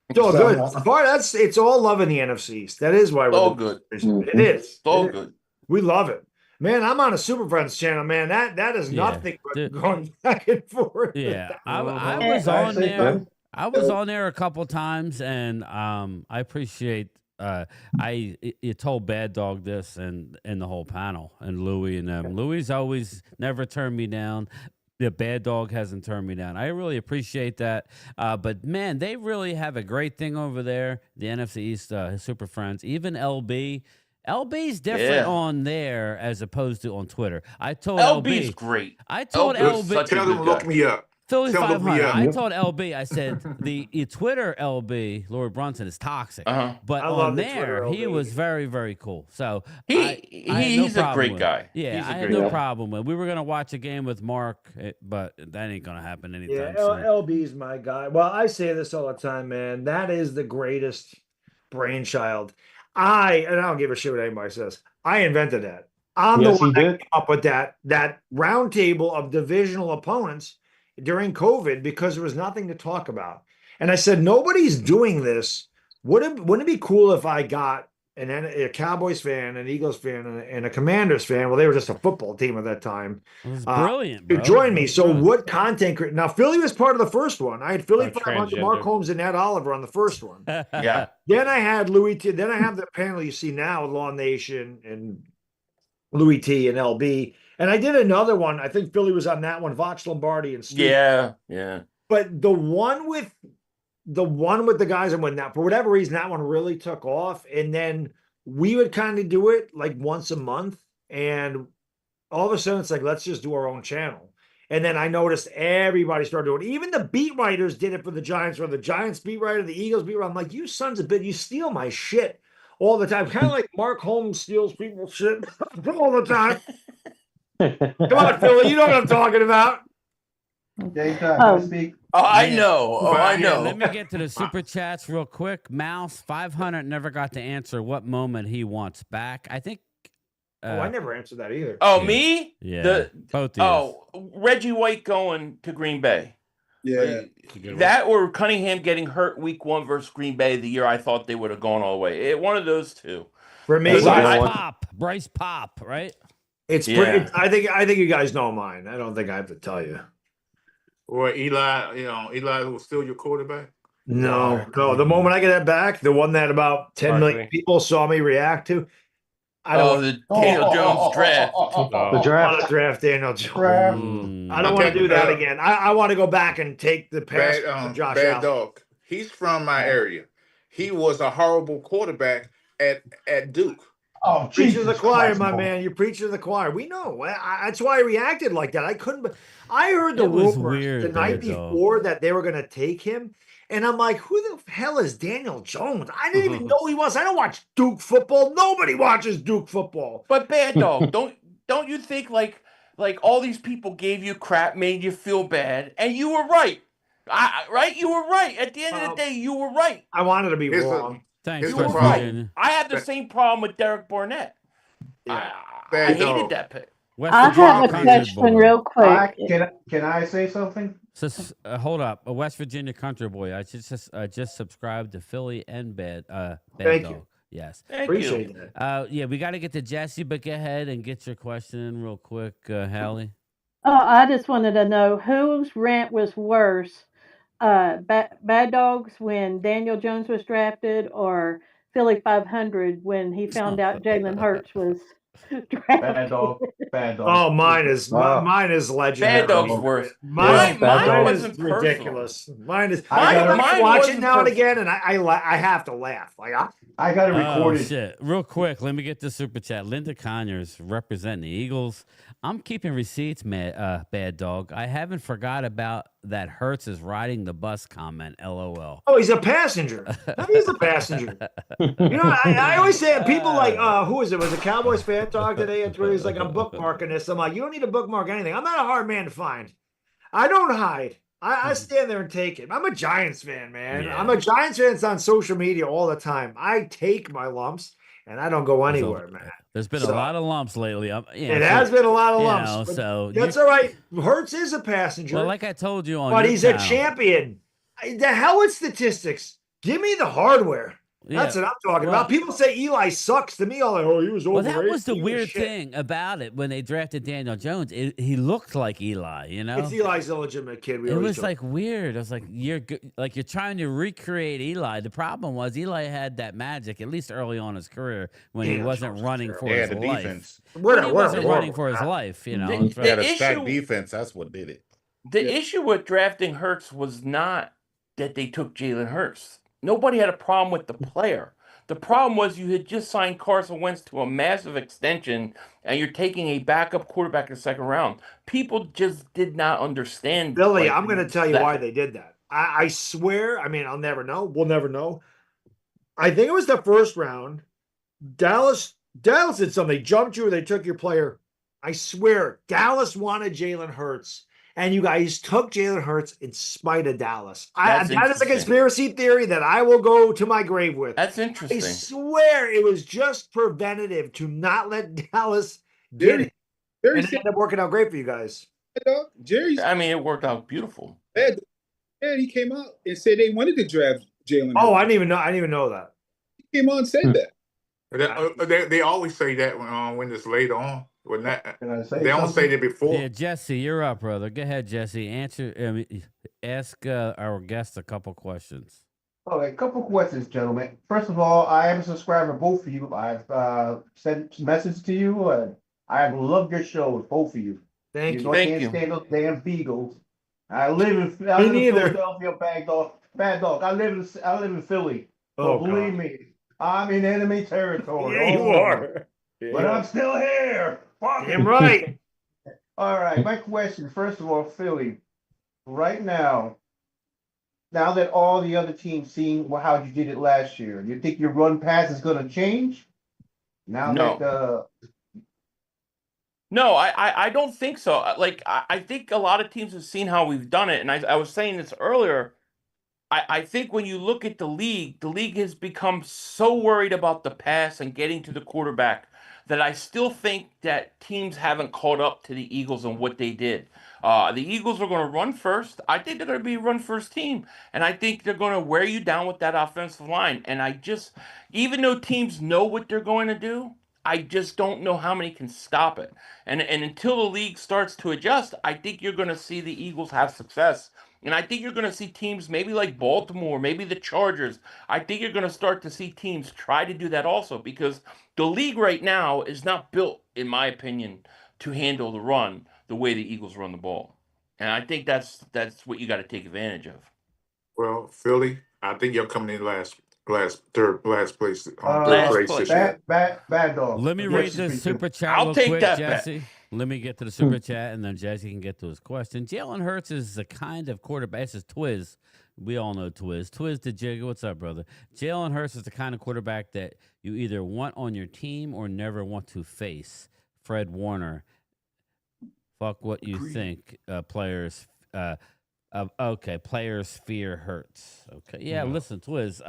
It's all good. It's all love in the NFC East. That is why we're all good. It is. All good. We love it. Man, I'm on a Super Friends channel, man. That is nothing but going back and forth. Yeah. I was on there. I was on there a couple times, and I appreciate you told Bad Dog this and the whole panel and Louie and them. Louie's always never turned me down. The Bad Dog hasn't turned me down. I really appreciate that. But, man, they really have a great thing over there, the NFC East Super Friends. Even LB LB's different on there as opposed to on Twitter. I told LB's LB great. I told LB. Tell them to look me up. Philly Tell them to look me 500. up. I told LB. I said the Twitter LB, Lord Brunson, is toxic. But I on love the there, Twitter he LB. was very, very cool. So he's a great guy. Yeah, I had no problem with. We were gonna watch a game with Mark, but that ain't gonna happen anytime soon. LB's my guy. Well, I say this all the time, man. That is the greatest brainchild. I don't give a shit what anybody says. I invented that. I'm the one that came up with that round table of divisional opponents during COVID because there was nothing to talk about. And I said, nobody's doing this. Wouldn't it be cool if I got a Cowboys fan, an Eagles fan, and a Commanders fan? Well, they were just a football team at that time. It was brilliant, To join me. So what content? Now, Philly was part of the first one. I had Philly 500, Mark Holmes, and Ed Oliver on the first one. Yeah. Then I had Louis T. Then I have the panel you see now with Law Nation and Louis T and LB. And I did another one. I think Philly was on that one, Vox Lombardi and Steve. Yeah. But the one with the guys and when that, for whatever reason, that one really took off. And then we would kind of do it like once a month. And all of a sudden it's like, let's just do our own channel. And then I noticed everybody started doing it. Even the beat writers did it for the Giants, or the Giants beat writer, the Eagles beat writer. I'm like, you sons of bitch, you steal my shit all the time. Kind of like Mark Holmes steals people's shit all the time. Come on, Philly, you know what I'm talking about. Speak. I know. I know. Let me get to the super chats real quick. Mouse 500 never got to answer what moment he wants back. I think. I never answered that either. Oh, me? Yeah. Both. Reggie White going to Green Bay. Yeah. That or Cunningham getting hurt week 1 versus Green Bay the year I thought they would have gone all the way. One of those two. For me, Bryce Pop, right? It's pretty. I think you guys know mine. I don't think I have to tell you. Or Eli, Eli was still your quarterback? No. The moment I get that back, the one that about 10 million people saw me react to. The Daniel Jones draft. The draft Daniel Jones. I don't want to do that again. I want to go back and take the pass of Josh Bad Allen. Dog. He's from my area. He was a horrible quarterback at Duke. Oh, preaching to the choir, my man. You're preaching to the choir. We know. That's why I reacted like that. I couldn't. I heard the rumors the night before that they were going to take him, and I'm like, who the hell is Daniel Jones? I didn't even know he was. I don't watch Duke football. Nobody watches Duke football. But Bad Dog, don't you think like all these people gave you crap, made you feel bad, and you were right. Right? You were right. At the end of the day, you were right. I wanted to be wrong. Thanks. You were right. I had the same problem with Derek Barnett. I hated that pick. I have a question real quick. Can I say something? Hold up, a West Virginia country boy. I just subscribed to Philly and Bad Thank Dog. you. Yes, Appreciate that. Yeah, we got to get to Jesse, but go ahead and get your question in real quick, Hallie. Oh, I just wanted to know whose rant was worse, Bad Dogs when Daniel Jones was drafted, or Philly 500 when he found out Jalen Hurts was drafted. Bad Dog. Oh, mine is legendary. Bad Dog's worse. Mine wasn't is ridiculous. Mine is. I watch it now and again, and I have to laugh. Like I got to record it. Shit. Real quick, let me get the super chat. Linda Conyers representing the Eagles. I'm keeping receipts, Bad Dog. I haven't forgot about that Hurts is riding the bus comment. LOL. Oh, he's a passenger. He's a passenger. I always say people like, who is it? Was a Cowboys fan talk today? It's where he's like, I'm bookmarking this. I'm like, you don't need to bookmark anything. I'm not a hard man to find. I don't hide. I stand there and take it. I'm a Giants fan, man. Yeah. I'm a Giants fan that's on social media all the time. I take my lumps, and I don't go anywhere, man. There's been a lot of lumps lately. It has been a lot of lumps. So that's all right. Hurts is a passenger. Well, like I told you on but he's a champion. The hell with statistics. Give me the hardware. That's what I'm talking about. People say Eli sucks. To me, all he was overrated. Well, that was the weird thing about it when they drafted Daniel Jones. He looked like Eli, It's Eli's illegitimate kid. It was like weird. I was like, you're trying to recreate Eli. The problem was Eli had that magic, at least early on in his career, when he wasn't running for his life. Defense. When he wasn't running for his life, He had a stacked defense. That's what did it. The issue with drafting Hurts was not that they took Jalen Hurts. Nobody had a problem with the player. The problem was you had just signed Carson Wentz to a massive extension, and you're taking a backup quarterback in the second round. People just did not understand. Billy, I'm going to tell you why they did that. I swear, I mean, I'll never know. We'll never know. I think it was the first round. Dallas did something. They jumped you or they took your player. I swear, Dallas wanted Jalen Hurts, and you guys took Jalen Hurts in spite of Dallas. That is a conspiracy theory that I will go to my grave with. That's interesting. I swear it was just preventative to not let Dallas get it. And it ended up working out great for you guys. I mean, it worked out beautiful. And he came out and said they wanted to draft Jalen. Oh, I didn't even know that. He came on and said that. They always say that when it's later on. When that they don't say that before. Yeah, Jesse, you're up, brother. Go ahead, Jesse. Ask our guest a couple questions. Okay, a couple questions, gentlemen. First of all, I am a subscriber to both of you. I've sent messages to you, and I have loved your shows, both of you. Thank you. I can't stand those damn Beagles. I live in Philadelphia, bad dog. I live in Philly. So believe me, I'm in enemy territory. Yeah, you are. But I'm still here. Damn right. All right. My question, first of all, Philly, right now that all the other teams seeing how you did it last year, you think your run pass is going to change? No, I don't think so. Like, I think a lot of teams have seen how we've done it. And I was saying this earlier. I think when you look at the league has become so worried about the pass and getting to the quarterback that I still think that teams haven't caught up to the Eagles and what they did. The Eagles are going to run first. I think they're going to be a run-first team. And I think they're going to wear you down with that offensive line. And even though teams know what they're going to do, I just don't know how many can stop it. And until the league starts to adjust, I think you're going to see the Eagles have success. And I think you're going to see teams maybe like Baltimore, maybe the Chargers. I think you're going to start to see teams try to do that also because the league right now is not built, in my opinion, to handle the run the way the Eagles run the ball. And I think that's what you got to take advantage of. Well, Philly, I think you're coming in last place. Bad dog. Let me read this super chat I'll real take quick, that Jesse. Let me get to the super chat, and then Jesse can get to his question. Jalen Hurts is the kind of quarterback. This is Twiz. We all know Twiz. Twiz the Jigger. What's up, brother? Jalen Hurts is the kind of quarterback that you either want on your team or never want to face. Fred Warner. Fuck what you think. Players. Okay. Players fear Hurts. Okay. Yeah. Listen, Twiz.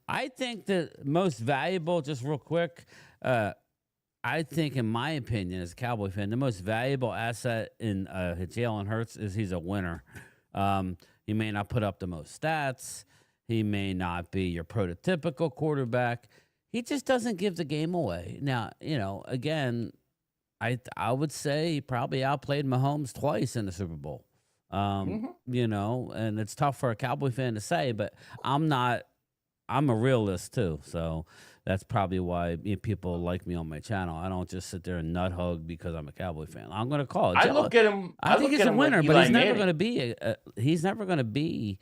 I think the most valuable, just real quick. I think, in my opinion, as a Cowboy fan, the most valuable asset in Jalen Hurts is he's a winner. He may not put up the most stats. He may not be your prototypical quarterback. He just doesn't give the game away. Now, again, I would say he probably outplayed Mahomes twice in the Super Bowl. And it's tough for a Cowboy fan to say, but I'm a realist too. So that's probably why people like me on my channel. I don't just sit there and nut hug because I'm a Cowboy fan. I'm going to call it. I look at him. I think he's a winner, but he's never going to be. He's never going to be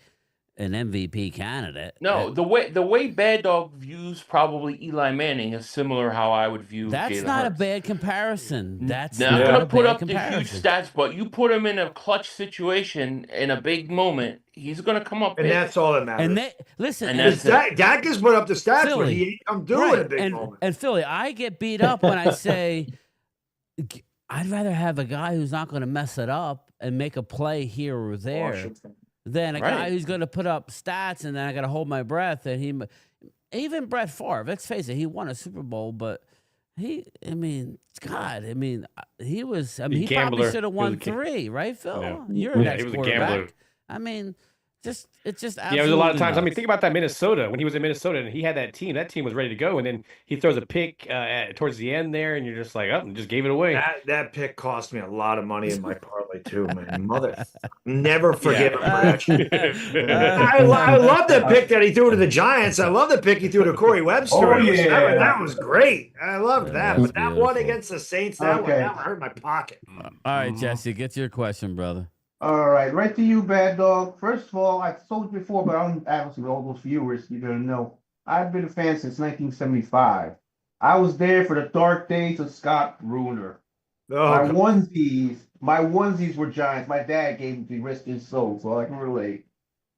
an MVP candidate. No, the way Bad Dog views probably Eli Manning is similar how I would view. That's Jalen not Hurts. a bad comparison. That's not not going a to put bad up comparison. the huge stats, but you put him in a clutch situation in a big moment, he's going to come up. And big. that's all that matters. And listen, Dak has put up the stats, Philly, but he ain't come doing right, a big moment. And Philly, I get beat up when I say I'd rather have a guy who's not going to mess it up and make a play here or there than a guy who's going to put up stats and then I got to hold my breath. And even Brett Favre, let's face it, he won a Super Bowl, but he probably should have won 3, right, Phil? Yeah. You're an he was a gambler. I mean, it's just it was a lot of times. nuts. I mean, think about that Minnesota when he was in Minnesota and he had that team. That team was ready to go, and then he throws a pick towards the end there, and you're just like, oh, just gave it away. That pick cost me a lot of money in my parlay too, man. Never forgive him for that shit. I love the pick that he threw to the Giants. I love the pick he threw to Corey Webster. Oh, yeah. That was great. I loved that. But that one beautiful. against the Saints, that one hurt my pocket. All right, Jesse, get to your question, brother. All right, to you, Bad Dog. First of all, I've told you before, but I'm asking all those viewers, you don't know. I've been a fan since 1975. I was there for the dark days of Scott Bruner. Oh, My onesies were Giants. My dad gave them to rest his soul, so I can relate.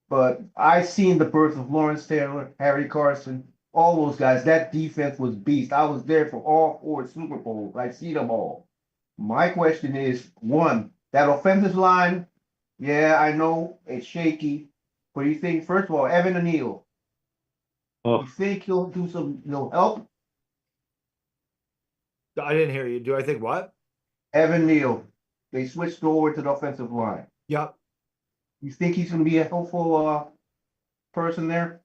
But I seen the birth of Lawrence Taylor, Harry Carson, all those guys. That defense was beast. I was there for all 4 Super Bowls. I see them all. My question is, one, that offensive line, yeah, I know it's shaky, but you think, first of all, Evan O'Neal, you think he'll help? I didn't hear you. Do I think what? Evan Neal, they switched over to the offensive line. Yep. You think he's going to be a helpful person there?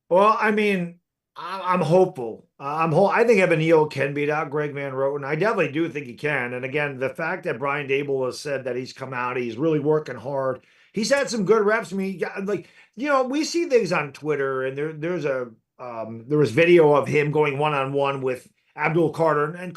Well, I mean, I'm hopeful. I think Evan Neal can beat out Greg Van Roten. I definitely do think he can. And again, the fact that Brian Dable has said that he's come out, he's really working hard. He's had some good reps. I mean, we see things on Twitter, and there was video of him going one-on-one with Abdul Carter, and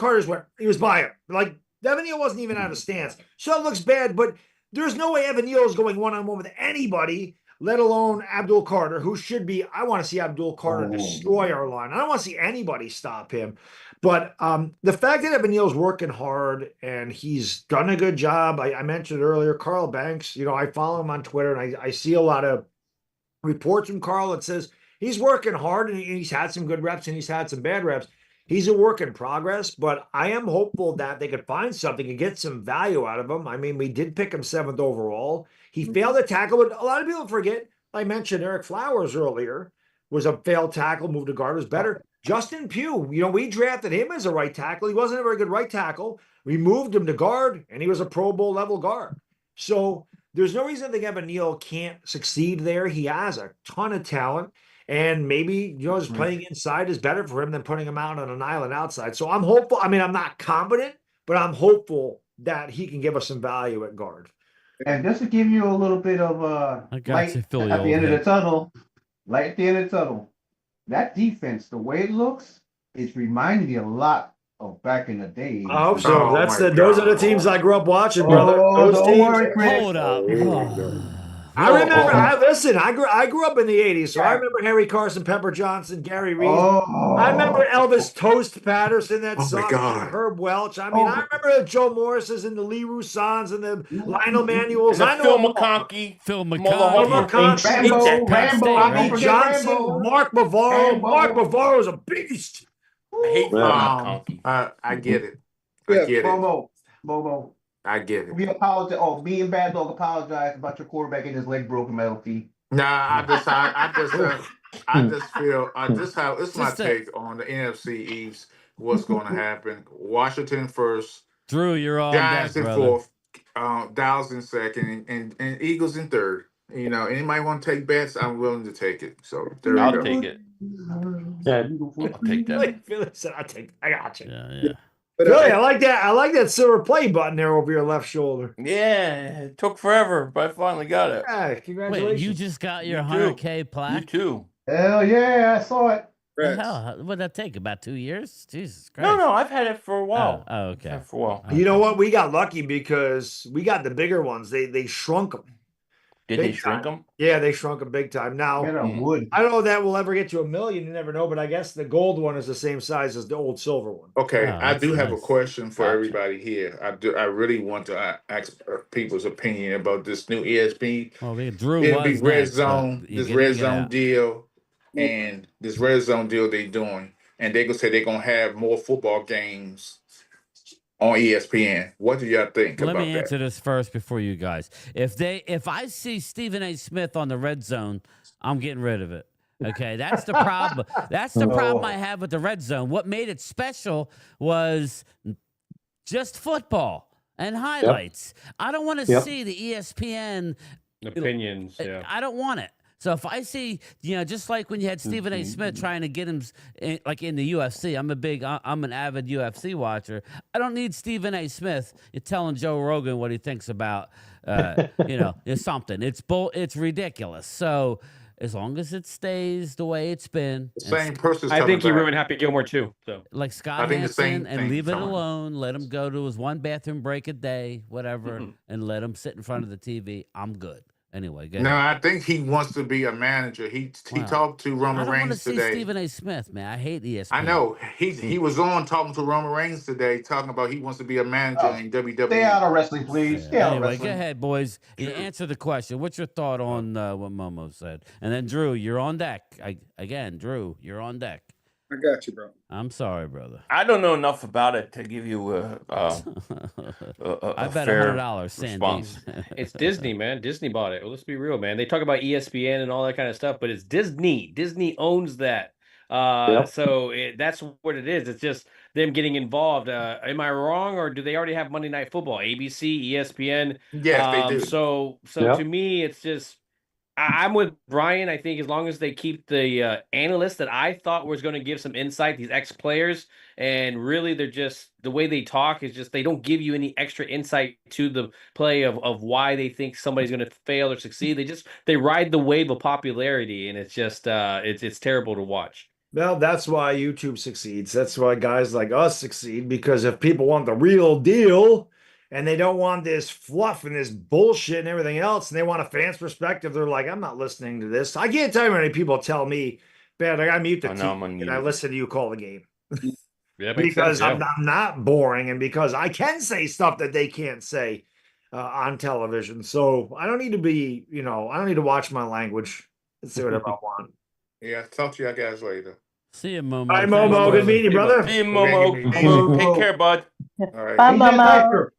he was by him. Like, Evan Neal wasn't even out of stance. So it looks bad, but there's no way Evan Neal is going one-on-one with anybody, let alone Abdul Carter, who should be. I want to see Abdul Carter destroy our line. I don't want to see anybody stop him. But the fact that Evan Neal's working hard and he's done a good job. I mentioned earlier, Carl Banks, I follow him on Twitter, and I see a lot of reports from Carl that says he's working hard and he's had some good reps and he's had some bad reps. He's a work in progress, but I am hopeful that they could find something and get some value out of him. I mean, we did pick him 7th overall. He failed a tackle, but a lot of people forget. I mentioned Eric Flowers earlier, was a failed tackle, moved to guard, was better. Justin Pugh, we drafted him as a right tackle. He wasn't a very good right tackle. We moved him to guard, and he was a Pro Bowl level guard. So there's no reason to think Evan Neal can't succeed there. He has a ton of talent. And maybe, just playing inside is better for him than putting him out on an island outside. So I'm hopeful. I mean, I'm not confident, but I'm hopeful that he can give us some value at guard. And just to give you a little bit of light at the end of the tunnel, that defense, the way it looks, it's reminding me a lot of back in the day. I hope so. Those are the teams I grew up watching, brother. Those don't teams. worry, Chris. Hold up. I remember. I grew up in the '80s, so I remember Harry Carson, Pepper Johnson, Gary Reed. I remember Elvis Toast Patterson, that song, Herb Welch. I mean, I remember the Joe Morrises and the Lee Roussans and the Lionel Manuels. I know Phil McConkey. Rambo, Bobby Johnson, Mark Bavaro. Mark Bavaro was a beast. I hate Phil McConkey. I get it. I get it. Bobo. I get it. We apologize. Me and Bad Dog apologize about your quarterback getting his leg broken, Melody. Nah, I just feel this is my take on the NFC East. What's going to happen? Washington first. Drew, you're on Giants deck, in brother. 4th. Dallas in 2nd, and Eagles in 3rd. Anybody want to take bets? I'm willing to take it. So there I'll we go. take it. I'll take that. I got you. Yeah. But really, I like that. I like that silver play button there over your left shoulder. Yeah, it took forever, but I finally got it. Yeah, congratulations. Wait, you just got your 100K plaque? You too. Hell yeah, I saw it. The hell? What did that take? About 2 years? Jesus Christ. No, I've had it for a while. Oh, okay. For a while. You know what? We got lucky because we got the bigger ones. They shrunk them. Did they shrink them? Yeah, they shrunk them big time. Now, I don't know if that will ever get to 1 million. You never know, but I guess the gold one is the same size as the old silver one. Okay, I do have a question for everybody here. I really want to ask people's opinion about this new ESPN. Well, Drew It'll be was red next, zone, this red zone deal, and this red zone deal they doing, and they gonna say they're gonna have more football games on ESPN. What do y'all think about that? Let me answer this first before you guys. If I see Stephen A. Smith on the red zone, I'm getting rid of it. Okay, that's the problem. That's the problem I have with the red zone. What made it special was just football and highlights. I don't want to see the ESPN opinions. I don't want it. So if I see, just like when you had Stephen A. Smith trying to get him, like in the UFC, I'm an avid UFC watcher. I don't need Stephen A. Smith telling Joe Rogan what he thinks about, something. It's ridiculous. So as long as it stays the way it's been. The same person. I think he ruined Happy Gilmore too. So like Scott Hansen, and leave it alone. Let him go to his one bathroom break a day, whatever, and let him sit in front of the TV. I'm good. Anyway, go No, ahead. I think he wants to be a manager. He talked to I Roman don't want to Reigns see today. Stephen A. Smith, man. I hate ESPN. I know he was on talking to Roman Reigns today, talking about he wants to be a manager in WWE. Stay out of wrestling, please. Stay out of Anyway, wrestling. go ahead, boys. You answer the question. What's your thought on what Momo said? And then Drew, you're on deck. Drew, you're on deck. I got you, bro. I'm sorry, brother. I don't know enough about it to give you I bet fair $100, response. It's Disney, man. Disney bought it. Well, let's be real, man. They talk about ESPN and all that kind of stuff, but it's Disney. Disney owns that. So that's what it is. It's just them getting involved. Am I wrong, or do they already have Monday Night Football? ABC, ESPN. Yes, they do. So to me, it's just I'm with Brian. I think as long as they keep the analysts that I thought was going to give some insight, these ex-players, and really they're just the way they talk is just they don't give you any extra insight to the play of why they think somebody's going to fail or succeed. They ride the wave of popularity, and it's just it's terrible to watch. Well, that's why YouTube succeeds. That's why guys like us succeed, because if people want the real deal and they don't want this fluff and this bullshit and everything else, and they want a fan's perspective, they're like, I'm not listening to this. I can't tell you how many people tell me, man, I mute the TV and I listen to you call the game. Yeah, because I'm not boring, and because I can say stuff that they can't say on television. So I don't need to be, I don't need to watch my language and say whatever I want. Yeah, talk to you guys later. See you, Momo. Bye, Momo. Good meeting you, brother. See you, Momo. Take care, bud. All right. Bye, Momo.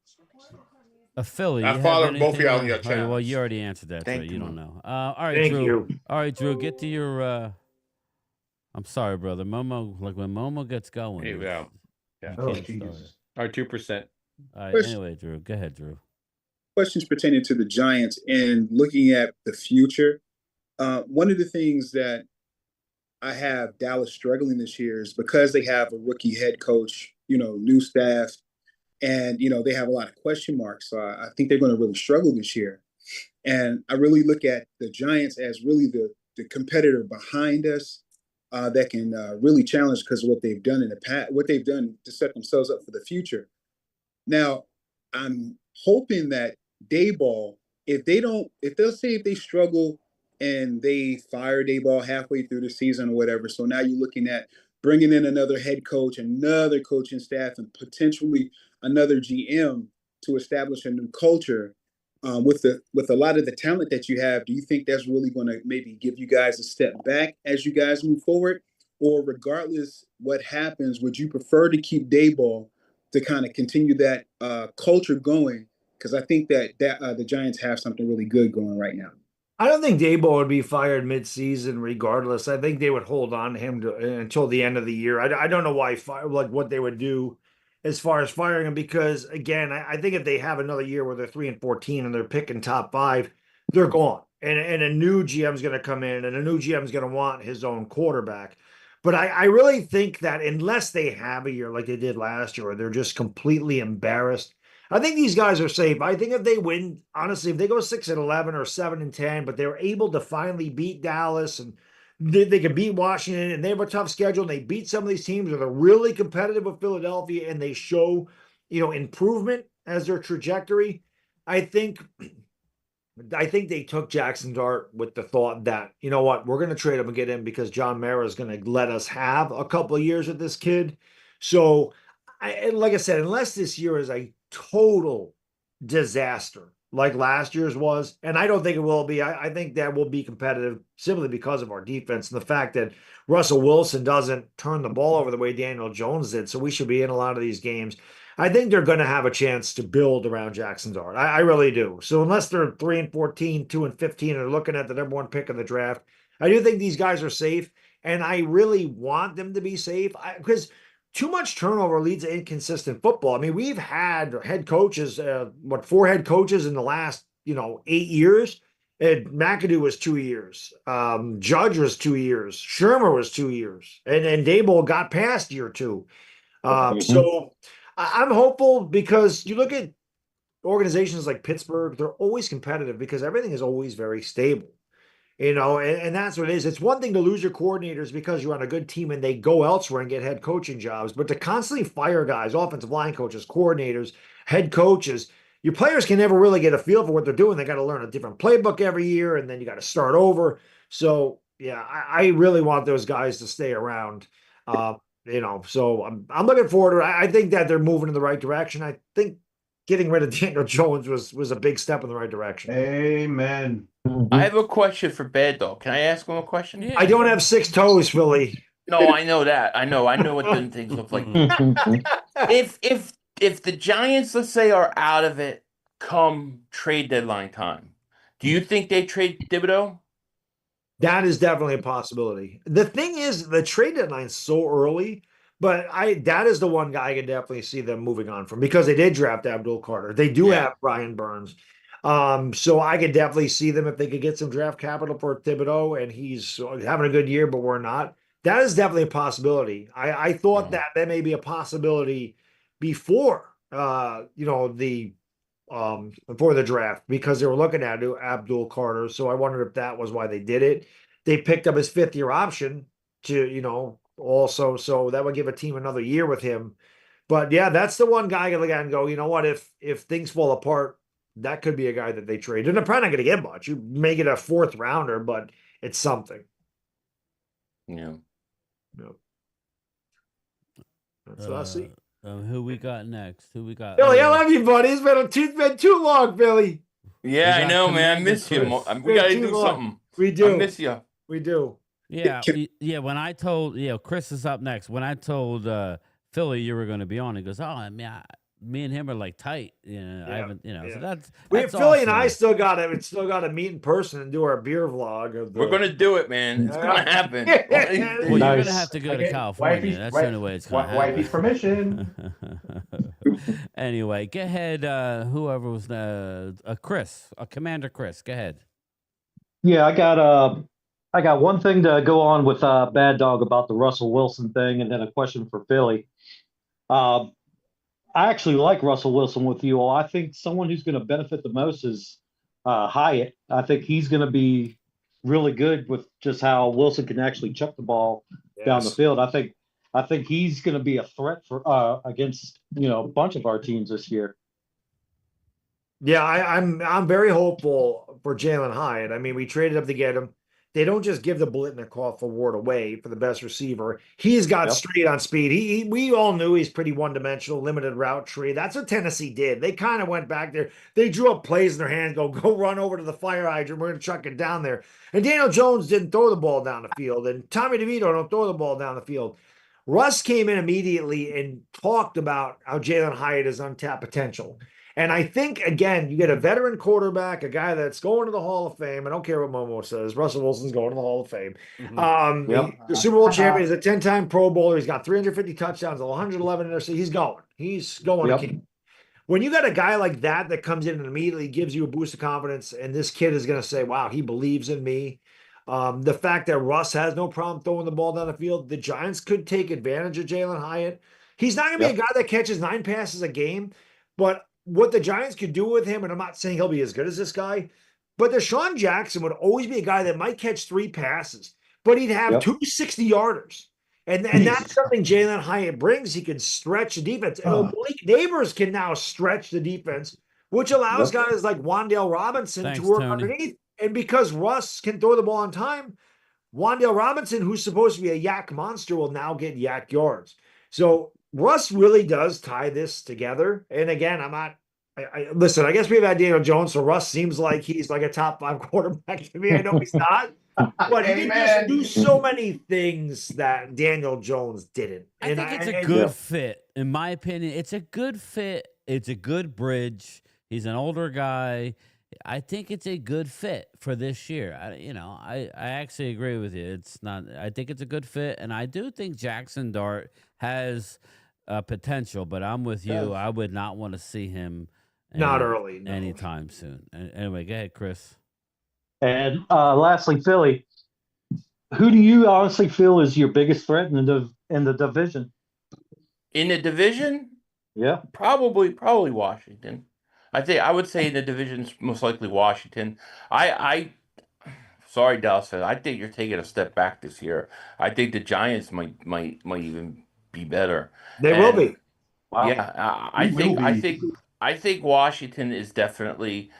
Philly. I followed both of y'all on your channel. Well, you already answered that, so you don't know. All right, Thank Drew. you. All right, Drew, get to your I'm sorry, brother. Momo, like when Momo gets going. Yeah. Oh, Jesus. Our 2%. All right, anyway, Drew. Go ahead, Drew. Questions pertaining to the Giants and looking at the future. One of the things that I have Dallas struggling this year is because they have a rookie head coach, new staff, and, they have a lot of question marks. So I think they're going to really struggle this year. And I really look at the Giants as really the competitor behind us that can really challenge because of what they've done in the past, what they've done to set themselves up for the future. Now, I'm hoping that Daboll, if they struggle and they fire Daboll halfway through the season or whatever, so now you're looking at bringing in another head coach, another coaching staff, and potentially another GM to establish a new culture. With a lot of the talent that you have, do you think that's really going to maybe give you guys a step back as you guys move forward? Or regardless what happens, would you prefer to keep Daboll to kind of continue that culture going? Because I think that the Giants have something really good going right now. I don't think Daboll would be fired mid-season regardless. I think they would hold on to him until the end of the year. I don't know why, what they would do as far as firing him, because, again, I think if they have another year where they're 3-14 and they're picking top 5, they're gone. And a new GM is going to come in, and a new GM is going to want his own quarterback. But I really think that unless they have a year like they did last year, or they're just completely embarrassed, I think these guys are safe. I think if they win, honestly, if they go 6-11 or 7-10, but they're able to finally beat Dallas and they can beat Washington and they have a tough schedule and they beat some of these teams or they're really competitive with Philadelphia and they show, improvement as their trajectory. I think they took Jackson Dart with the thought that, you know what, we're going to trade him and get him because John Mara is going to let us have a couple of years with this kid. So, like I said, unless this year is a total disaster like last year's was, and I don't think it will be. I think that will be competitive simply because of our defense and the fact that Russell Wilson doesn't turn the ball over the way Daniel Jones did, so we should be in a lot of these games. I think they're going to have a chance to build around Jackson Dart. I really do. So unless they're 3-14, 2-15, and they're looking at the number 1 pick of the draft, I do think these guys are safe, and I really want them to be safe because too much turnover leads to inconsistent football. I mean, we've had head coaches, 4 head coaches in the last, 8 years. McAdoo was 2 years. Judge was 2 years. Shermer was 2 years. And Daboll got past year 2. So I'm hopeful because you look at organizations like Pittsburgh, they're always competitive because everything is always very stable. And that's what it is. It's one thing to lose your coordinators because you're on a good team and they go elsewhere and get head coaching jobs, but to constantly fire guys, offensive line coaches, coordinators, head coaches, your players can never really get a feel for what they're doing. They got to learn a different playbook every year, and then you got to start over. So yeah, I really want those guys to stay around. So I'm looking forward to it. I think that they're moving in the right direction. I think getting rid of Daniel Jones was a big step in the right direction. Amen. I have a question for Bad Dog. Can I ask him a question? Yeah. I don't have 6 toes, Philly. No, I know that. I know what them things look like. If the Giants, let's say, are out of it come trade deadline time, do you think they trade Thibodeau? That is definitely a possibility. The thing is, the trade deadline's so early, but that is the one guy I can definitely see them moving on from, because they did draft Abdul Carter. They do have Brian Burns. So I could definitely see them, if they could get some draft capital for Thibodeau and he's having a good year, but we're not. That is definitely a possibility. I thought that may be a possibility before before the draft, because they were looking at Abdul Carter. So I wondered if that was why they did it. They picked up his 5th-year option to, also, so that would give a team another year with him. But yeah, that's the one guy I can look at and go, you know what, if things fall apart, that could be a guy that they trade. And they're probably not going to get much. You may get a 4th rounder, but it's something. Yeah. That's what I see. Who we got next? Who we got? Billy, I love you, buddy. It's been too long, Billy. Yeah, I know, man. I miss you. We got to do something. We do. I miss you. We do. Yeah, when I told, Chris is up next. When I told Philly you were going to be on, he goes, "Oh, I mean, me and him are like tight." I haven't, so that's Philly awesome. and I still got to meet in person and do our beer vlog. We're gonna do it, man. It's gonna happen. Well, you're gonna have to go to California. That's the only way it's gonna happen. Wifey's permission. Anyway, go ahead. Whoever was Commander Chris. Go ahead. Yeah, I got one thing to go on with Bad Dog about the Russell Wilson thing, and then a question for Philly. I actually like Russell Wilson with you all. I think someone who's going to benefit the most is Hyatt. I think he's going to be really good with just how Wilson can actually chuck the ball down the field. I think he's going to be a threat for against a bunch of our teams this year. Yeah, I'm very hopeful for Jalen Hyatt. I mean, we traded up to get him. They don't just give the Blitnikoff award away for the best receiver. He's got straight on speed. We all knew he's pretty one-dimensional, limited route tree. That's what Tennessee did. They kind of went back there. They drew up plays in their hands, go run over to the fire hydrant. We're going to chuck it down there. And Daniel Jones didn't throw the ball down the field. And Tommy DeVito don't throw the ball down the field. Russ came in immediately and talked about how Jalen Hyatt is untapped potential. And I think, again, you get a veteran quarterback, a guy that's going to the Hall of Fame. I don't care what Momo says. Russell Wilson's going to the Hall of Fame. The Super Bowl champion. He's a 10-time Pro Bowler. He's got 350 touchdowns, 111 interceptions. He's going to keep. When you got a guy like that comes in and immediately gives you a boost of confidence, and this kid is going to say, wow, he believes in me. The fact that Russ has no problem throwing the ball down the field, the Giants could take advantage of Jalen Hyatt. He's not going to be a guy that catches 9 passes a game, but what the Giants could do with him, and I'm not saying he'll be as good as this guy, but Deshaun Jackson would always be a guy that might catch 3 passes, but he'd have 2 60-yarders. And that's something Jalen Hyatt brings. He can stretch the defense. And Malik Neighbors can now stretch the defense, which allows guys like Wan'Dale Robinson to work underneath. And because Russ can throw the ball on time, Wan'Dale Robinson, who's supposed to be a yak monster, will now get yak yards. So Russ really does tie this together. And again, listen, I guess we've had Daniel Jones, so Russ seems like he's like a top 5 quarterback to me. I know he's not, but he can just do so many things that Daniel Jones didn't. I think it's a good fit. In my opinion, it's a good fit. It's a good bridge. He's an older guy. I think it's a good fit for this year. I actually agree with you. I think it's a good fit, and I do think Jackson Dart has potential, but I'm with you. I would not want to see him not early, anytime soon. Anyway, go ahead, Chris. And lastly, Philly, who do you honestly feel is your biggest threat in the division? In the division? Yeah, probably Washington. I would say in the division's most likely Washington. Sorry, Dallas. I think you're taking a step back this year. I think the Giants might even be better. They will be. Wow. Yeah, I I think Washington is definitely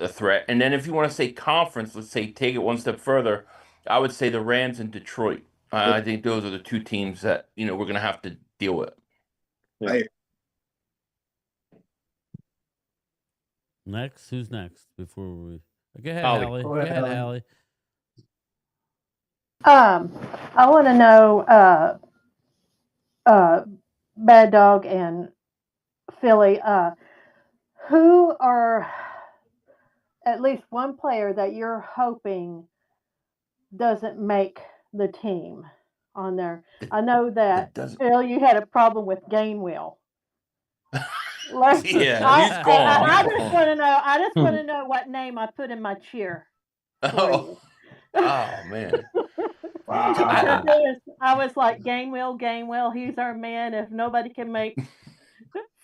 a threat. And then if you want to say conference, let's say take it one step further, I would say the Rams and Detroit. I think those are the two teams that we're going to have to deal with. Yeah. Next, who's next? Before we go ahead, Hallie. Go ahead, Hallie. I want to know, Bad Dog and Philly, who are at least one player that you're hoping doesn't make the team on there? I know that, Phil, you had a problem with Gainwell. Yeah, he's gone. I just want to know. I just want to know what name I put in my cheer. Oh man. I was like, Gainwell, he's our man. If nobody can make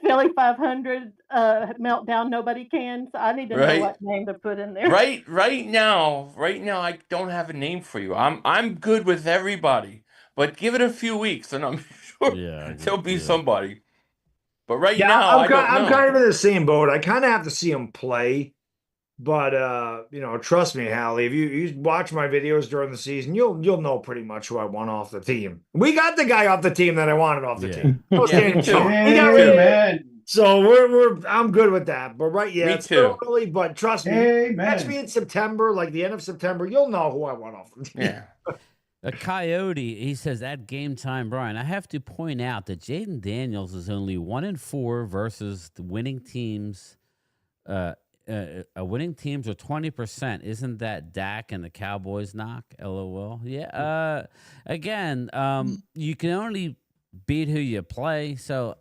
Philly 500 meltdown, nobody can. So I need to know what name to put in there. Right now, I don't have a name for you. I'm good with everybody, but give it a few weeks, and I'm sure there'll be somebody. But right now, I don't know. I'm kind of in the same boat. I kind of have to see him play. But trust me, Hallie, if you watch my videos during the season, you'll know pretty much who I want off the team. We got the guy off the team that I wanted off the team. So I'm good with that. But it's still early, but trust me, catch me in September, like the end of September, you'll know who I want off the team. Yeah. A Coyote, he says, at game time, Brian, I have to point out that Jaden Daniels is only 1-4 versus the winning teams. Winning teams are 20%. Isn't that Dak and the Cowboys knock? LOL. Yeah. Again, you can only beat who you play. So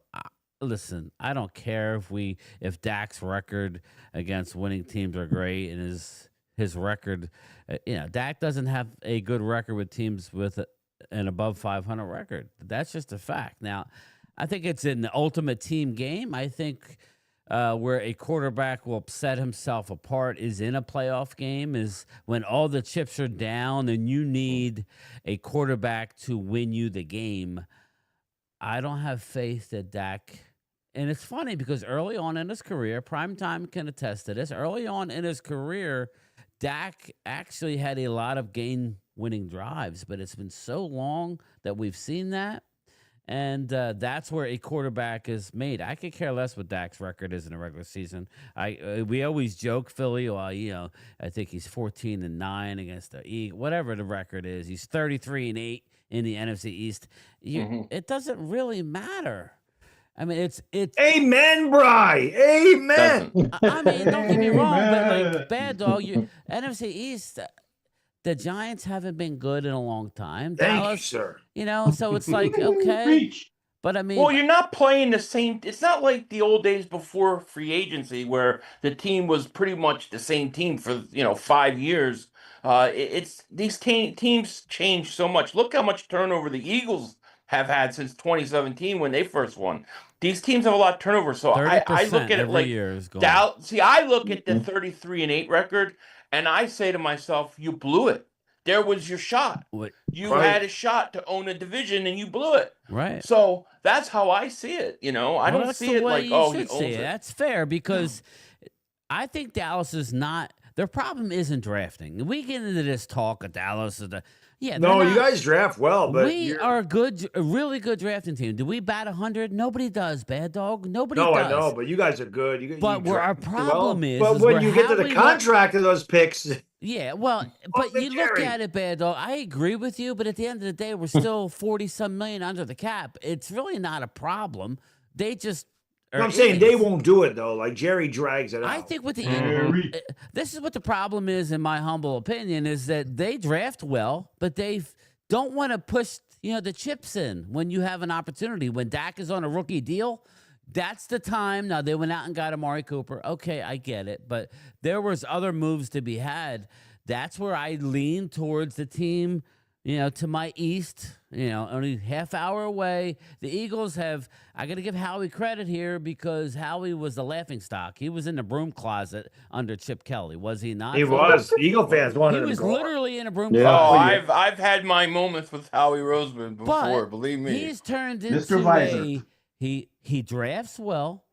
listen, I don't care if Dak's record against winning teams are great and his record. Dak doesn't have a good record with teams with an above 500 record. That's just a fact. Now, I think it's an ultimate team game. I think where a quarterback will set himself apart is in a playoff game, is when all the chips are down and you need a quarterback to win you the game. I don't have faith that Dak. And it's funny because early on in his career, Primetime can attest to this. Early on in his career, Dak actually had a lot of game-winning drives, but it's been so long that we've seen that. And that's where a quarterback is made. I could care less what Dak's record is in a regular season. We always joke, Philly, I think he's 14-9 against the Eagles, whatever the record is. He's 33-8 in the NFC East. It doesn't really matter. I mean, it's amen, Bri. Amen. I mean, don't get me wrong, but like Bad Dog, NFC East. The Giants haven't been good in a long time. Thank you, sir. So it's like, okay. But I mean, well, you're not playing the same. It's not like the old days before free agency where the team was pretty much the same team for 5 years. It's these teams change so much. Look how much turnover the Eagles have had since 2017 when they first won. These teams have a lot of turnover. So I look at it like I look at the 33-8 record. And I say to myself, you blew it. There was your shot. You had a shot to own a division, and you blew it. Right. So that's how I see it. I don't see it like, he owns it. That's fair because I think Dallas is not. Their problem isn't drafting. We get into this talk of Dallas. No, you guys draft well, but we are a really good drafting team. Do we bat 100? Nobody does, Bad Dog. Nobody does. I know, but you guys are good. But where our problem is, but when you get to the contract of those picks, yeah, well, but you look at it, Bad Dog. I agree with you, but at the end of the day, we're still 40-some million under the cap. It's really not a problem. They just. I'm saying they won't do it though. Like Jerry drags it out. I think with the Eagles, this is what the problem is, in my humble opinion, is that they draft well, but they don't want to push the chips in when you have an opportunity. When Dak is on a rookie deal, that's the time. Now they went out and got Amari Cooper. Okay, I get it, but there was other moves to be had. That's where I lean towards the team. To my east, only half hour away. The Eagles have, I got to give Howie credit here because Howie was the laughingstock. He was in the broom closet under Chip Kelly, was he not? He was. Eagle fans wanted him. He was literally in a broom closet. Oh, I've had my moments with Howie Roseman before, believe me. He's turned into he drafts well.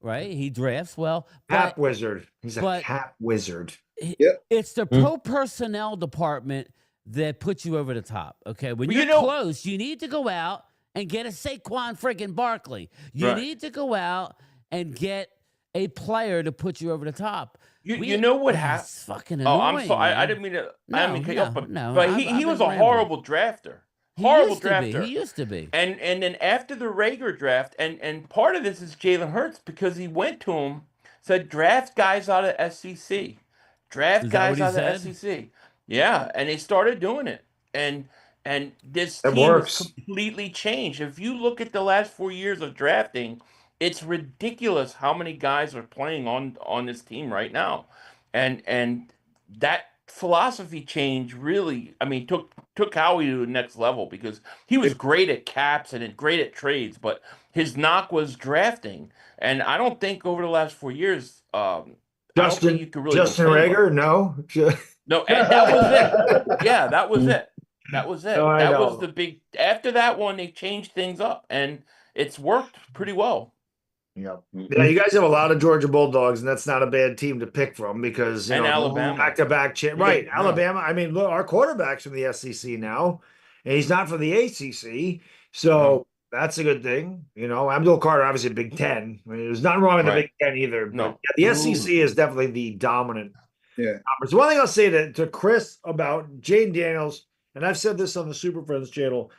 right? He drafts well. Cap wizard. He's a cap wizard. It's the pro personnel department that puts you over the top. Okay, when you're close, you need to go out and get a Saquon friggin' Barkley. You need to go out and get a player to put you over the top. You know what happened? It's fucking annoying. I'm sorry. I didn't mean to. I didn't mean to cut you off, but he was a rambling. horrible drafter. Horrible drafter. He used to be. And then after the Rager draft, and part of this is Jalen Hurts because he went to him, said draft guys out of SEC, draft guys out of SEC. Yeah, and they started doing it, and this team has completely changed. If you look at the last 4 years of drafting, it's ridiculous how many guys are playing on this team right now, and that philosophy change really, I mean, took Howie to the next level because he was great at caps and great at trades, but his knock was drafting, and I don't think over the last 4 years, Justin Rager, no. No, and that was it. Yeah, that was it. That was it. No, that was the big. After that one, they changed things up, and it's worked pretty well. Yep. Yeah, you guys have a lot of Georgia Bulldogs, and that's not a bad team to pick from because Alabama back-to-back right. Alabama. I mean, look, our quarterback's from the SEC now, and he's not from the ACC, so that's a good thing. Abdul Carter, obviously Big Ten. I mean, there's nothing wrong with the Big Ten either. No, but the SEC is definitely the dominant. Yeah. So one thing I'll say to Chris about Jaden Daniels, and I've said this on the Super Friends channel,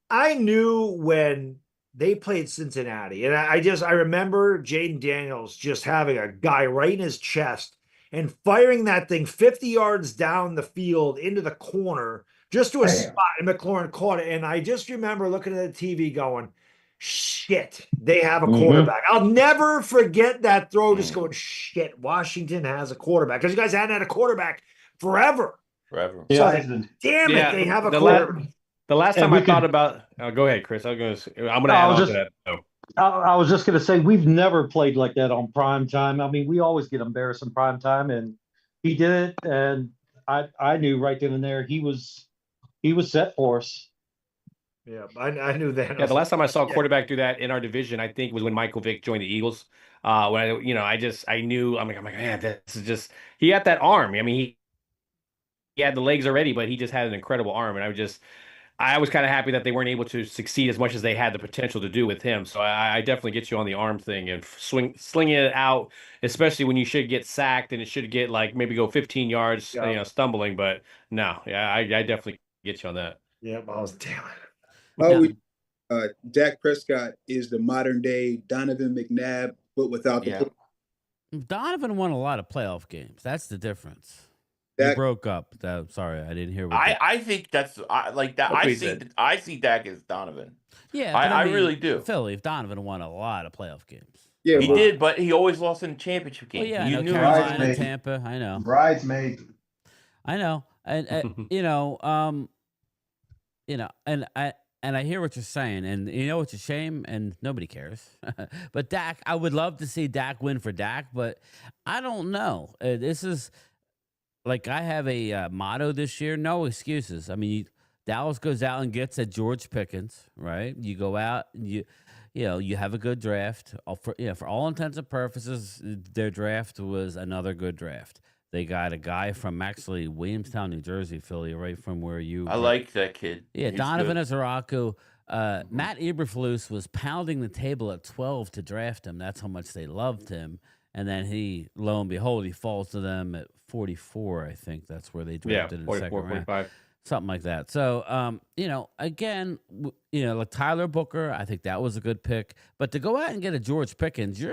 I knew when they played Cincinnati, and I remember Jaden Daniels just having a guy right in his chest and firing that thing 50 yards down the field into the corner just to a spot, and McLaurin caught it. And I just remember looking at the TV going, shit, they have a quarterback. I'll never forget that throw, just going, shit, Washington has a quarterback. Because you guys hadn't had a quarterback forever. Forever. So damn it, they have a quarterback. The last time I thought about, go ahead, Chris. I'm going to add on to that. So. I was just going to say we've never played like that on prime time. I mean, we always get embarrassed in prime time, and he did it, and I knew right then and there he was set for us. Yeah, I knew that. Yeah, the last time I saw a quarterback do that in our division, I think was when Michael Vick joined the Eagles. When I knew I'm like, man, this is just he had that arm. I mean, he had the legs already, but he just had an incredible arm, and I was kind of happy that they weren't able to succeed as much as they had the potential to do with him. So I definitely get you on the arm thing and slinging it out, especially when you should get sacked and it should get like maybe go 15 yards, stumbling. But no, I definitely get you on that. Yeah, I was damn it. Dak Prescott is the modern day Donovan McNabb, but without the. Donovan won a lot of playoff games. That's the difference. He broke up. Sorry, I didn't hear what I think that's like that. I see Dak as Donovan. Yeah, I really do. Philly, Donovan won a lot of playoff games. Yeah, he did, but he always lost in the championship game. Well, yeah, you knew Carolina, Tampa. I know. Bridesmaid. I know, and and I hear what you're saying, and you know it's a shame, and nobody cares. But Dak, I would love to see Dak win for Dak, but I don't know. This is. Like, I have a motto this year, no excuses. I mean, Dallas goes out and gets a George Pickens, right? You go out and you have a good draft. For all intents and purposes, their draft was another good draft. They got a guy from actually Williamstown, New Jersey, Philly, right from where you. I like that kid. Yeah, Donovan Azaraku. Matt Eberflus was pounding the table at 12 to draft him. That's how much they loved him. And then lo and behold, he falls to them at 44. I think that's where they drafted in the second 45. round. Something like that. So, again, like Tyler Booker, I think that was a good pick. But to go out and get a George Pickens,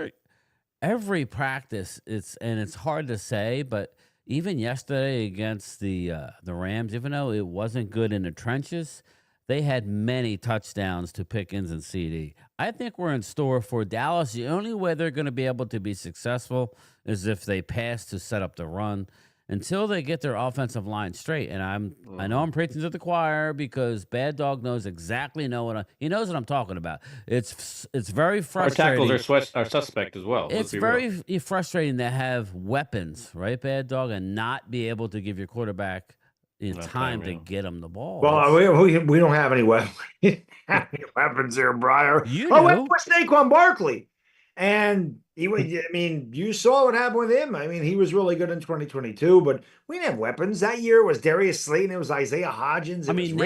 every practice, it's hard to say, but even yesterday against the Rams, even though it wasn't good in the trenches, they had many touchdowns to Pickens and CD. I think we're in store for Dallas. The only way they're going to be able to be successful is if they pass to set up the run until they get their offensive line straight. And I know I'm preaching to the choir because Bad Dog knows exactly he knows what I'm talking about. It's very frustrating. Our tackles are suspect as well. It's very frustrating to have weapons, right, Bad Dog, and not be able to give your quarterback time to get him the ball. Well, we don't have any weapons here, Briar. You where's Saquon Barkley? And he was, I mean, you saw what happened with him. I mean, he was really good in 2022, but we didn't have weapons. That year it was Darius Slayton, it was Isaiah Hodgins. I mean,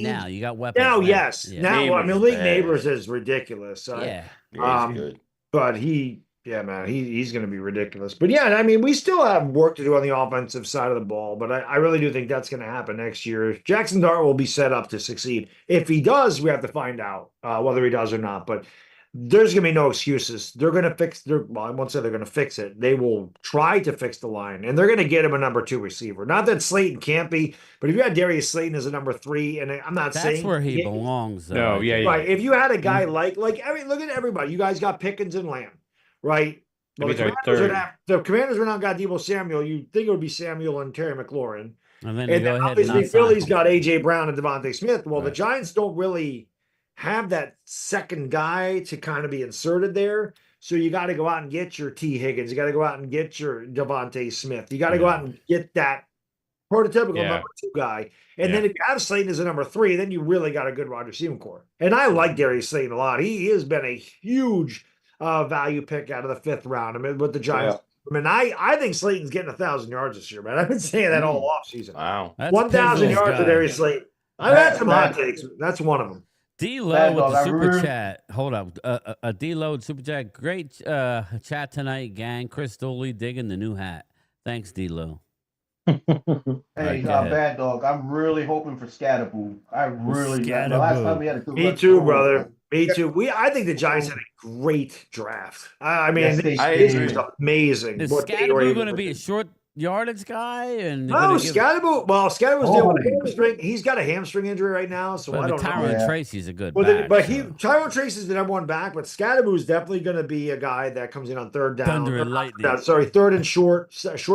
now you got weapons. Now, yes. Yeah. Now, Neighbors Malik bad. Neighbors is ridiculous. Yeah. He's good. But man, he's going to be ridiculous. But yeah, I mean, we still have work to do on the offensive side of the ball, but I really do think that's going to happen next year. Jackson Dart will be set up to succeed. If he does, we have to find out whether he does or not. But there's going to be no excuses. They're going to fix well, I won't say they're going to fix it. They will try to fix the line, and they're going to get him a number 2 receiver. Not that Slayton can't be, but if you had Darius Slayton as a number 3, and I'm not saying that's where he belongs. Though, No, yeah. right. If you had a guy like look at everybody. You guys got Pickens and Lamb, right? Well, the Commanders went out and got Deebo Samuel. You'd think it would be Samuel and Terry McLaurin. And then, obviously Philly's got A.J. Brown and Devontae Smith. Well, the Giants don't really have that second guy to kind of be inserted there. So you got to go out and get your T. Higgins. You got to go out and get your Devontae Smith. You got to go out and get that prototypical number 2 guy. And then if you have Slayton as a number 3, then you really got a good wide receiving core. And I like Darius Slayton a lot. He has been a huge value pick out of the 5th round. I mean, with the Giants. I mean, I think Slayton's getting 1,000 yards this year, man. I've been saying that all offseason. Wow. 1,000 yards for Darius Slayton. I've had some hot takes. That's one of them. D-Lo with the super chat. Hold up. A D-Lo super chat. Great chat tonight, gang. Chris Dooley digging the new hat. Thanks, D-Lo. Hey, Bad Dog, I'm really hoping for Scatterboo. The last time we had a good Me too, brother. Me too. I think the Giants had a great draft. I mean, this was amazing. Is Scatterboo going to be a short yardage guy? And no, Scatterboo. Well, Scatterboo's dealing with a hamstring. He's got a hamstring injury right now, so I don't know. Tyrone Tracy's a good back. Tyrone Tracy's the number 1 back, but Scatterboo's definitely going to be a guy that comes in on 3rd down. Thunder and lightning. 3rd and short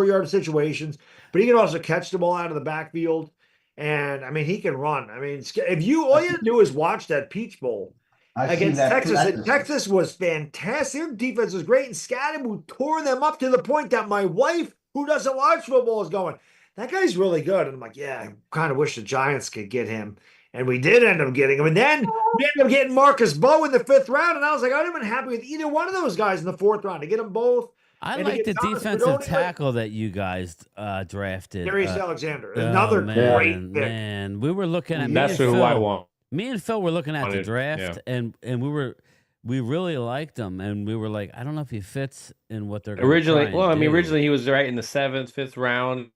yard situations. But he can also catch the ball out of the backfield, and I mean he can run. I mean, if all you have to do is watch that Peach Bowl against Texas. And Texas was fantastic. Their defense was great, and Scatterboo tore them up to the point that my wife, who doesn't watch football, is going, that guy's really good. And I'm like, yeah, I kind of wish the Giants could get him. And we did end up getting him. And then we ended up getting Marcus Bowe in the 5th round. And I was like, I'd have been happy with either one of those guys in the 4th round to get them both. I like the defensive tackle that you guys drafted. Darius Alexander. Another great pick. Man, we were looking at that's who I want. Me and Phil were looking at the draft, and we really liked him, and we were like, I don't know if he fits in what they're originally. Well, I mean, originally he was right in the 7th, 5th round,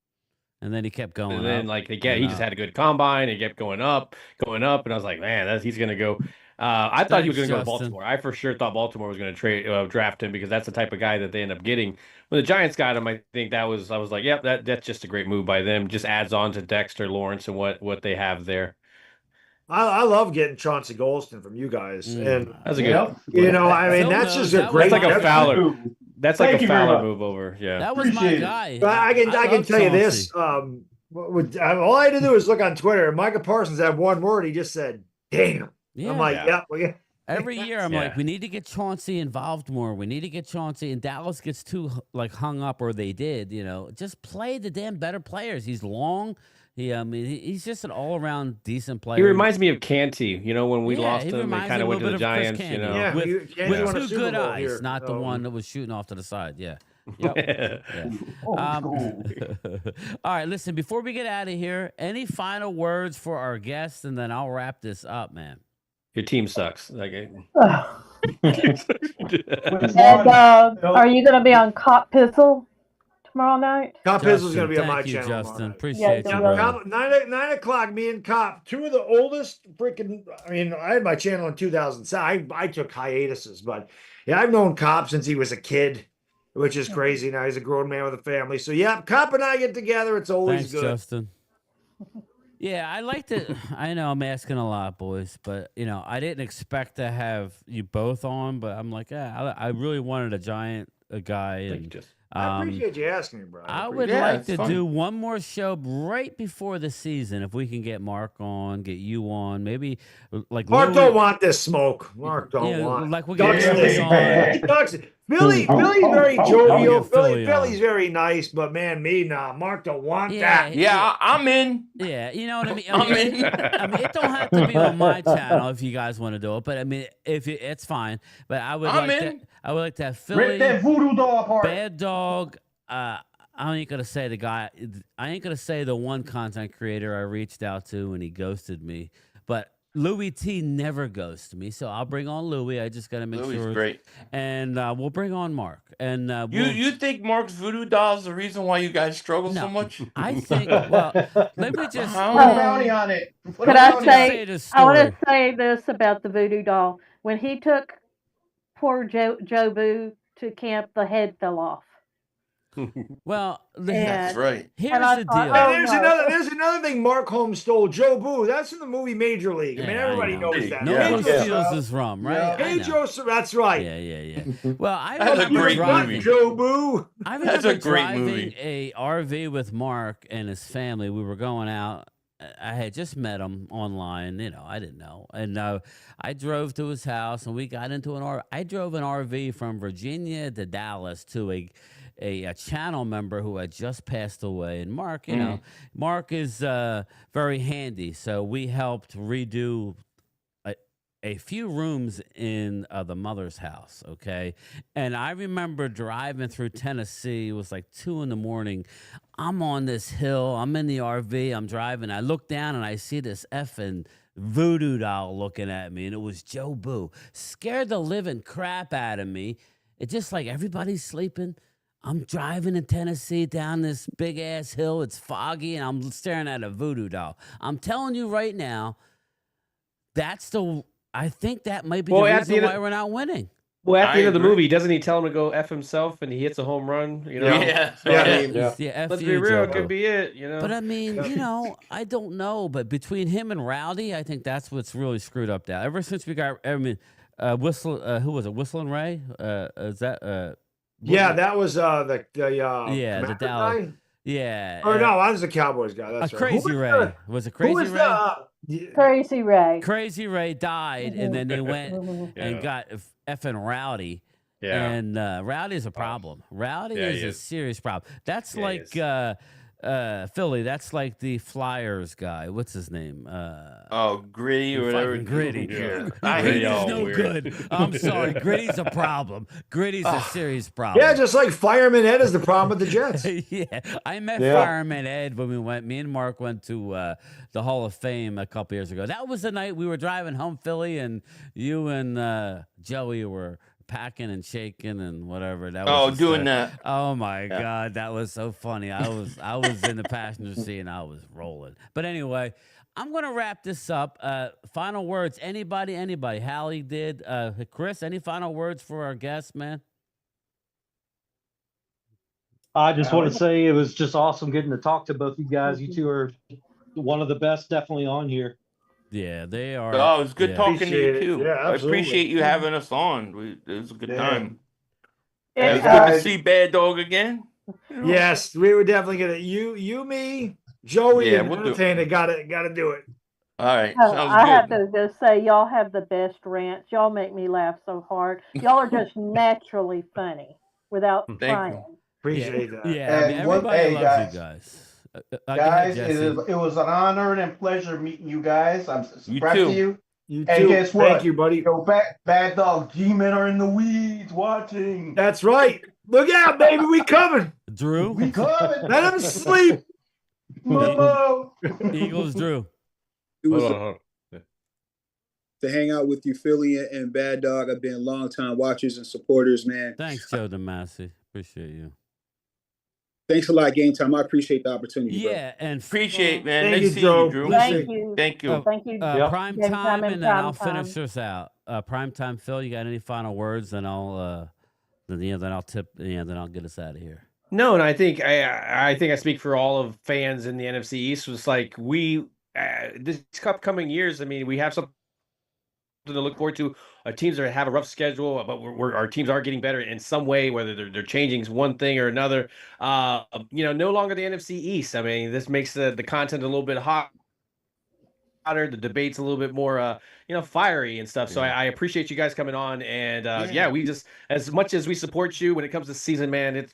and then he kept going. And then he just had a good combine. He kept going up, and I was like, man, he's gonna go. I thought he was going to go to Baltimore. I for sure thought Baltimore was going to draft him because that's the type of guy that they end up getting. When the Giants got him, I was like, yep, that's just a great move by them. Just adds on to Dexter Lawrence and what they have there. I love getting Chauncey Golston from you guys, and that's a good. I mean, that's just a great. That's like a Fowler. That's like a Fowler move over. Yeah, that was my guy. But I can tell you this. All I had to do is look on Twitter, and Micah Parsons had one word. He just said, "Damn." Yeah. I'm like, yeah. Every year, I'm like, we need to get Chauncey involved more. We need to get Chauncey, and Dallas gets too hung up, or they did. Just play the damn better players. He's long. He's just an all-around decent player. He reminds me of Canty. When we lost him, and kind of went to the Giants. With 2 good eyes, not the one that was shooting off to the side. Yeah. Yep. All right, listen. Before we get out of here, any final words for our guests, and then I'll wrap this up, man. Your team sucks. Are you going to be on Cop Pizzle tomorrow night? Cop Pizzle is going to be on my channel. Justin, appreciate you, bro. 9 o'clock. Me and Cop, 2 of the oldest freaking. I mean, I had my channel in 2000. So I took hiatuses, but yeah, I've known Cop since he was a kid, which is crazy. Now he's a grown man with a family. So yeah, Cop and I get together. It's always Thanks, good. Justin. Yeah, I liked it. I know I'm asking a lot, boys, but I didn't expect to have you both on. But I'm like, I really wanted a guy, and I appreciate you asking me, bro. I would like to do one more show right before the season if we can get Mark on, get you on, maybe like Mark don't want this smoke. Mark don't want. Like we get on. Phil Philly's very Oh, jovial. yeah, Philly, Philly's very nice, but man, Mark don't want that. Yeah, I'm in. Yeah, you know what I mean. I'm in. I mean, it don't have to be on my channel if you guys want to do it. But I mean, it's fine. But I would I'm like in. to. I would like to have Philly, Rip that voodoo doll apart. Bad Dog. I ain't gonna say the guy. I ain't gonna say the one content creator I reached out to and he ghosted me. But Louis T never ghosted me, so I'll bring on Louis. I just gotta make Louis sure. great. And we'll bring on Mark. And You think Mark's voodoo doll is the reason why you guys struggle so much? I think. Well, let me just. Put a bounty on it. Put Could a I bounty on say? it. I want to say this about the voodoo doll. When he took poor Joe Boo to camp, the head fell off. Well, that's right. Here's And I the thought, deal. oh, There's another thing Mark Holmes stole. Joe Boo. That's in the movie Major League. I mean, everybody knows that. No one steals this from, right? Pedro, that's right. Yeah. Well, I That's a remember great driving, movie. Joe Boo. I That's remember a great driving movie. a RV with Mark and his family. We were going out. I had just met him online. I didn't know. And I drove to his house, and we got into an RV. I drove an RV from Virginia to Dallas to a channel member who had just passed away. And Mark, Mark is very handy. So we helped redo a few rooms in the mother's house, okay? And I remember driving through Tennessee. It was like 2 a.m. I'm on this hill. I'm in the RV. I'm driving. I look down, and I see this effing voodoo doll looking at me, and it was Joe Boo. Scared the living crap out of me. It's just like everybody's sleeping. I'm driving in Tennessee down this big-ass hill. It's foggy, and I'm staring at a voodoo doll. I'm telling you right now, I think that might be the reason why we're not winning. Well, at the end of the movie, doesn't he tell him to go F himself and he hits a home run? Yeah. Let's F be you, real, Joe. it could be it, But I mean, I don't know. But between him and Rowdy, I think that's what's really screwed up now. Ever since we got, who was it? Whistling Ray? Is that? Yeah, that was the the Dallas. guy? Yeah. Or no, I was the Cowboys guy. That's right. Crazy Ray. Was it Crazy Ray? Crazy Ray. Crazy Ray died, and then they went and got effing Rowdy. Yeah. And Rowdy's a problem. Rowdy is a serious problem. That's like Philly. That's like the Flyers guy. What's his name? Gritty or whatever. Gritty. Yeah. Gritty's no good. I'm sorry. Gritty's a problem. Gritty's a serious problem. Yeah, just like Fireman Ed is the problem with the Jets. Yeah, I met Fireman Ed when me and Mark went to the Hall of Fame a couple years ago. That was the night we were driving home, Philly, and you and Joey were packing and shaking and whatever. That was doing that. Oh my God, that was so funny. I was in the passenger seat and I was rolling. But anyway, I'm gonna wrap this up. Final words. Anybody? Hallie did. Chris, any final words for our guests, man? I just want to say it was just awesome getting to talk to both you guys. You two are one of the best definitely on here. Yeah, they are. Oh, it was good talking to you too. Yeah, I absolutely. appreciate you having us on. It was a good time. And, It's good to see Bad Dog again. Yes, we were definitely gonna me, Joey, and we'll do it. Entertainer gotta do it. All right, Oh, sounds I good. have to just say, y'all have the best rants. Y'all make me laugh so hard. Y'all are just naturally funny without trying. Appreciate that. Yeah, I mean, everybody loves you guys. Guys, it was an honor and pleasure meeting you guys. I'm subscribed too. to you. You And too. guess what? Thank you, buddy. Yo, Bad Dog G-Men are in the weeds watching. That's right. Look out, baby. We coming. Drew. We coming. Let them sleep. Momo. Eagles, Drew. It was Hold on. to hang out with you, Philly and Bad Dog. I've been long-time watchers and supporters, man. Thanks, Joe DeMasi. Appreciate you. Thanks a lot, Game Time. I appreciate the opportunity. Yeah, and Appreciate, man. Thank Nice you, seeing Joe. you, Drew. Thank you. Thank you. Thank you. Prime Game time, and then prime I'll time. finish this out. Prime time, Phil. You got any final words? Then I'll, then I'll tip. Yeah, then I'll get us out of here. No, and I think I speak for all of fans in the NFC East. Was like this upcoming years. I mean, we have something to look forward to. Teams that have a rough schedule, but our teams are getting better in some way, whether they're changing one thing or another. No longer the NFC East. I mean, this makes the content a little bit hot. hotter, the debate's a little bit more, fiery and stuff. So I appreciate you guys coming on. And we just, as much as we support you when it comes to season, man, it's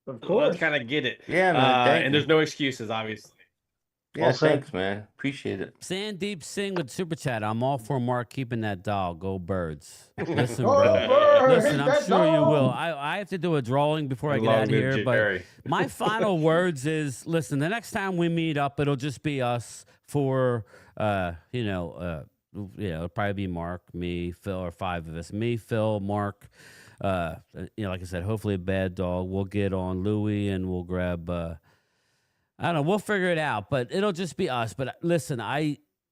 of course, let's kind of get it. Yeah, man. And there's no excuses, obviously. Yeah, thanks, man. Appreciate it. Sandeep Singh with Super Chat. I'm all for Mark keeping that dog. Go Birds. Listen, Go bro. Birds! Listen, I'm That sure you dog! will. I have to do a drawing before I get out of here. But my final words is, listen, the next time we meet up, it'll just be us for, it'll probably be Mark, me, Phil, or 5 of us. Me, Phil, Mark. Like I said, hopefully a bad dog. We'll get on Louie and we'll grab... I don't know. We'll figure it out, but it'll just be us. But listen,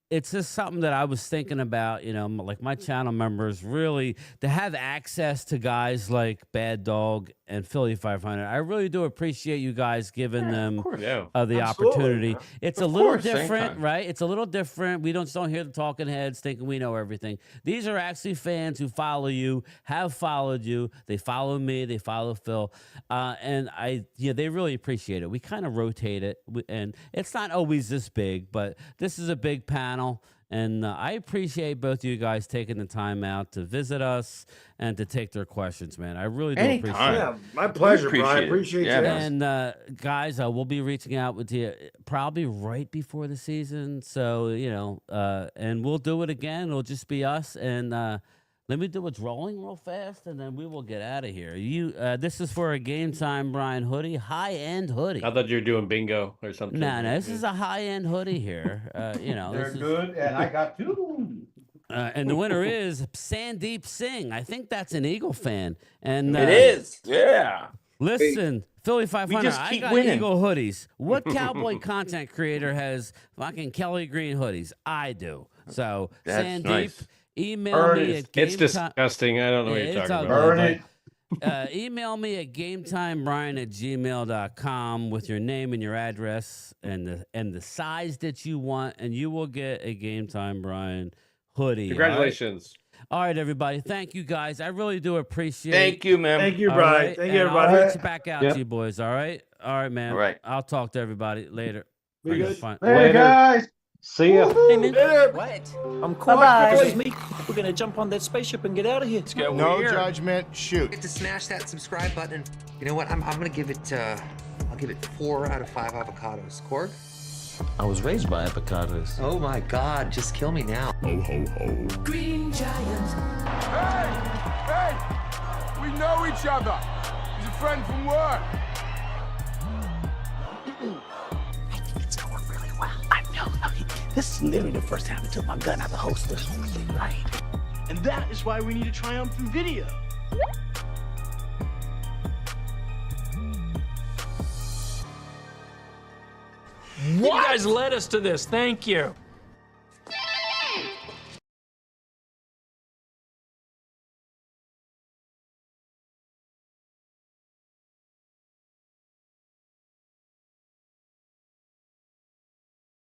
it's just something that I was thinking about, like my channel members really to have access to guys like Bad Dog and Philly 500. I really do appreciate you guys giving them the opportunity. It's a little different, right? It's a little different. We don't hear the talking heads thinking we know everything. These are actually fans who follow you, have followed you. They follow me. They follow Phil. And they really appreciate it. We kind of rotate it. And it's not always this big, but this is a big panel. And I appreciate both of you guys taking the time out to visit us and to take their questions, man. I really do appreciate it. Yeah, my pleasure, Brian. Appreciate you. And guys, we'll be reaching out with you probably right before the season. So, and we'll do it again. It'll just be us. And let me do a drawing real fast, and then we will get out of here. This is for a Game Time Brian hoodie, high-end hoodie. I thought you were doing bingo or something. No, this is a high-end hoodie here. They're good, and I got 2. And the winner is Sandeep Singh. I think that's an Eagle fan. And it is, yeah. Listen, Philly 500, I got winning. Eagle hoodies. What Cowboy content creator has fucking Kelly Green hoodies? I do. So, that's Sandeep, nice. email me at It's disgusting. I don't know what you're talking about. Email me at GameTimeBrian@gmail.com with your name and your address and the size that you want, and you will get a Game Time Brian hoodie. Congratulations. All right, everybody. Thank you, guys. I really do appreciate it. Thank you, man. Thank you, Brian. Right? Thank you, And everybody. I'll reach back out to you, boys. All right? All right, man. All right. I'll talk to everybody later. Be good. Later, guys. See ya. Hey, man. What? I'm Bye-bye. quiet. Me. We're gonna jump on that spaceship and get out of here. Let's go. No judgment. Shoot. To smash that subscribe button. You know what? I'm gonna give it. I'll give it 4 out of 5 avocados. Korg? I was raised by avocados. Oh my God! Just kill me now. Ho ho ho. Green Giant. Hey! We know each other. He's a friend from work. This is literally the first time I took my gun out the holster. Right. And that is why we need a triumphant video. What? You guys led us to this. Thank you.